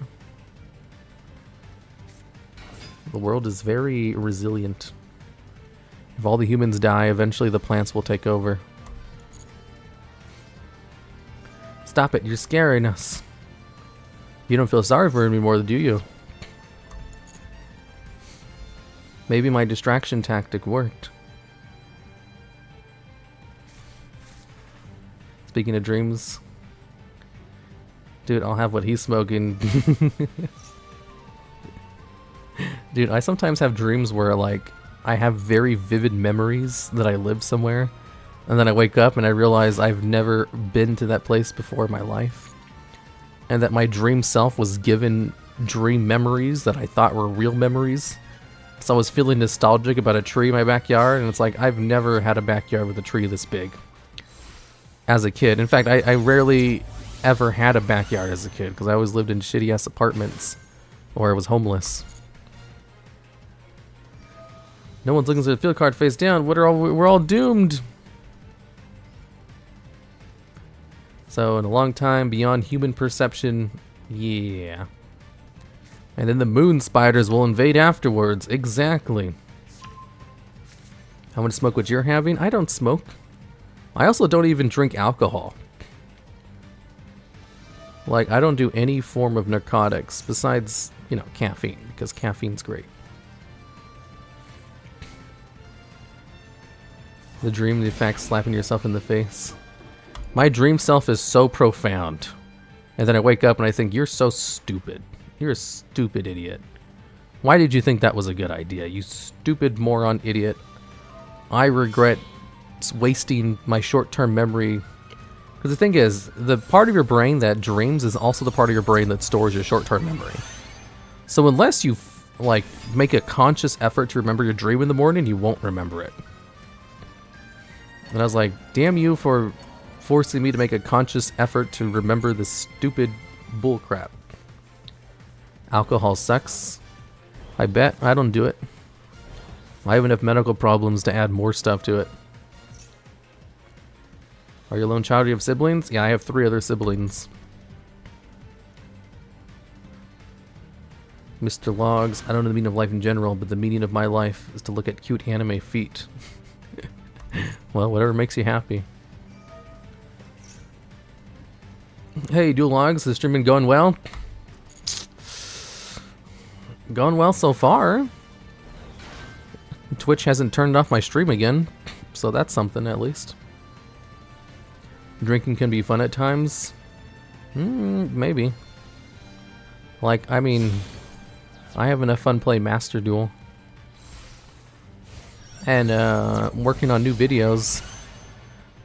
The world is very resilient. If all the humans die, eventually the plants will take over. Stop it, you're scaring us. You don't feel sorry for me anymore, do you? Maybe my distraction tactic worked. Speaking of dreams, dude, I'll have what he's smoking. Dude, I sometimes have dreams where, like, I have very vivid memories that I live somewhere, and then I wake up and I realize I've never been to that place before in my life, and that my dream self was given dream memories that I thought were real memories. So I was feeling nostalgic about a tree in my backyard, and it's like, I've never had a backyard with a tree this big as a kid. In fact, I rarely ever had a backyard as a kid, because I always lived in shitty ass apartments, or I was homeless. No one's looking at the field card face down. We're all doomed. So in a long time beyond human perception, yeah. And then the moon spiders will invade afterwards. Exactly. How much smoke what you're having? I don't smoke. I also don't even drink alcohol. Like, I don't do any form of narcotics besides, you know, caffeine, because caffeine's great. The dream, the fact, slapping yourself in the face. My dream self is so profound. And then I wake up and I think, you're so stupid. You're a stupid idiot. Why did you think that was a good idea, you stupid moron idiot? I regret wasting my short-term memory. Because the thing is, the part of your brain that dreams is also the part of your brain that stores your short-term memory. So unless you, like, make a conscious effort to remember your dream in the morning, you won't remember it. And I was like, damn you for forcing me to make a conscious effort to remember this stupid bullcrap. Alcohol sucks. I bet. I don't do it. I have enough medical problems to add more stuff to it. Are you a lone child? Do you have siblings? Yeah, I have 3 other siblings. Mr. Logs, I don't know the meaning of life in general, but the meaning of my life is to look at cute anime feet. Well, whatever makes you happy. Hey, TheDuelLogs, has stream been going well? Going well so far. Twitch hasn't turned off my stream again, so that's something at least. Drinking can be fun at times. Maybe. Like, I mean, I have enough fun playing Master Duel. And working on new videos.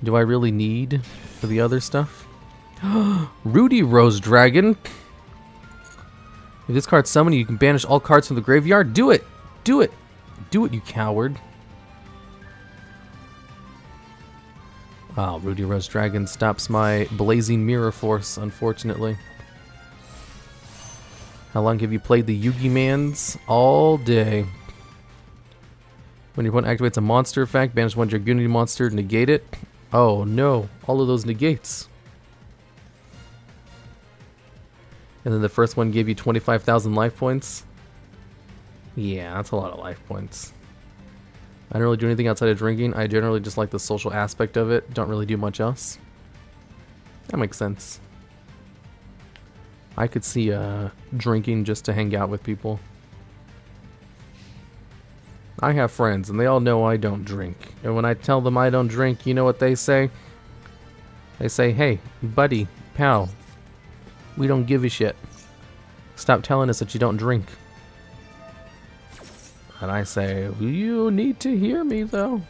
Do I really need the other stuff? Rudy Rose Dragon. If this card's summoned, you can banish all cards from the graveyard. Do it! Do it! Do it, you coward. Wow, Rudy Rose Dragon stops my blazing mirror force, unfortunately. How long have you played the Yugi Mans? All day. When your opponent activates a monster effect, banish one Dragoonity monster, negate it. Oh no, all of those negates. And then the first one gave you 25,000 life points. Yeah, that's a lot of life points. I don't really do anything outside of drinking. I generally just like the social aspect of it. Don't really do much else. That makes sense. I could see drinking just to hang out with people. I have friends, and they all know I don't drink. And when I tell them I don't drink, you know what they say? They say, hey, buddy, pal, we don't give a shit. Stop telling us that you don't drink. And I say, you need to hear me, though.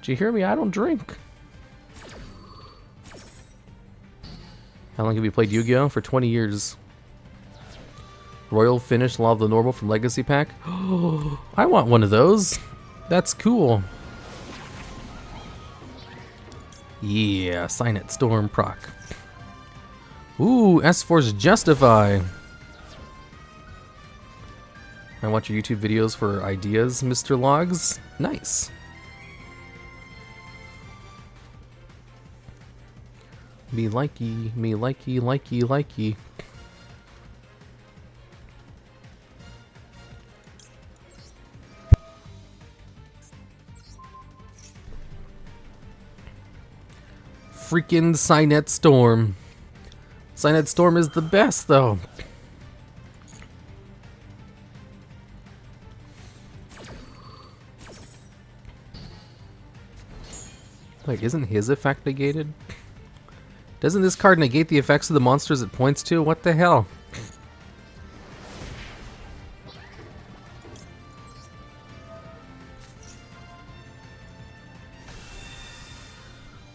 Did you hear me? I don't drink. How long have you played Yu-Gi-Oh? For 20 years. Royal Finish Law of the Normal from Legacy Pack. I want one of those. That's cool. Yeah, sign it, Storm proc. Ooh, S-Force Justify. I watch your YouTube videos for ideas, Mr. Logs. Nice. Me likey, me likey, likey, likey. Freaking Cynet Storm. Cynet Storm is the best, though. Wait, isn't his effect negated? Doesn't this card negate the effects of the monsters it points to? What the hell?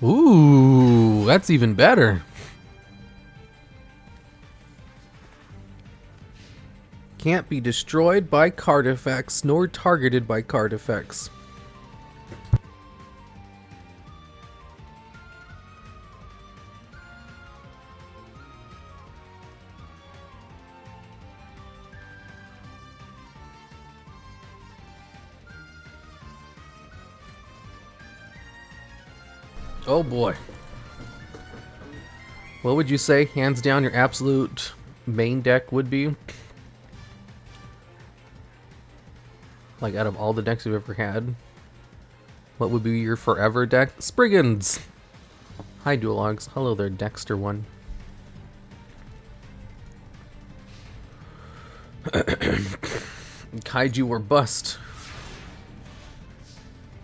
Ooh, that's even better. Can't be destroyed by card effects, nor targeted by card effects. Oh boy. What would you say, hands down, your absolute main deck would be? Like, out of all the decks you've ever had, what would be your forever deck? Spriggans! Hi, DuelLogs. Hello there, Dexter one. Kaiju or bust.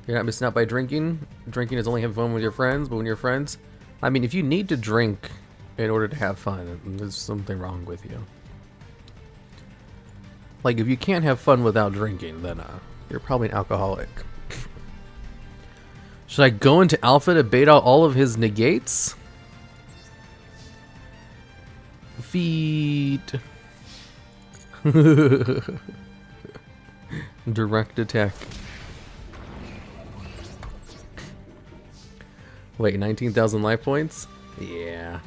You're not missing out by drinking. Drinking is only having fun with your friends, but when you're friends... I mean, if you need to drink in order to have fun, there's something wrong with you. Like, if you can't have fun without drinking, then you're probably an alcoholic. Should I go into alpha to bait out all of his negates? Feet. Direct attack. Wait, 19,000 life points? Yeah.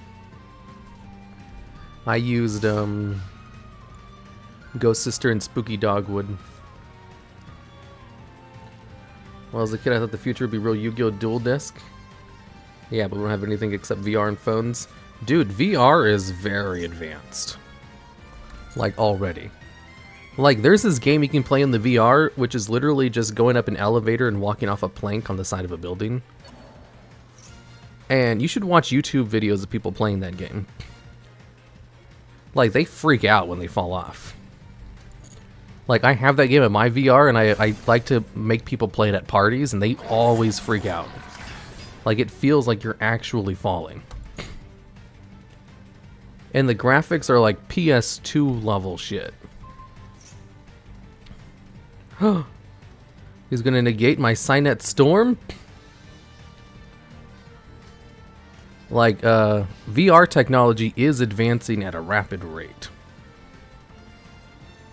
I used, Ghost Sister and Spooky Dogwood. Well, as a kid, I thought the future would be real Yu-Gi-Oh! Dual Disc. Yeah, but we don't have anything except VR and phones. Dude, VR is very advanced. Like, already. Like, there's this game you can play in the VR, which is literally just going up an elevator and walking off a plank on the side of a building. And you should watch YouTube videos of people playing that game. Like, they freak out when they fall off. Like, I have that game in my VR, and I like to make people play it at parties, and they always freak out. Like, it feels like you're actually falling. And the graphics are like PS2 level shit. He's gonna negate my Cynet Storm? Like, VR technology is advancing at a rapid rate.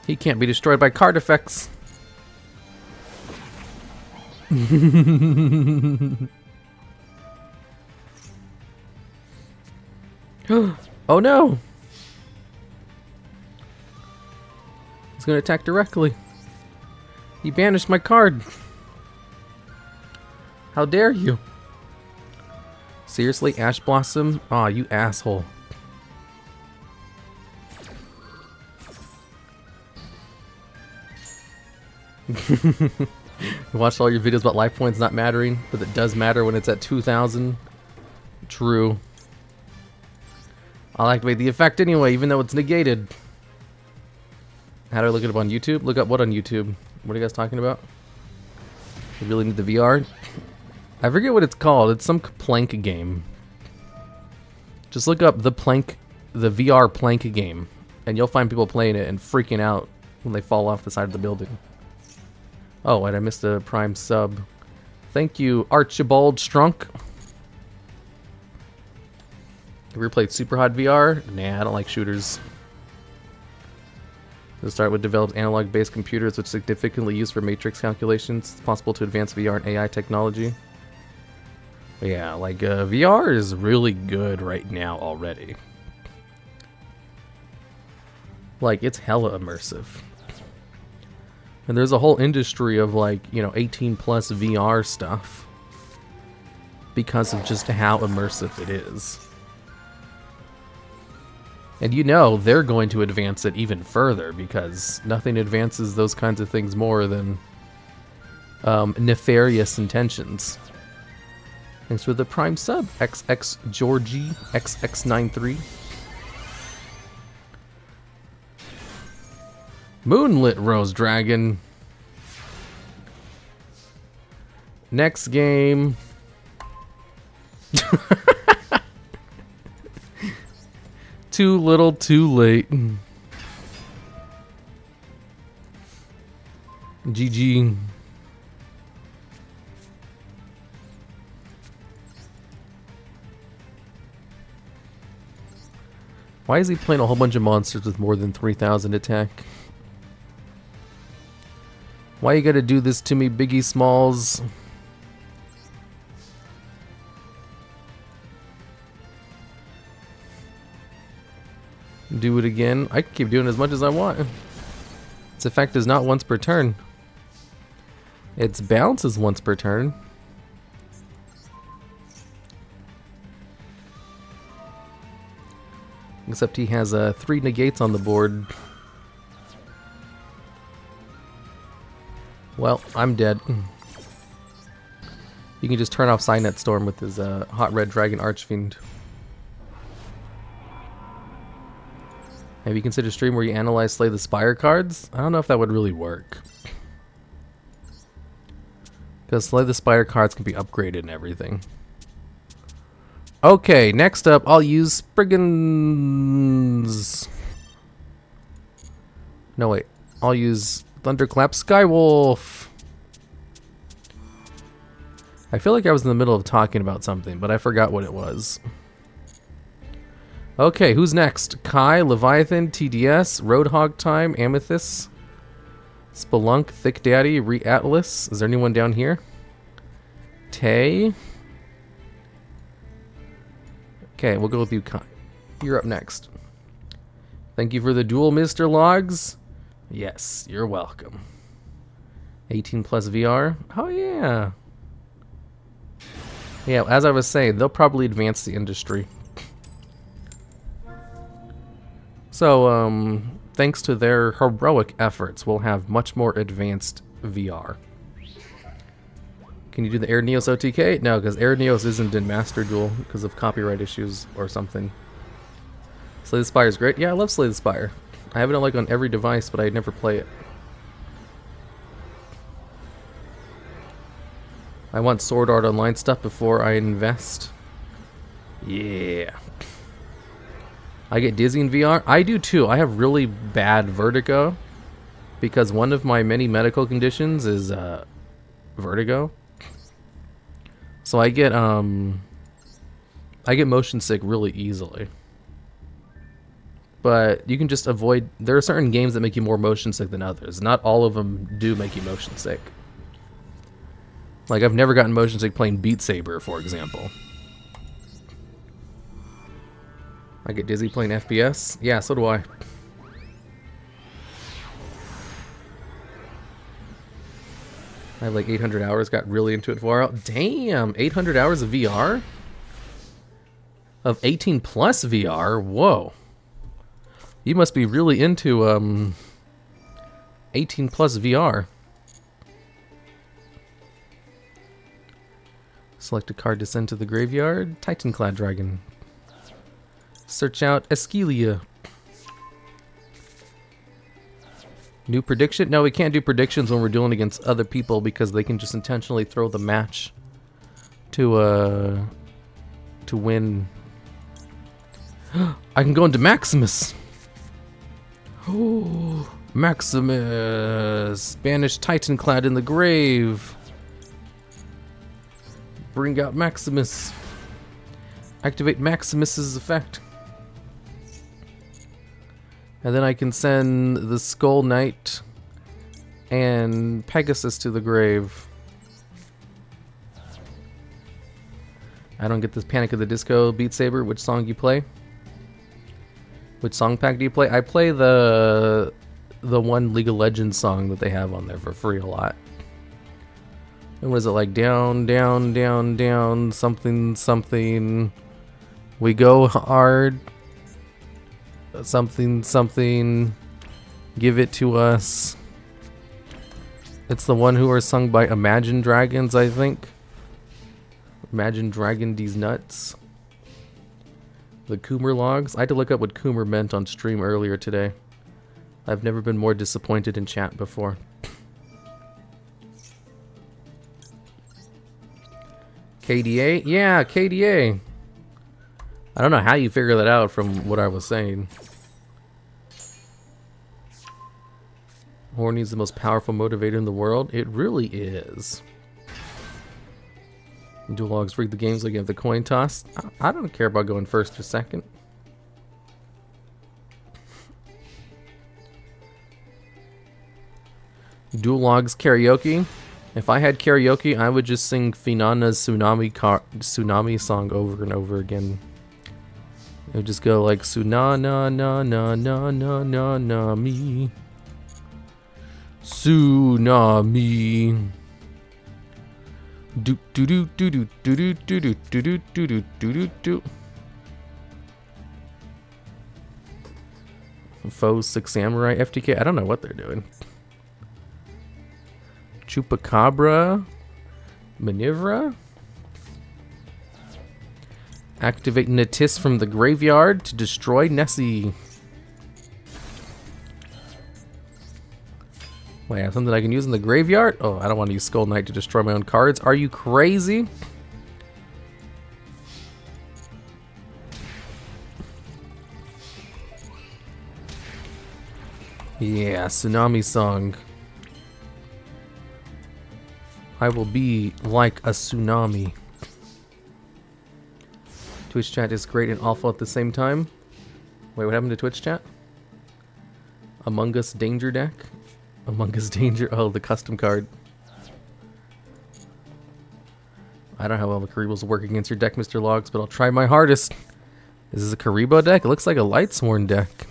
He can't be destroyed by card effects. Oh no! He's gonna attack directly. He banished my card. How dare you? Seriously, Ash Blossom? Aw, you asshole. You watched all your videos about life points not mattering, but it does matter when it's at 2,000. True. I'll activate the effect anyway, even though it's negated. How do I look it up on YouTube? Look up what on YouTube? What are you guys talking about? You really need the VR? I forget what it's called. It's some plank game. Just look up the VR plank game, and you'll find people playing it and freaking out when they fall off the side of the building. Oh, and I missed a Prime sub. Thank you, Archibald Strunk. Have you ever played Super Hot VR? Nah, I don't like shooters. To start with, developed analog-based computers which significantly used for matrix calculations. It's possible to advance VR and AI technology. But yeah, like, VR is really good right now already. Like, it's hella immersive. And there's a whole industry of, like, you know, 18 plus VR stuff because of just how immersive it is. And you know they're going to advance it even further because nothing advances those kinds of things more than nefarious intentions. Thanks for the Prime sub, XX Georgie XX93. Moonlit Rose Dragon. Next game. Too little, too late. GG. Why is he playing a whole bunch of monsters with more than 3,000 attack? Why you gotta do this to me, Biggie Smalls? Do it again. I can keep doing as much as I want. Its effect is not once per turn. Its bounce is once per turn. Except he has 3 negates on the board. Well, I'm dead. You can just turn off Signet Storm with his Hot Red Dragon Archfiend. Have you considered a stream where you analyze Slay the Spire cards? I don't know if that would really work. Because Slay the Spire cards can be upgraded and everything. Okay, next up, I'll use Spriggans. No, wait. I'll use Thunderclap Skywolf. I feel like I was in the middle of talking about something, but I forgot what it was. Okay, who's next? Kai, Leviathan, TDS, Roadhog Time, Amethyst, Spelunk, Thick Daddy, Re-Atlas. Is there anyone down here? Tay. Okay, we'll go with you, Kai. You're up next. Thank you for the duel, Mr. Logs. Yes, you're welcome. 18 plus VR. Oh, yeah. Yeah, as I was saying, they'll probably advance the industry. So, thanks to their heroic efforts, we'll have much more advanced VR. Can you do the Air Neos OTK? No, because Air Neos isn't in Master Duel because of copyright issues or something. Slay the Spire is great. Yeah, I love Slay the Spire. I have it on, like, on every device, but I never play it. I want Sword Art Online stuff before I invest. Yeah. I get dizzy in VR. I do too. I have really bad vertigo because one of my many medical conditions is vertigo. So I get motion sick really easily. But you can just avoid. There are certain games that make you more motion sick than others. Not all of them do make you motion sick. Like I've never gotten motion sick playing Beat Saber, for example. I get dizzy playing FPS. Yeah, so do I. I have like 800 hours, got really into it for a while. Damn, 800 hours of VR? Of 18 plus VR? Whoa. You must be really into 18 plus VR. Select a card to send to the graveyard. Titanclad Dragon. Search out Eskelia. New prediction? No, we can't do predictions when we're dueling against other people because they can just intentionally throw the match to win. I can go into Maximus. Oh, Maximus. Banish Titanclad in the grave. Bring out Maximus. Activate Maximus's effect. And then I can send the Skull Knight and Pegasus to the grave. I don't get this Panic of the Disco Beat Saber. Which song do you play? Which song pack do you play? I play the one League of Legends song that they have on there for free a lot. And what is it like? Down, down, down, down, something, something. We go hard. something something. Give it to us. It's the one who are sung by Imagine Dragons, I think. Imagine Dragon these nuts. The Coomer logs. I had to look up what Coomer meant on stream earlier today. I've never been more disappointed in chat before. KDA? Yeah, KDA. I don't know how you figure that out from what I was saying. Horny's the most powerful motivator in the world. It really is. DuelLogs rig the games like you have the coin toss. I don't care about going first or second. DuelLogs karaoke. If I had karaoke, I would just sing Finana's Tsunami song over and over again. It would just go like Tsunana na na na na na na me. Tsunami. Do do do do do do do do do do do do do do. Foes 6 Samurai FTK. I don't know what they're doing. Chupacabra. Manivra. Activate Natis from the graveyard to destroy Nessie. Wait, I have something I can use in the graveyard? Oh, I don't want to use Skull Knight to destroy my own cards. Are you crazy? Yeah, Tsunami song. I will be like a tsunami. Twitch chat is great and awful at the same time. Wait, what happened to Twitch chat? Among Us Danger deck? Among Us Danger. Oh, the custom card. I don't know how well the Karibo's will work against your deck, Mr. Logs, but I'll try my hardest. Is this a Karibo deck? It looks like a Lightsworn deck.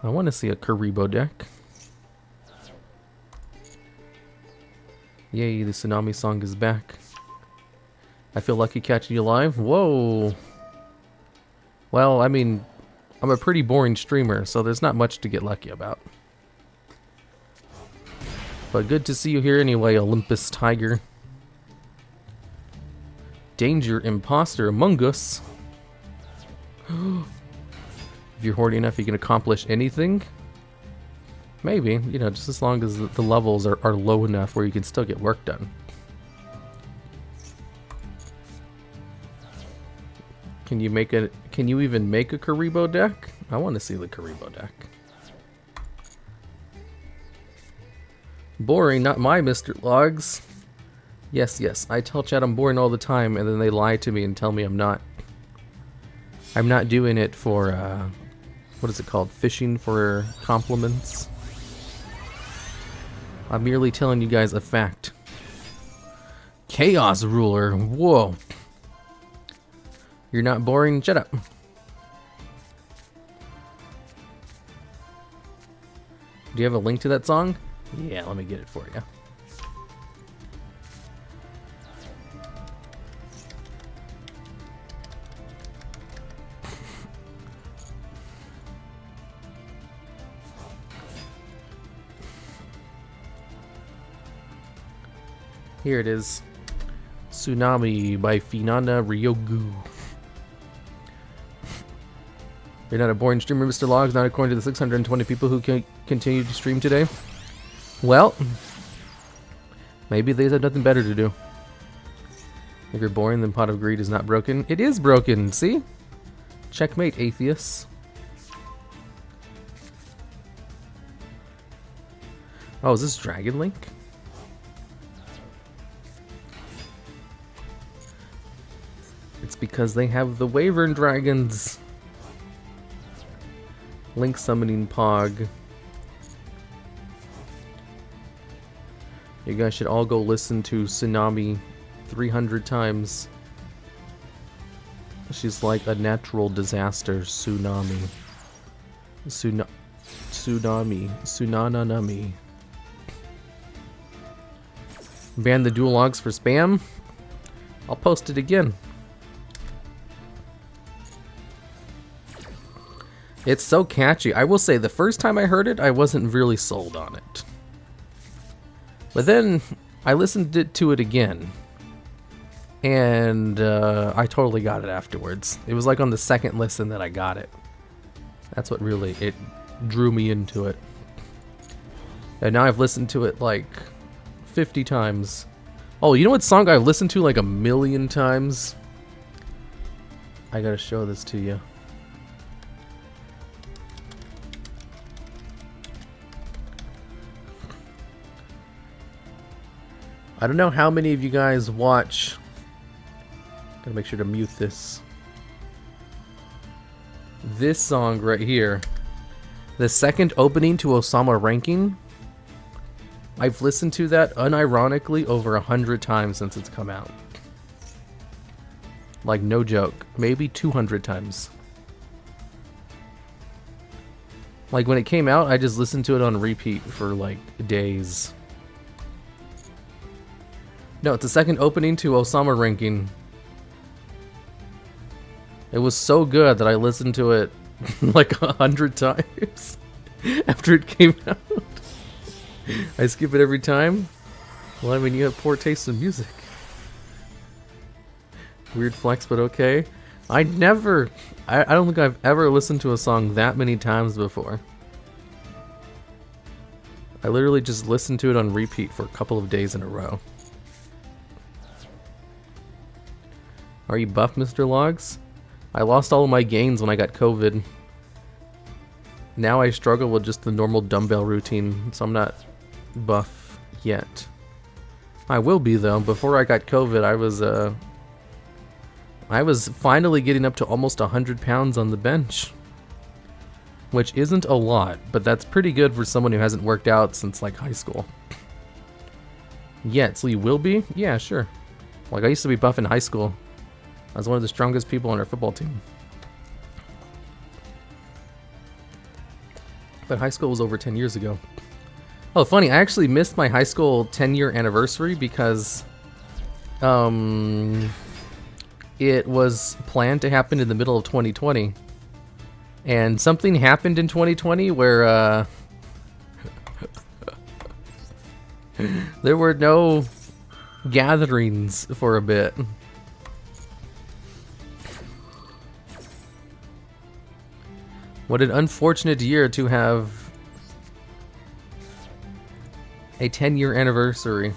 I want to see a Karibo deck. Yay, the Tsunami song is back. I feel lucky catching you live. Whoa. Well, I mean, I'm a pretty boring streamer, so there's not much to get lucky about. But good to see you here anyway, Olympus Tiger. Danger Imposter Among Us. If you're horny enough, you can accomplish anything. Maybe, you know, just as long as the levels are low enough where you can still get work done. Can you even make a Karibo deck? I want to see the Karibo deck. Boring, not my Mr. Logs. Yes, yes, I tell chat I'm boring all the time, and then they lie to me and tell me I'm not. I'm not doing it for, what is it called? Fishing for compliments. I'm merely telling you guys a fact. Chaos Ruler, whoa. You're not boring? Shut up. Do you have a link to that song? Yeah, let me get it for you. Here it is. Tsunami by Finana Ryogu. You're not a boring streamer, Mr. Logs, not according to the 620 people who continue to stream today. Well, maybe they have nothing better to do. If you're boring, then Pot of Greed is not broken. It is broken, see? Checkmate, atheists. Oh, is this Dragon Link? It's because they have the Wyvern Dragons. Link summoning Pog. You guys should all go listen to Tsunami 300 times. She's like a natural disaster tsunami. Tsunami. Tsunanami. Ban the DuelLogs for spam. I'll post it again. It's so catchy. I will say, the first time I heard it, I wasn't really sold on it. But then I listened to it again, and I totally got it afterwards. It was like on the second listen that I got it. That's what really, it drew me into it. And now I've listened to it like 50 times. Oh, you know what song I've listened to like 1,000,000 times? I gotta show this to you. I don't know how many of you guys watch. Gotta make sure to mute this. This song right here. The second opening to Osama Ranking. I've listened to that unironically over 100 times since it's come out. Like, no joke. Maybe 200 times. Like, when it came out, I just listened to it on repeat for, like, days. No, it's the second opening to Osama Ranking. It was so good that I listened to it like 100 times after it came out. I skip it every time. Well, I mean, you have poor taste in music. Weird flex, but okay. I don't think I've ever listened to a song that many times before. I literally just listened to it on repeat for a couple of days in a row. Are you buff, Mr. Logs? I lost all of my gains when I got COVID. Now I struggle with just the normal dumbbell routine, so I'm not buff yet. I will be, though. Before I got COVID, I was finally getting up to almost 100 pounds on the bench. Which isn't a lot, but that's pretty good for someone who hasn't worked out since, like, high school. Yeah, so you will be? Yeah, sure. Like, I used to be buff in high school. I was one of the strongest people on our football team. But high school was over 10 years ago. Oh, funny, I actually missed my high school 10-year anniversary because it was planned to happen in the middle of 2020. And something happened in 2020 where there were no gatherings for a bit. What an unfortunate year to have a 10-year anniversary.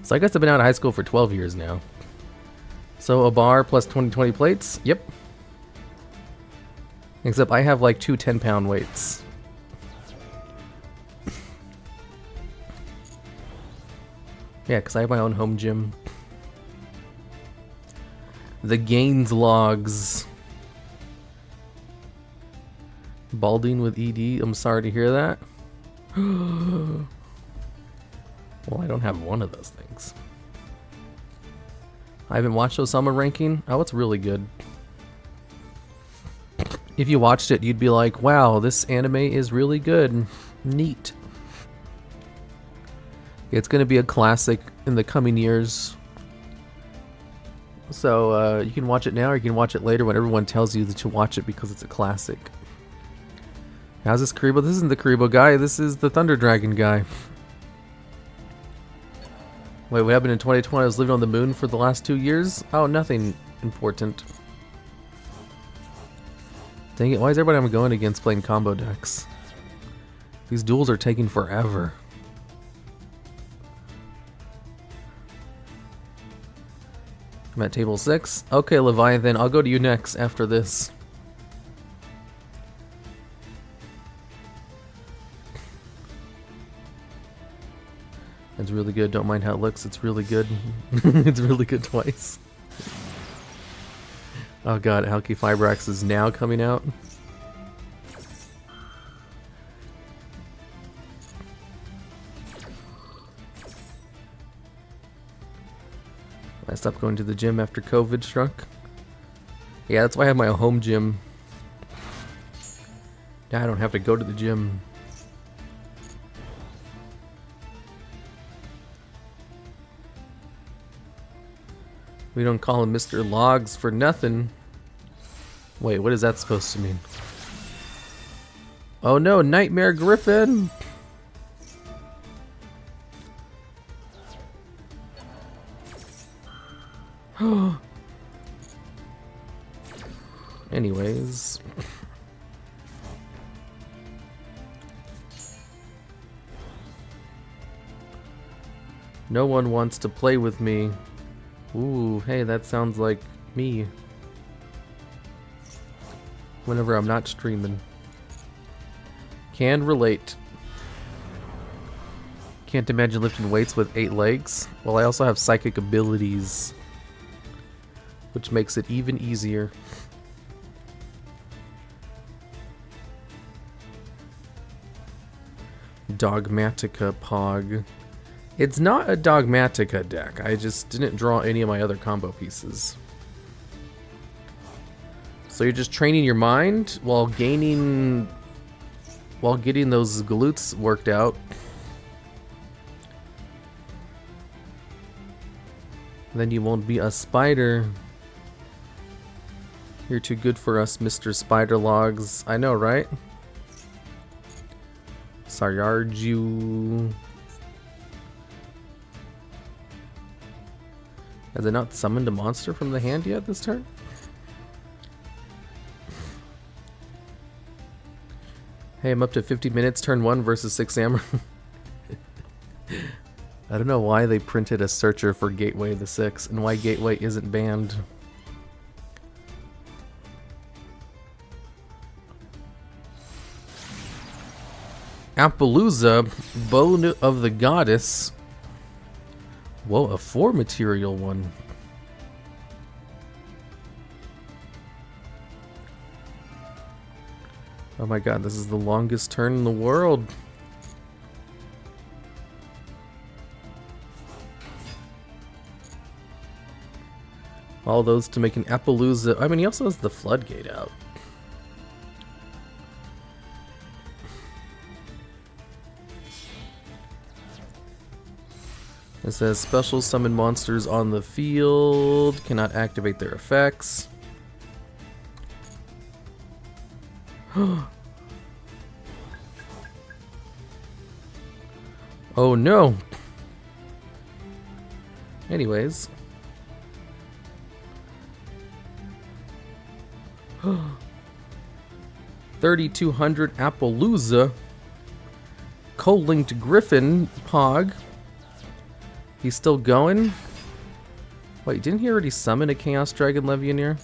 So I guess I've been out of high school for 12 years now. So a bar plus 20 plates? Yep. Except I have like 2 10-pound weights. Yeah, because I have my own home gym. The gains logs. Balding with ED. I'm sorry to hear that. Well, I don't have one of those things. I haven't watched Osama Ranking. Oh, it's really good. If you watched it, you'd be like, wow, this anime is really good. Neat. It's going to be a classic in the coming years. So you can watch it now or you can watch it later when everyone tells you to watch it because it's a classic. How's this Karibo? This isn't the Karibo guy. This is the Thunder Dragon guy. Wait, what happened in 2020? I was living on the moon for the last 2 years? Oh, nothing important. Dang it, why is everybody I'm going against playing combo decks? These duels are taking forever. I'm at table 6. Okay, Leviathan, I'll go to you next after this. It's really good. Don't mind how it looks. It's really good. It's really good twice. Oh god, Alki Fibrax is now coming out. I stopped going to the gym after COVID struck. Yeah, that's why I have my home gym. Now I don't have to go to the gym. We don't call him Mr. Logs for nothing. Wait, what is that supposed to mean? Oh no, Nightmare Griffin! Anyways. No one wants to play with me. Ooh, hey, that sounds like me. Whenever I'm not streaming. Can relate. Can't imagine lifting weights with 8 legs. Well, I also have psychic abilities, which makes it even easier. Dogmatica Pog. It's not a Dogmatica deck. I just didn't draw any of my other combo pieces. So you're just training your mind while getting those glutes worked out. Then you won't be a spider. You're too good for us, Mr. TheDuelLogs. I know, right? Saryarju. Has it not summoned a monster from the hand yet this turn? Hey, I'm up to 50 minutes, turn 1 versus 6 Amber. I don't know why they printed a searcher for Gateway the 6 and why Gateway isn't banned. Appaloosa, Bone of the Goddess. Whoa, a 4 material one. Oh my god, this is the longest turn in the world. All those to make an Appaloosa. I mean, he also has the Floodgate out. It says special summon monsters on the field, cannot activate their effects. Oh no. Anyways. 3200 Appaloosa. Co-linked Griffin Pog. He's still going? Wait, didn't he already summon a Chaos Dragon Legionnaire?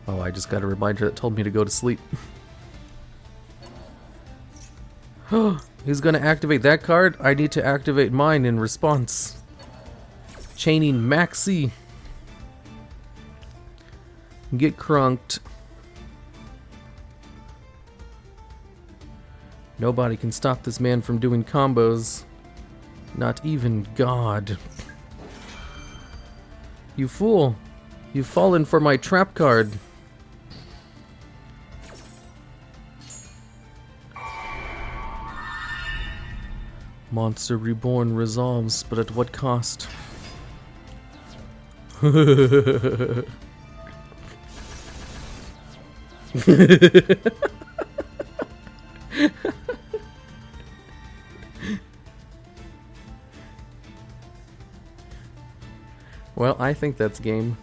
Oh, I just got a reminder that told me to go to sleep. He's gonna activate that card. I need to activate mine in response. Chaining Maxi. Get crunked. Nobody can stop this man from doing combos. Not even God. You fool. You've fallen for my trap card. Monster Reborn resolves, but at what cost? Well, I think that's game.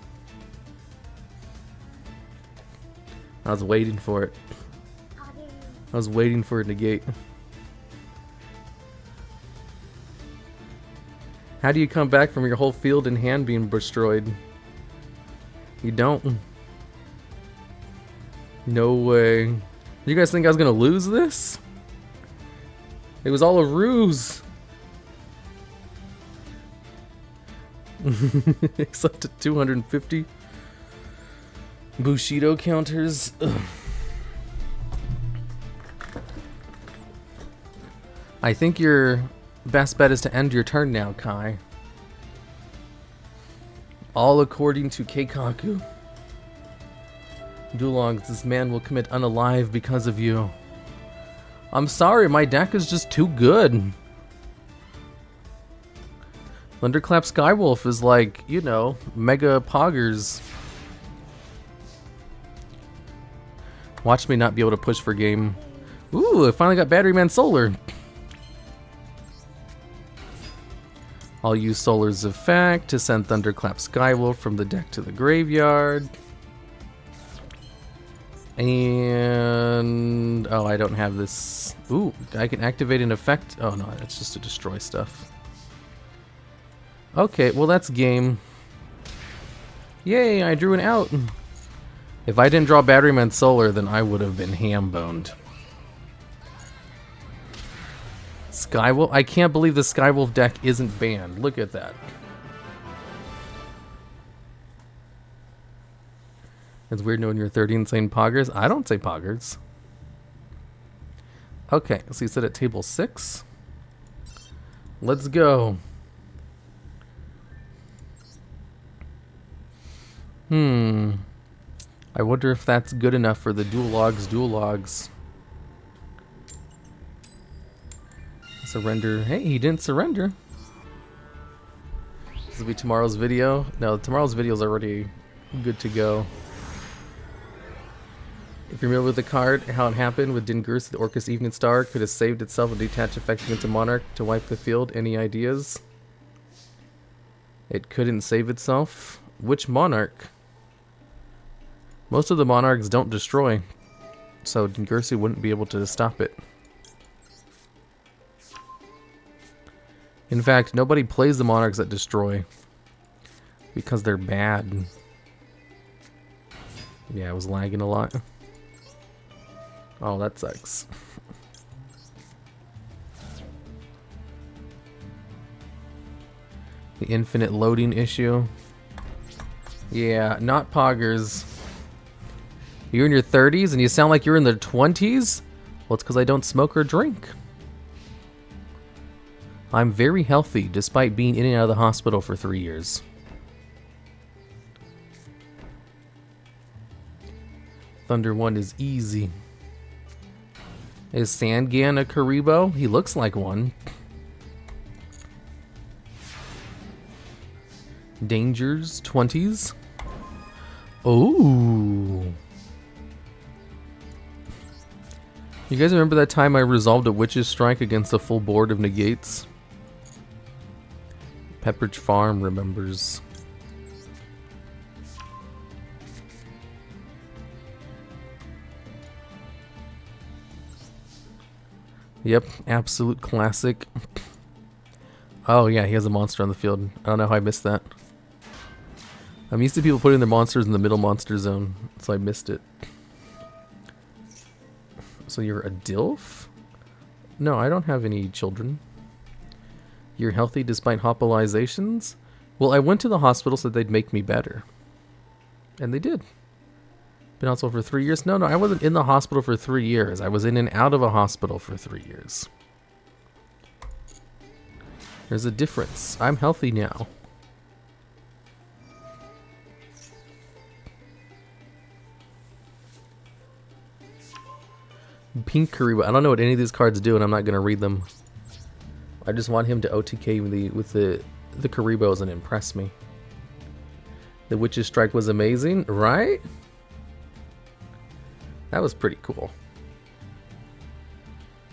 I was waiting for it. I was waiting for it to negate. How do you come back from your whole field and hand being destroyed? You don't. No way. You guys think I was gonna lose this? It was all a ruse. Except to 250 Bushido counters. Ugh. I think your best bet is to end your turn now, Kai. All according to Keikaku. TheDuelLogs, this man will commit unalive because of you. I'm sorry, my deck is just too good. Thunderclap Skywolf is like, you know, mega poggers. Watch me not be able to push for game. Ooh, I finally got Batteryman Solar. I'll use Solar's effect to send Thunderclap Skywolf from the deck to the graveyard. And... oh, I don't have this. Ooh, I can activate an effect. Oh no, that's just to destroy stuff. Okay, well that's game. Yay, I drew an out. If I didn't draw Batteryman Solar, then I would have been ham-boned. Skywolf? I can't believe the Skywolf deck isn't banned. Look at that. It's weird knowing you're 30 and saying poggers. I don't say poggers. Okay, so you sit at table 6. Let's go. I wonder if that's good enough for the DuelLogs. Surrender. Hey, he didn't surrender. This will be tomorrow's video. No, tomorrow's video is already good to go. If you're familiar with the card, how it happened with Dingurs, the Orcus Evening Star could have saved itself a detached effect against a monarch to wipe the field. Any ideas? It couldn't save itself. Which monarch? Most of the monarchs don't destroy, so Dingursi wouldn't be able to stop it. In fact, nobody plays the monarchs that destroy because they're bad. Yeah, I was lagging a lot. Oh, that sucks. The infinite loading issue. Yeah, not poggers. You're in your 30s and you sound like you're in the 20s? Well, it's because I don't smoke or drink. I'm very healthy despite being in and out of the hospital for 3 years. Thunder 1 is easy. Is Sandgan a Karibo? He looks like one. Dangers 20s. Oh. You guys remember that time I resolved a Witch's Strike against a full board of negates? Pepperidge Farm remembers. Yep, absolute classic. Oh yeah, he has a monster on the field. I don't know how I missed that. I'm used to people putting their monsters in the middle monster zone, so I missed it. So you're a DILF? No, I don't have any children. You're healthy despite hospitalizations? Well, I went to the hospital so they'd make me better. And they did. Been also for 3 years? No, I wasn't in the hospital for 3 years. I was in and out of a hospital for 3 years. There's a difference. I'm healthy now. Pink Karibo. I don't know what any of these cards do, and I'm not going to read them. I just want him to OTK with the Karibos and impress me. The Witch's Strike was amazing, right? That was pretty cool.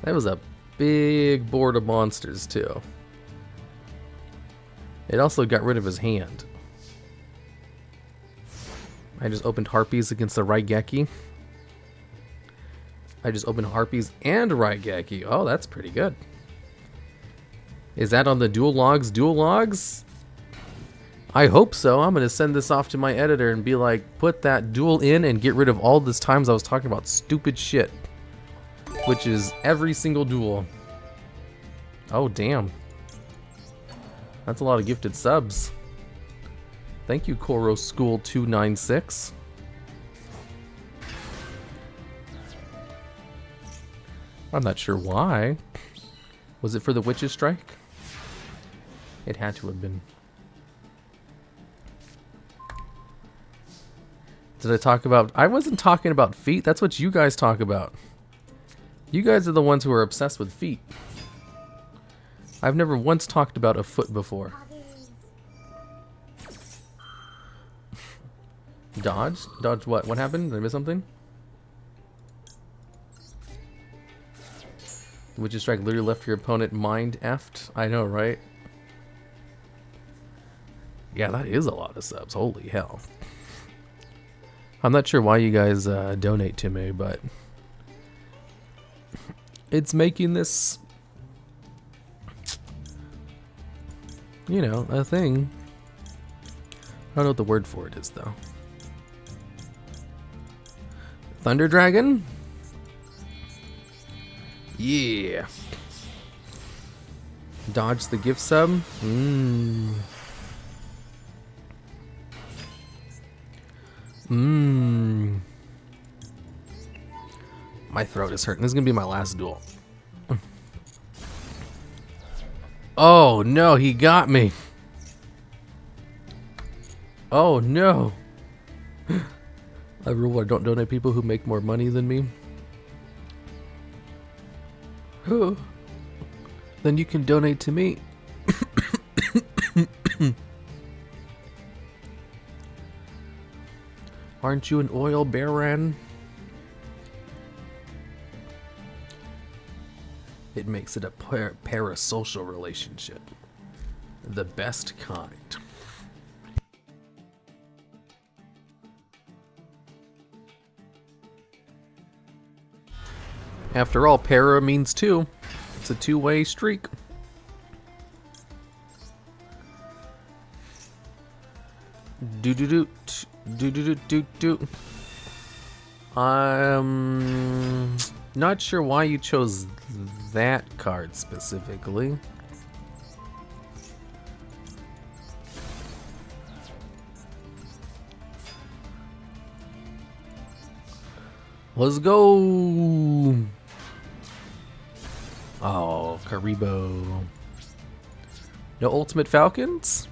That was a big board of monsters, too. It also got rid of his hand. I just opened Harpies against the Raigeki. I just opened Harpies and Raigeki. Oh, that's pretty good. Is that on the DuelLogs? I hope so. I'm going to send this off to my editor and be like, put that duel in and get rid of all these times I was talking about stupid shit. Which is every single duel. Oh, damn. That's a lot of gifted subs. Thank you, Koro School 296. I'm not sure why. Was it for the Witch's Strike? It had to have been. Did I talk about... I wasn't talking about feet. That's what you guys talk about. You guys are the ones who are obsessed with feet. I've never once talked about a foot before. Dodge? Dodge what? What happened? Did I miss something? Witch's Strike literally left your opponent mind effed. I know, right? Yeah, that is a lot of subs. Holy hell. I'm not sure why you guys donate to me, but it's making this, you know, a thing. I don't know what the word for it is, though. Thunder Dragon? Yeah. Dodge the gift sub? Mmm. Mmm. My throat is hurting. This is gonna be my last duel. Oh no, he got me. Oh no. I rule I don't donate people who make more money than me. Then you can donate to me. Aren't you an oil baron? It makes it a parasocial relationship. The best kind. After all, para means two. It's a two-way streak. Do. I'm not sure why you chose that card specifically. Let's go. Oh, Karibo. No Ultimate Falcons?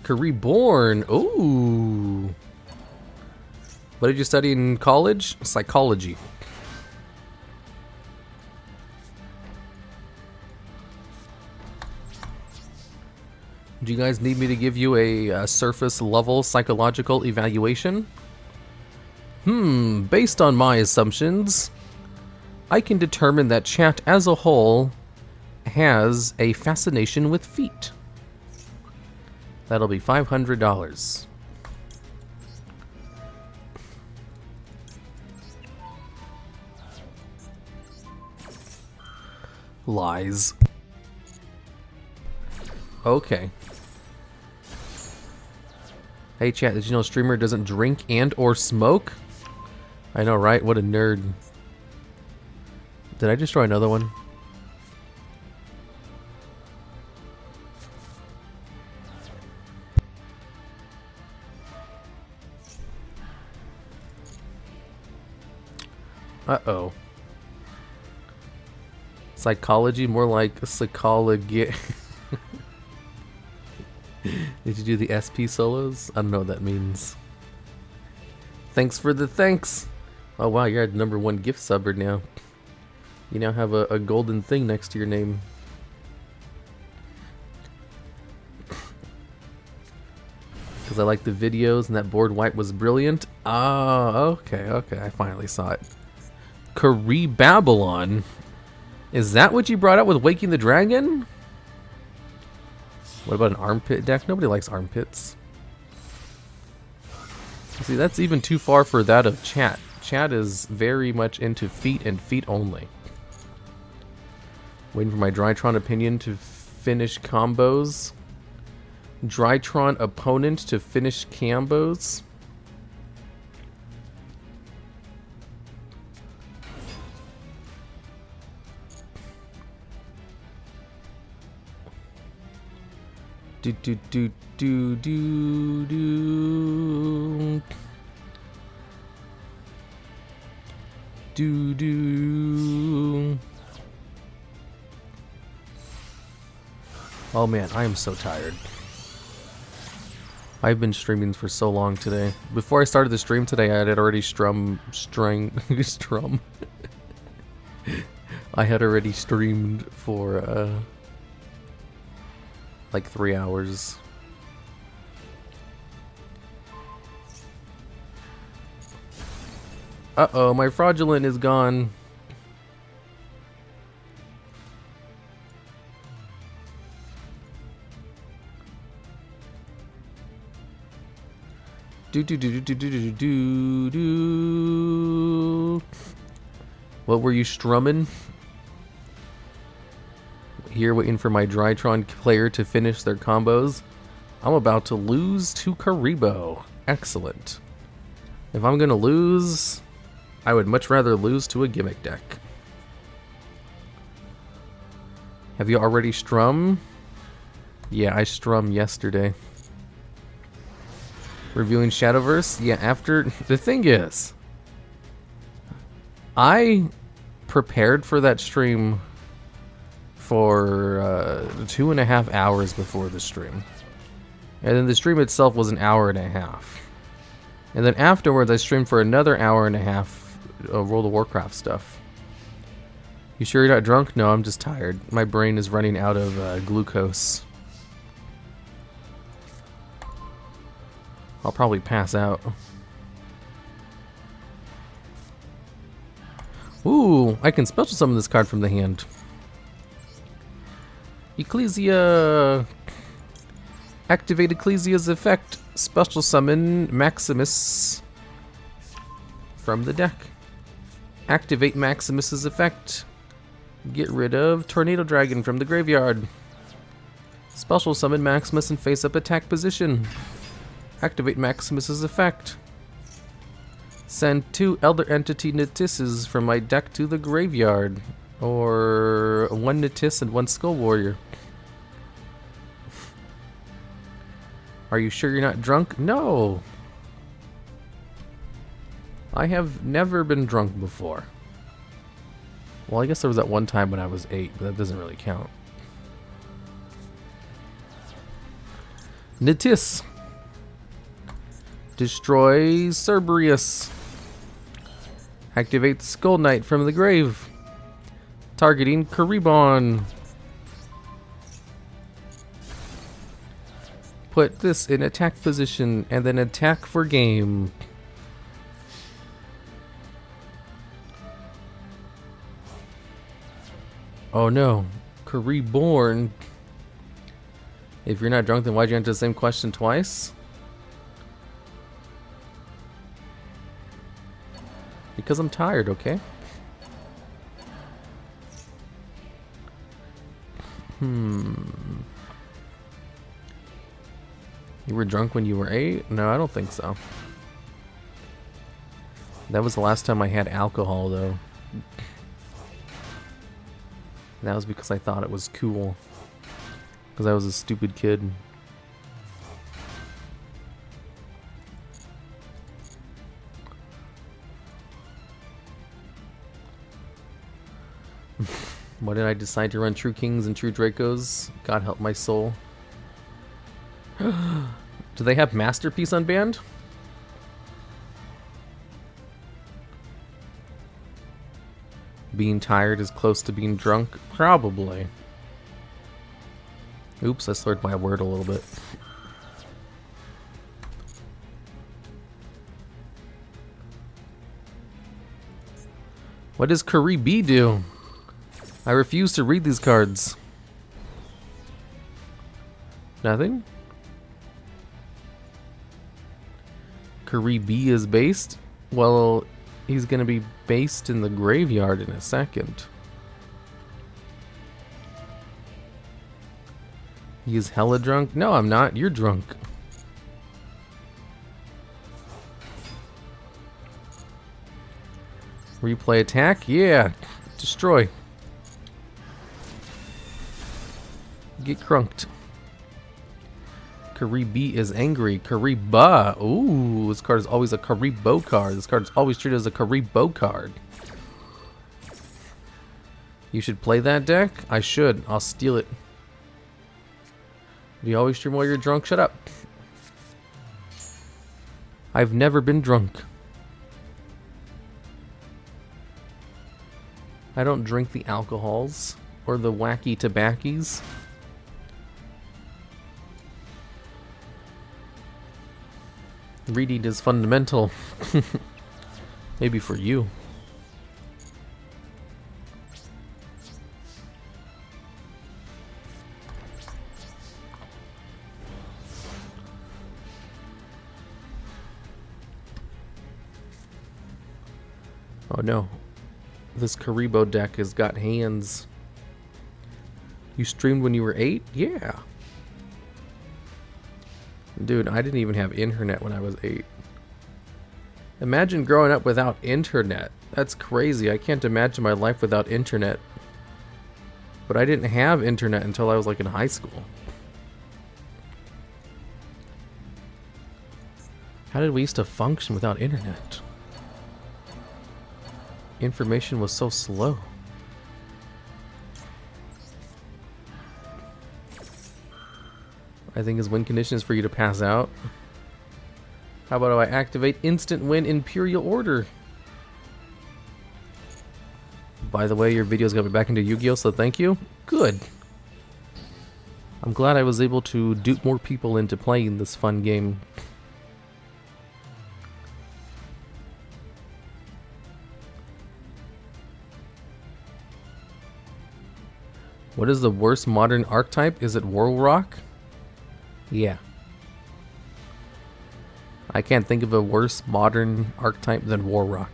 Reborn. Ooh. What did you study in college? Psychology. Do you guys need me to give you a surface level psychological evaluation? Based on my assumptions, I can determine that chat as a whole has a fascination with feet. That'll be $500. Lies. Okay. Hey chat, did you know a streamer doesn't drink and or smoke? I know, right? What a nerd. Did I destroy another one? Uh-oh. Psychology, more like psychology. Did you do the SP solos? I don't know what that means. Thanks for the thanks. Oh wow, you're at #1 gift subber now. You now have a golden thing next to your name. Because I like the videos and that board wipe was brilliant. Oh, okay, I finally saw it. Kari Babylon. Is that what you brought out with Waking the Dragon? What about an armpit deck? Nobody likes armpits. See, that's even too far for that of chat. Chat is very much into feet and feet only. Waiting for my Drytron opinion to finish combos. Drytron opponent to finish combos. Do. Oh man, I am so tired. I've been streaming for so long today. Before I started the stream today, I had already strum. I had already streamed for like 3 hours. Uh-oh, my fraudulent is gone. Do. What were you strumming? Here waiting for my Drytron player to finish their combos. I'm about to lose to Karibo. Excellent. If I'm gonna lose, I would much rather lose to a gimmick deck. Have you already strummed? Yeah, I strummed yesterday. Reviewing Shadowverse? Yeah, after... The thing is, I prepared for that stream for 2.5 hours before the stream. And then the stream itself was an hour and a half. And then afterwards, I streamed for another hour and a half World of Warcraft stuff. You sure you're not drunk? No, I'm just tired. My brain is running out of glucose. I'll probably pass out. Ooh, I can special summon this card from the hand. Ecclesia. Activate Ecclesia's effect. Special summon Maximus from the deck. Activate Maximus's effect. Get rid of Tornado Dragon from the graveyard. Special summon Maximus in face-up attack position. Activate Maximus's effect. Send 2 Elder Entity Natisses from my deck to the graveyard. Or 1 Natis and 1 Skull Warrior. Are you sure you're not drunk? No. I have never been drunk before. Well, I guess there was that one time when I was 8, but that doesn't really count. Natis. Destroy Cerberus. Activate Skull Knight from the grave. Targeting Karibon. Put this in attack position and then attack for game. Oh no, Kariborn. If you're not drunk, then why'd you answer the same question twice? Because I'm tired, okay? You were drunk when you were 8? No, I don't think so. That was the last time I had alcohol, though. That was because I thought it was cool. Because I was a stupid kid. Why did I decide to run True Kings and True Dracos? God help my soul. Do they have Masterpiece unbanned? Being tired is close to being drunk? Probably. Oops, I slurred my word a little bit. What does Karibi do? I refuse to read these cards. Nothing? Karibi is based? Well, he's gonna be based in the graveyard in a second. He is hella drunk? No, I'm not. You're drunk. Replay attack? Yeah. Destroy. Get crunked. Karibi is angry. Kariba. Ooh, this card is always a Karibo card. This card is always treated as a Karibo card. You should play that deck? I should. I'll steal it. Do you always stream while you're drunk? Shut up. I've never been drunk. I don't drink the alcohols or the wacky tobaccos. Reading is fundamental. Maybe for you. Oh no. This Karibo deck has got hands. You streamed when you were 8? Yeah. Dude, I didn't even have internet when I was 8. Imagine growing up without internet. That's crazy. I can't imagine my life without internet. But I didn't have internet until I was like in high school. How did we used to function without internet? Information was so slow. I think his win condition is for you to pass out. How about if I activate instant win Imperial Order? By the way, your video's got me back into Yu-Gi-Oh, so thank you. Good. I'm glad I was able to dupe more people into playing this fun game. What is the worst modern archetype? Is it Warrock? Yeah. I can't think of a worse modern archetype than Warrock.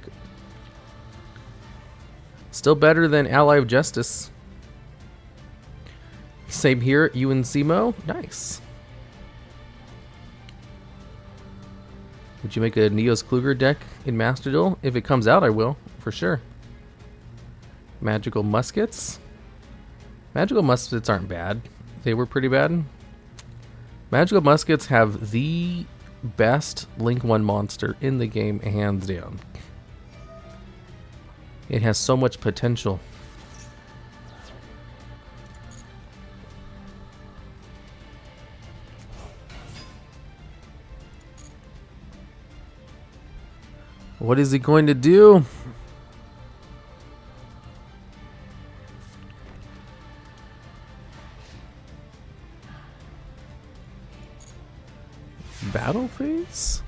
Still better than Ally of Justice. Same here, you and Simo. Nice. Would you make a Neos Kluger deck in Master Duel? If it comes out, I will, for sure. Magical Muskets. Magical Muskets aren't bad. They were pretty bad. Magical Muskets have the best Link 1 monster in the game, hands down. It has so much potential. What is he going to do? Battle phase?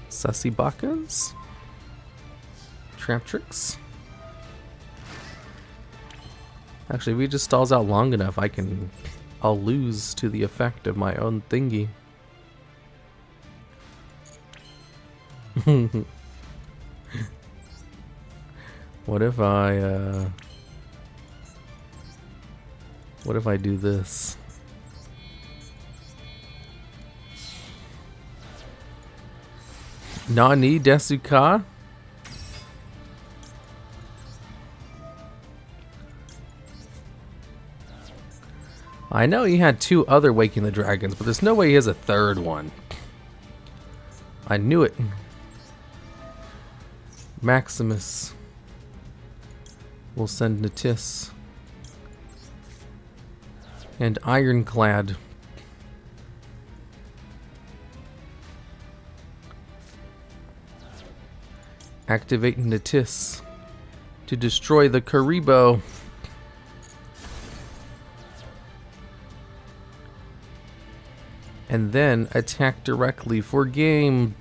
Sussy Bakas? Trap tricks? Actually, if he just stalls out long enough, I'll lose to the effect of my own thingy. What if I do this? Nani Desuka? I know he had 2 other Waking the Dragons, but there's no way he has a 3rd one. I knew it. Maximus will send Natis. And Ironclad. Activate Natis to destroy the Karibo. And then attack directly for game.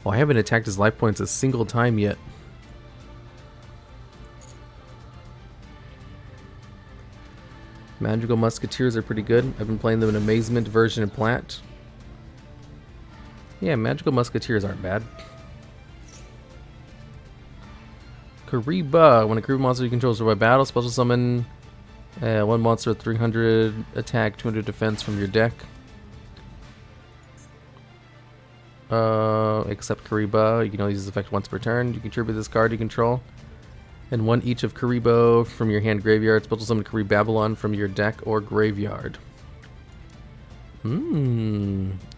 Oh, I haven't attacked his life points a single time yet. Magical Musketeers are pretty good. I've been playing them in Amazement version of Plat. Yeah, Magical Musketeers aren't bad. Kariba. When a Kariba monster you control is by battle, special summon 1 monster with 300 attack, 200 defense from your deck. Except Kariba, you can only use this effect once per turn. You contribute this card you control. And 1 each of Karibo from your hand graveyard. Special summon Kariba Babylon from your deck or graveyard.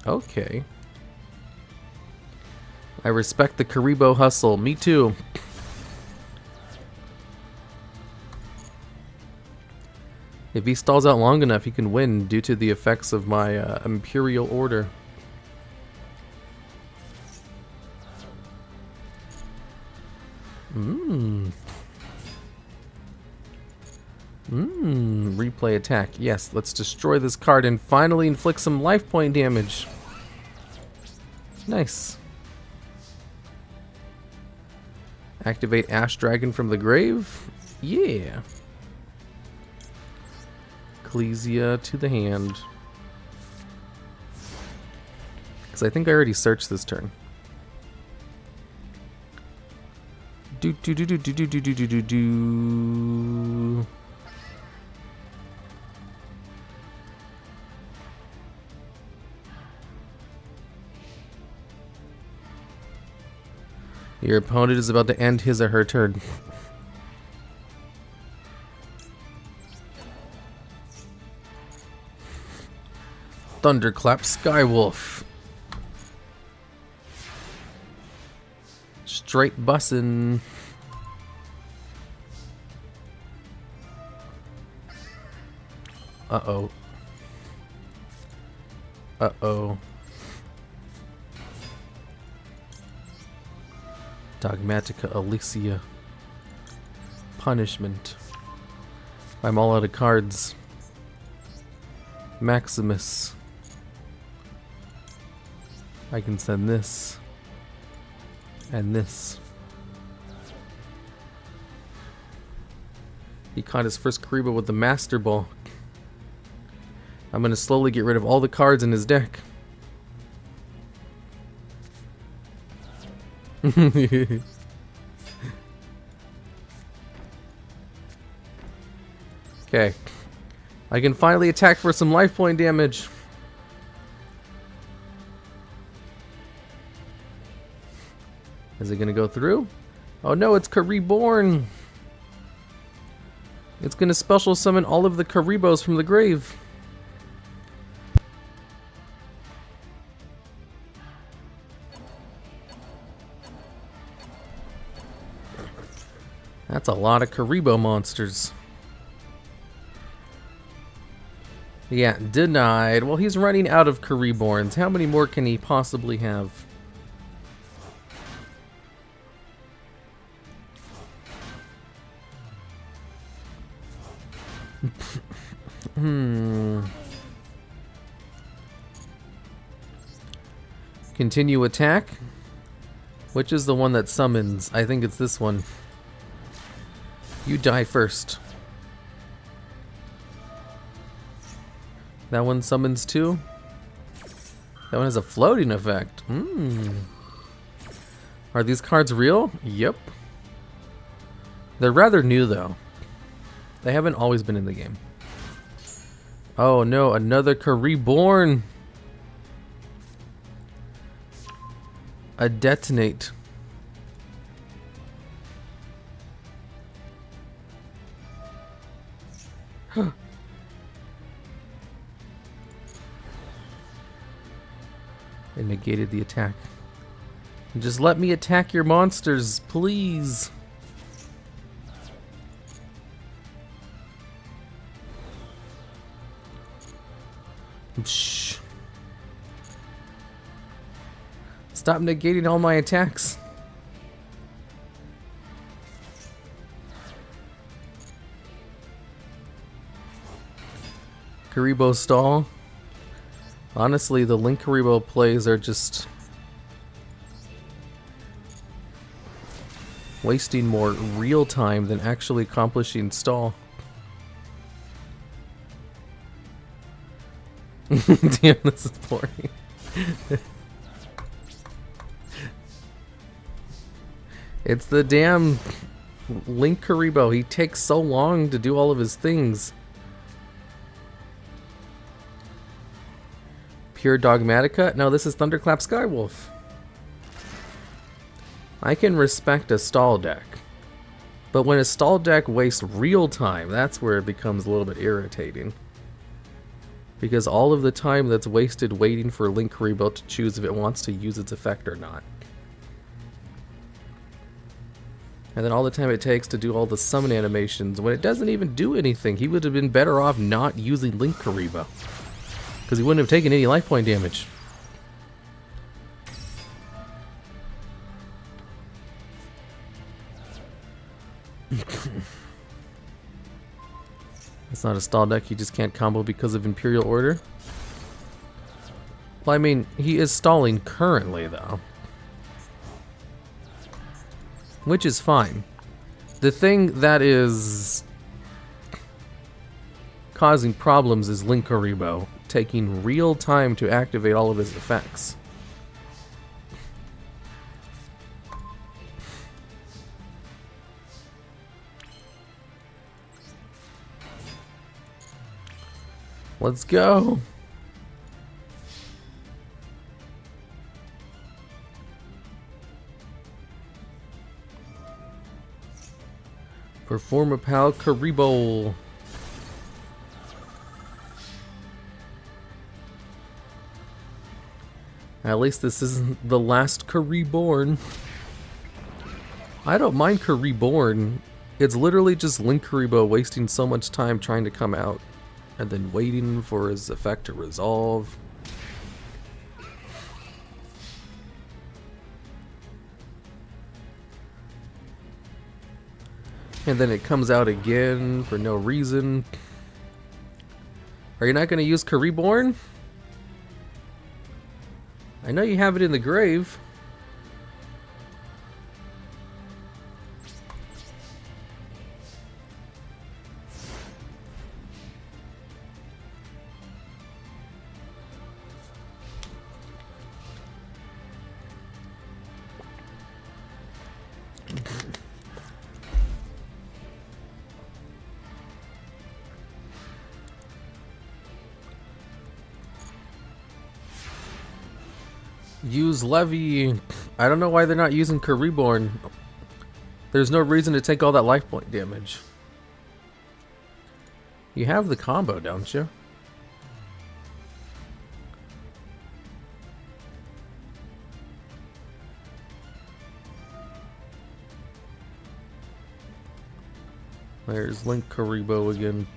Okay. I respect the Karibo hustle. Me too. If he stalls out long enough, he can win due to the effects of my Imperial Order. Replay attack. Yes, let's destroy this card and finally inflict some life point damage. Nice. Activate Ash Dragon from the grave. Yeah. Ecclesia to the hand. Because I think I already searched this turn. Do do do do do do do do do do do. Your opponent is about to end his or her turn. Thunderclap Skywolf. Straight bussin'. Uh-oh. Uh-oh. Dogmatica Alicia. Punishment. I'm all out of cards. Maximus. I can send this. And this. He caught his first Karibo with the Master Ball. I'm gonna slowly get rid of all the cards in his deck. Okay. I can finally attack for some life point damage. Is it gonna go through? Oh no, it's Reborn. It's gonna special summon all of the Karibos from the grave. That's a lot of Karibo monsters. Yeah, denied. Well, he's running out of Kariborns. How many more can he possibly have? Continue attack. Which is the one that summons? I think it's this one. You die first. That one summons too. That one has a floating effect. Are these cards real? Yep. They're rather new though. They haven't always been in the game. Oh no, another Reborn. A detonate. Huh. It negated the attack. Just let me attack your monsters, please. Shh. Stop negating all my attacks. Karibo stall. Honestly, the Link Karibo plays are just wasting more real time than actually accomplishing stall. Damn, this is boring. It's the damn Link Karibo. He takes so long to do all of his things. Pure Dogmatica? No, this is Thunderclap Skywolf. I can respect a stall deck. But when a stall deck wastes real time, that's where it becomes a little bit irritating. Because all of the time that's wasted waiting for Link Karibo to choose if it wants to use its effect or not. And then all the time it takes to do all the summon animations when it doesn't even do anything. He would have been better off not using Link Karibo. Because he wouldn't have taken any life point damage. It's not a stall deck, he just can't combo because of Imperial Order. Well, I mean, he is stalling currently, though. which is fine. The thing that is causing problems is Linkuriboh taking real time to activate all of his effects. Let's go. Perform a pal Kuriboh. At least this isn't the last Reborn. I don't mind Reborn. It's literally just Linkuriboh wasting so much time trying to come out and then waiting for his effect to resolve. And then it comes out again for no reason. Are you not going to use Reborn? I know you have it in the grave. Use Levy. I don't know why they're not using Reborn. There's no reason to take all that life point damage. You have the combo, don't you? There's Linkuriboh again.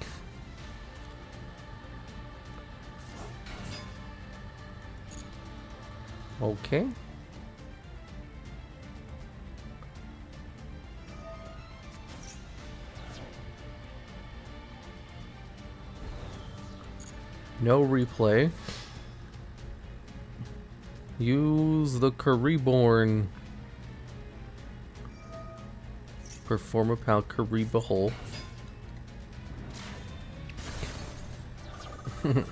Okay. No replay. Use the Reborn. Perform a pal Kuriboh.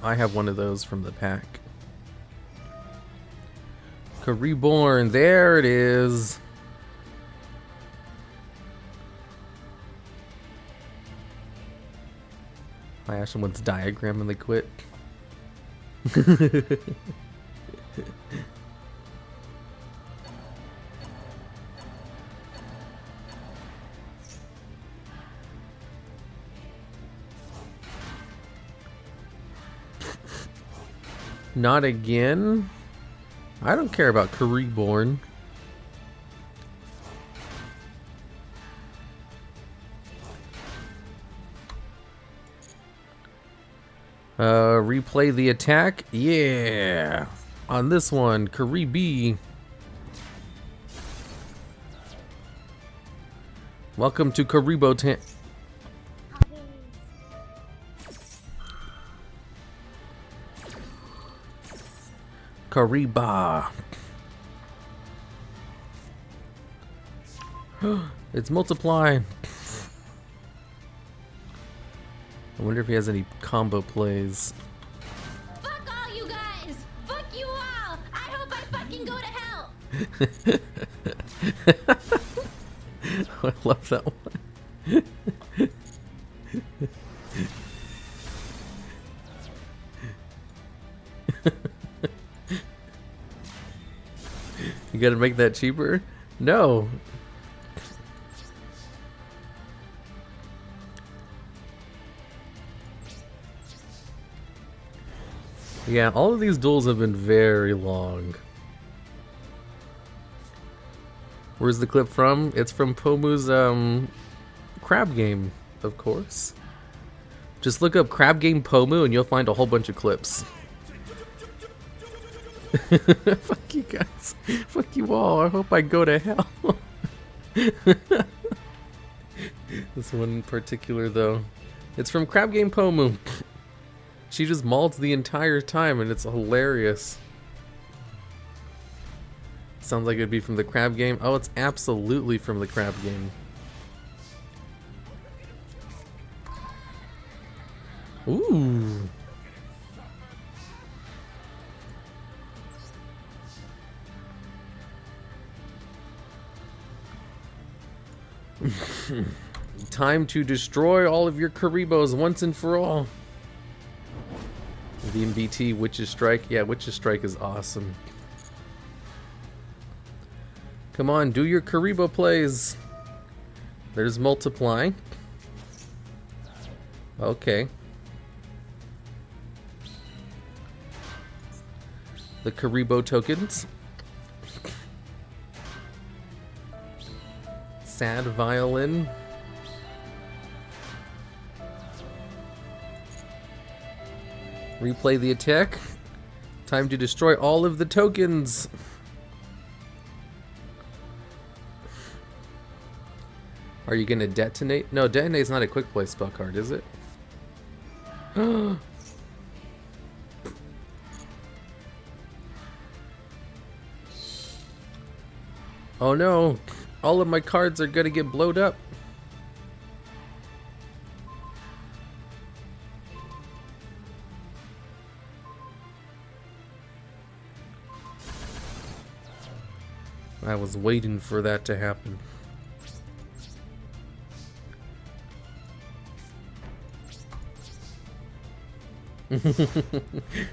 I have one of those from the pack. Reborn, there it is. I asked someone's diagram and they quit. Not again. I don't care about Reborn. Replay the attack? Yeah! On this one, B. Welcome to Kuriboh Kariba. It's multiply. I wonder if he has any combo plays. Fuck all you guys! Fuck you all! I hope I fucking go to hell! I love that one. You gotta make that cheaper? No. Yeah, all of these duels have been very long. Where's the clip from? It's from Pomu's crab game, of course. Just look up crab game Pomu and you'll find a whole bunch of clips. Fuck you guys. Fuck you all. I hope I go to hell. This one in particular, though. It's from Crab Game Pomu. She just malts the entire time and it's hilarious. Sounds like it'd be from the crab game. Oh, it's absolutely from the crab game. Ooh. Time to destroy all of your Karibos once and for all. The MBT Witch's Strike. Yeah, Witch's Strike is awesome. Come on, do your Karibo plays. There's Multiply. Okay. The Karibo tokens. Sad Violin. Replay the attack. Time to destroy all of the tokens. Are you gonna detonate? No, detonate's not a quick play spell card, is it? Oh no, all of my cards are gonna get blowed up. I was waiting for that to happen.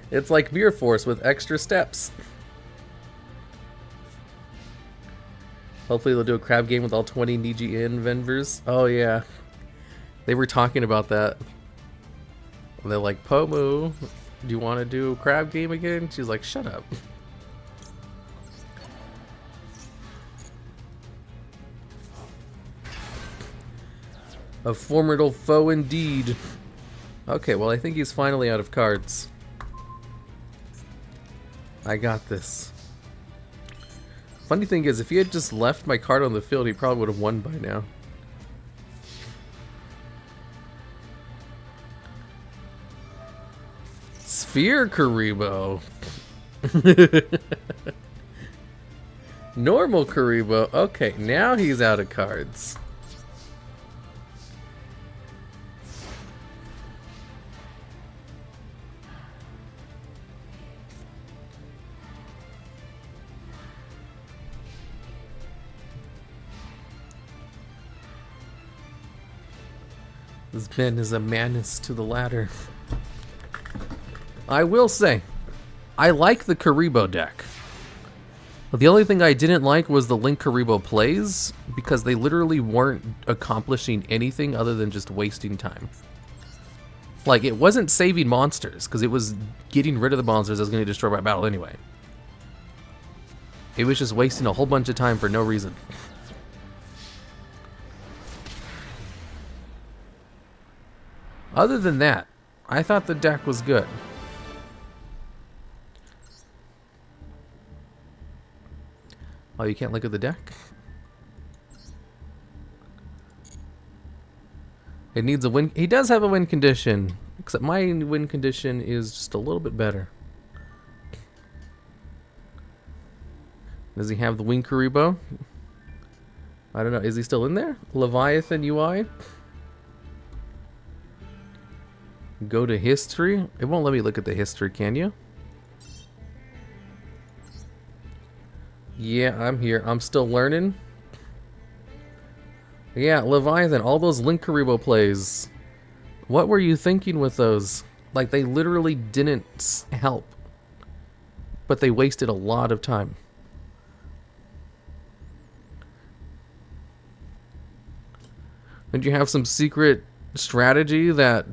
It's like Beer Force with extra steps. Hopefully they'll do a crab game with all 20 Niji in vendors. Oh yeah. They were talking about that. And they're like, Pomu, do you want to do a crab game again? She's like, shut up. A formidable foe indeed. Okay, well I think he's finally out of cards. I got this. Funny thing is, if he had just left my card on the field, he probably would have won by now. Sphere Karibo. Normal Karibo. Okay, now he's out of cards. This man is a menace to the ladder. I will say, I like the Karibo deck. The only thing I didn't like was the Link Karibo plays, because they literally weren't accomplishing anything other than just wasting time. Like, it wasn't saving monsters, because it was getting rid of the monsters that was going to destroy my battle anyway. It was just wasting a whole bunch of time for no reason. Other than that, I thought the deck was good. Oh, you can't look at the deck? It needs a win. He does have a win condition, except my win condition is just a little bit better. Does he have the Wing Karibo? I don't know. Is he still in there? Leviathan UI? Go to history? It won't let me look at the history, can you? Yeah, I'm here. I'm still learning. Yeah, Leviathan, all those Link Karibo plays. What were you thinking with those? Like, they literally didn't help. But they wasted a lot of time. Did you have some secret strategy that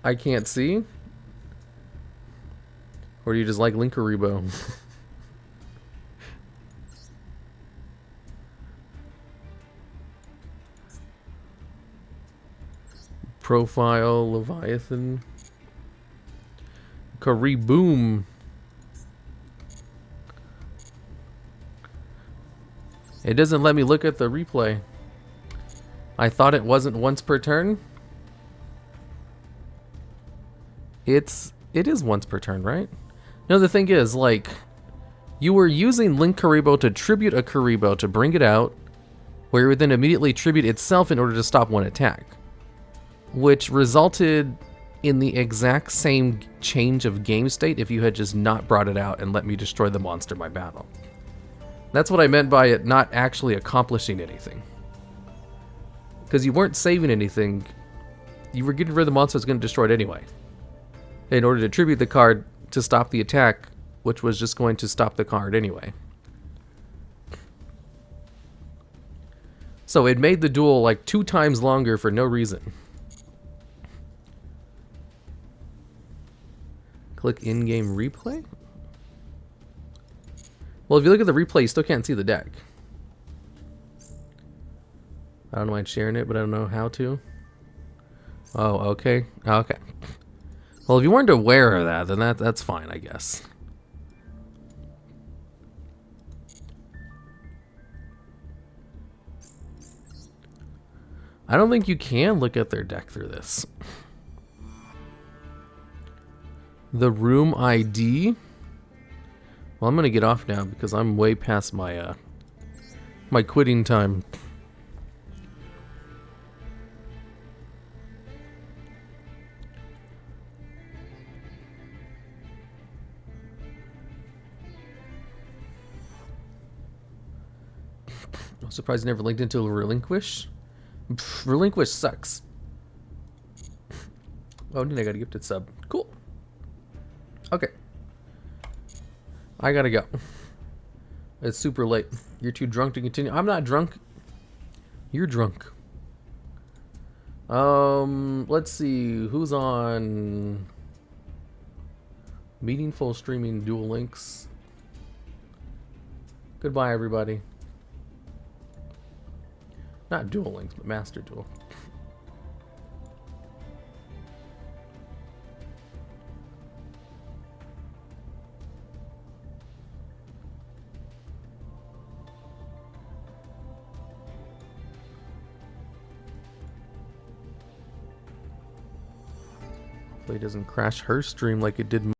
I can't see? Or do you just like Link Karibo? Profile, Leviathan. Kariboom. It doesn't let me look at the replay. I thought it wasn't once per turn. It is once per turn, right? No, the thing is, like, You were using Link Karibo to tribute a Karibo to bring it out, where it would then immediately tribute itself in order to stop one attack, which resulted in the exact same change of game state if you had just not brought it out and let me destroy the monster by battle. That's what I meant by it not actually accomplishing anything. Because you weren't saving anything, you were getting rid of the monster that's going to destroy it anyway. In order to tribute the card to stop the attack, which was just going to stop the card anyway. So it made the duel like 2 times longer for no reason. Click in-game replay? Well, if you look at the replay, you still can't see the deck. I don't mind sharing it, but I don't know how to. Oh, okay. Okay. Well, if you weren't aware of that, then that's fine, I guess. I don't think you can look at their deck through this. The room ID. Well, I'm gonna get off now because I'm way past my my quitting time. I'm surprised you never linked into Relinquish. Pff, Relinquish sucks. Oh, and I got a gifted sub. Cool. Okay. I gotta go. It's super late. You're too drunk to continue. I'm not drunk. You're drunk. Let's see. Who's on Meaningful Streaming Duel Links? Goodbye, everybody. Not Duel Links, but Master Duel. Hopefully it doesn't crash her stream like it did mine.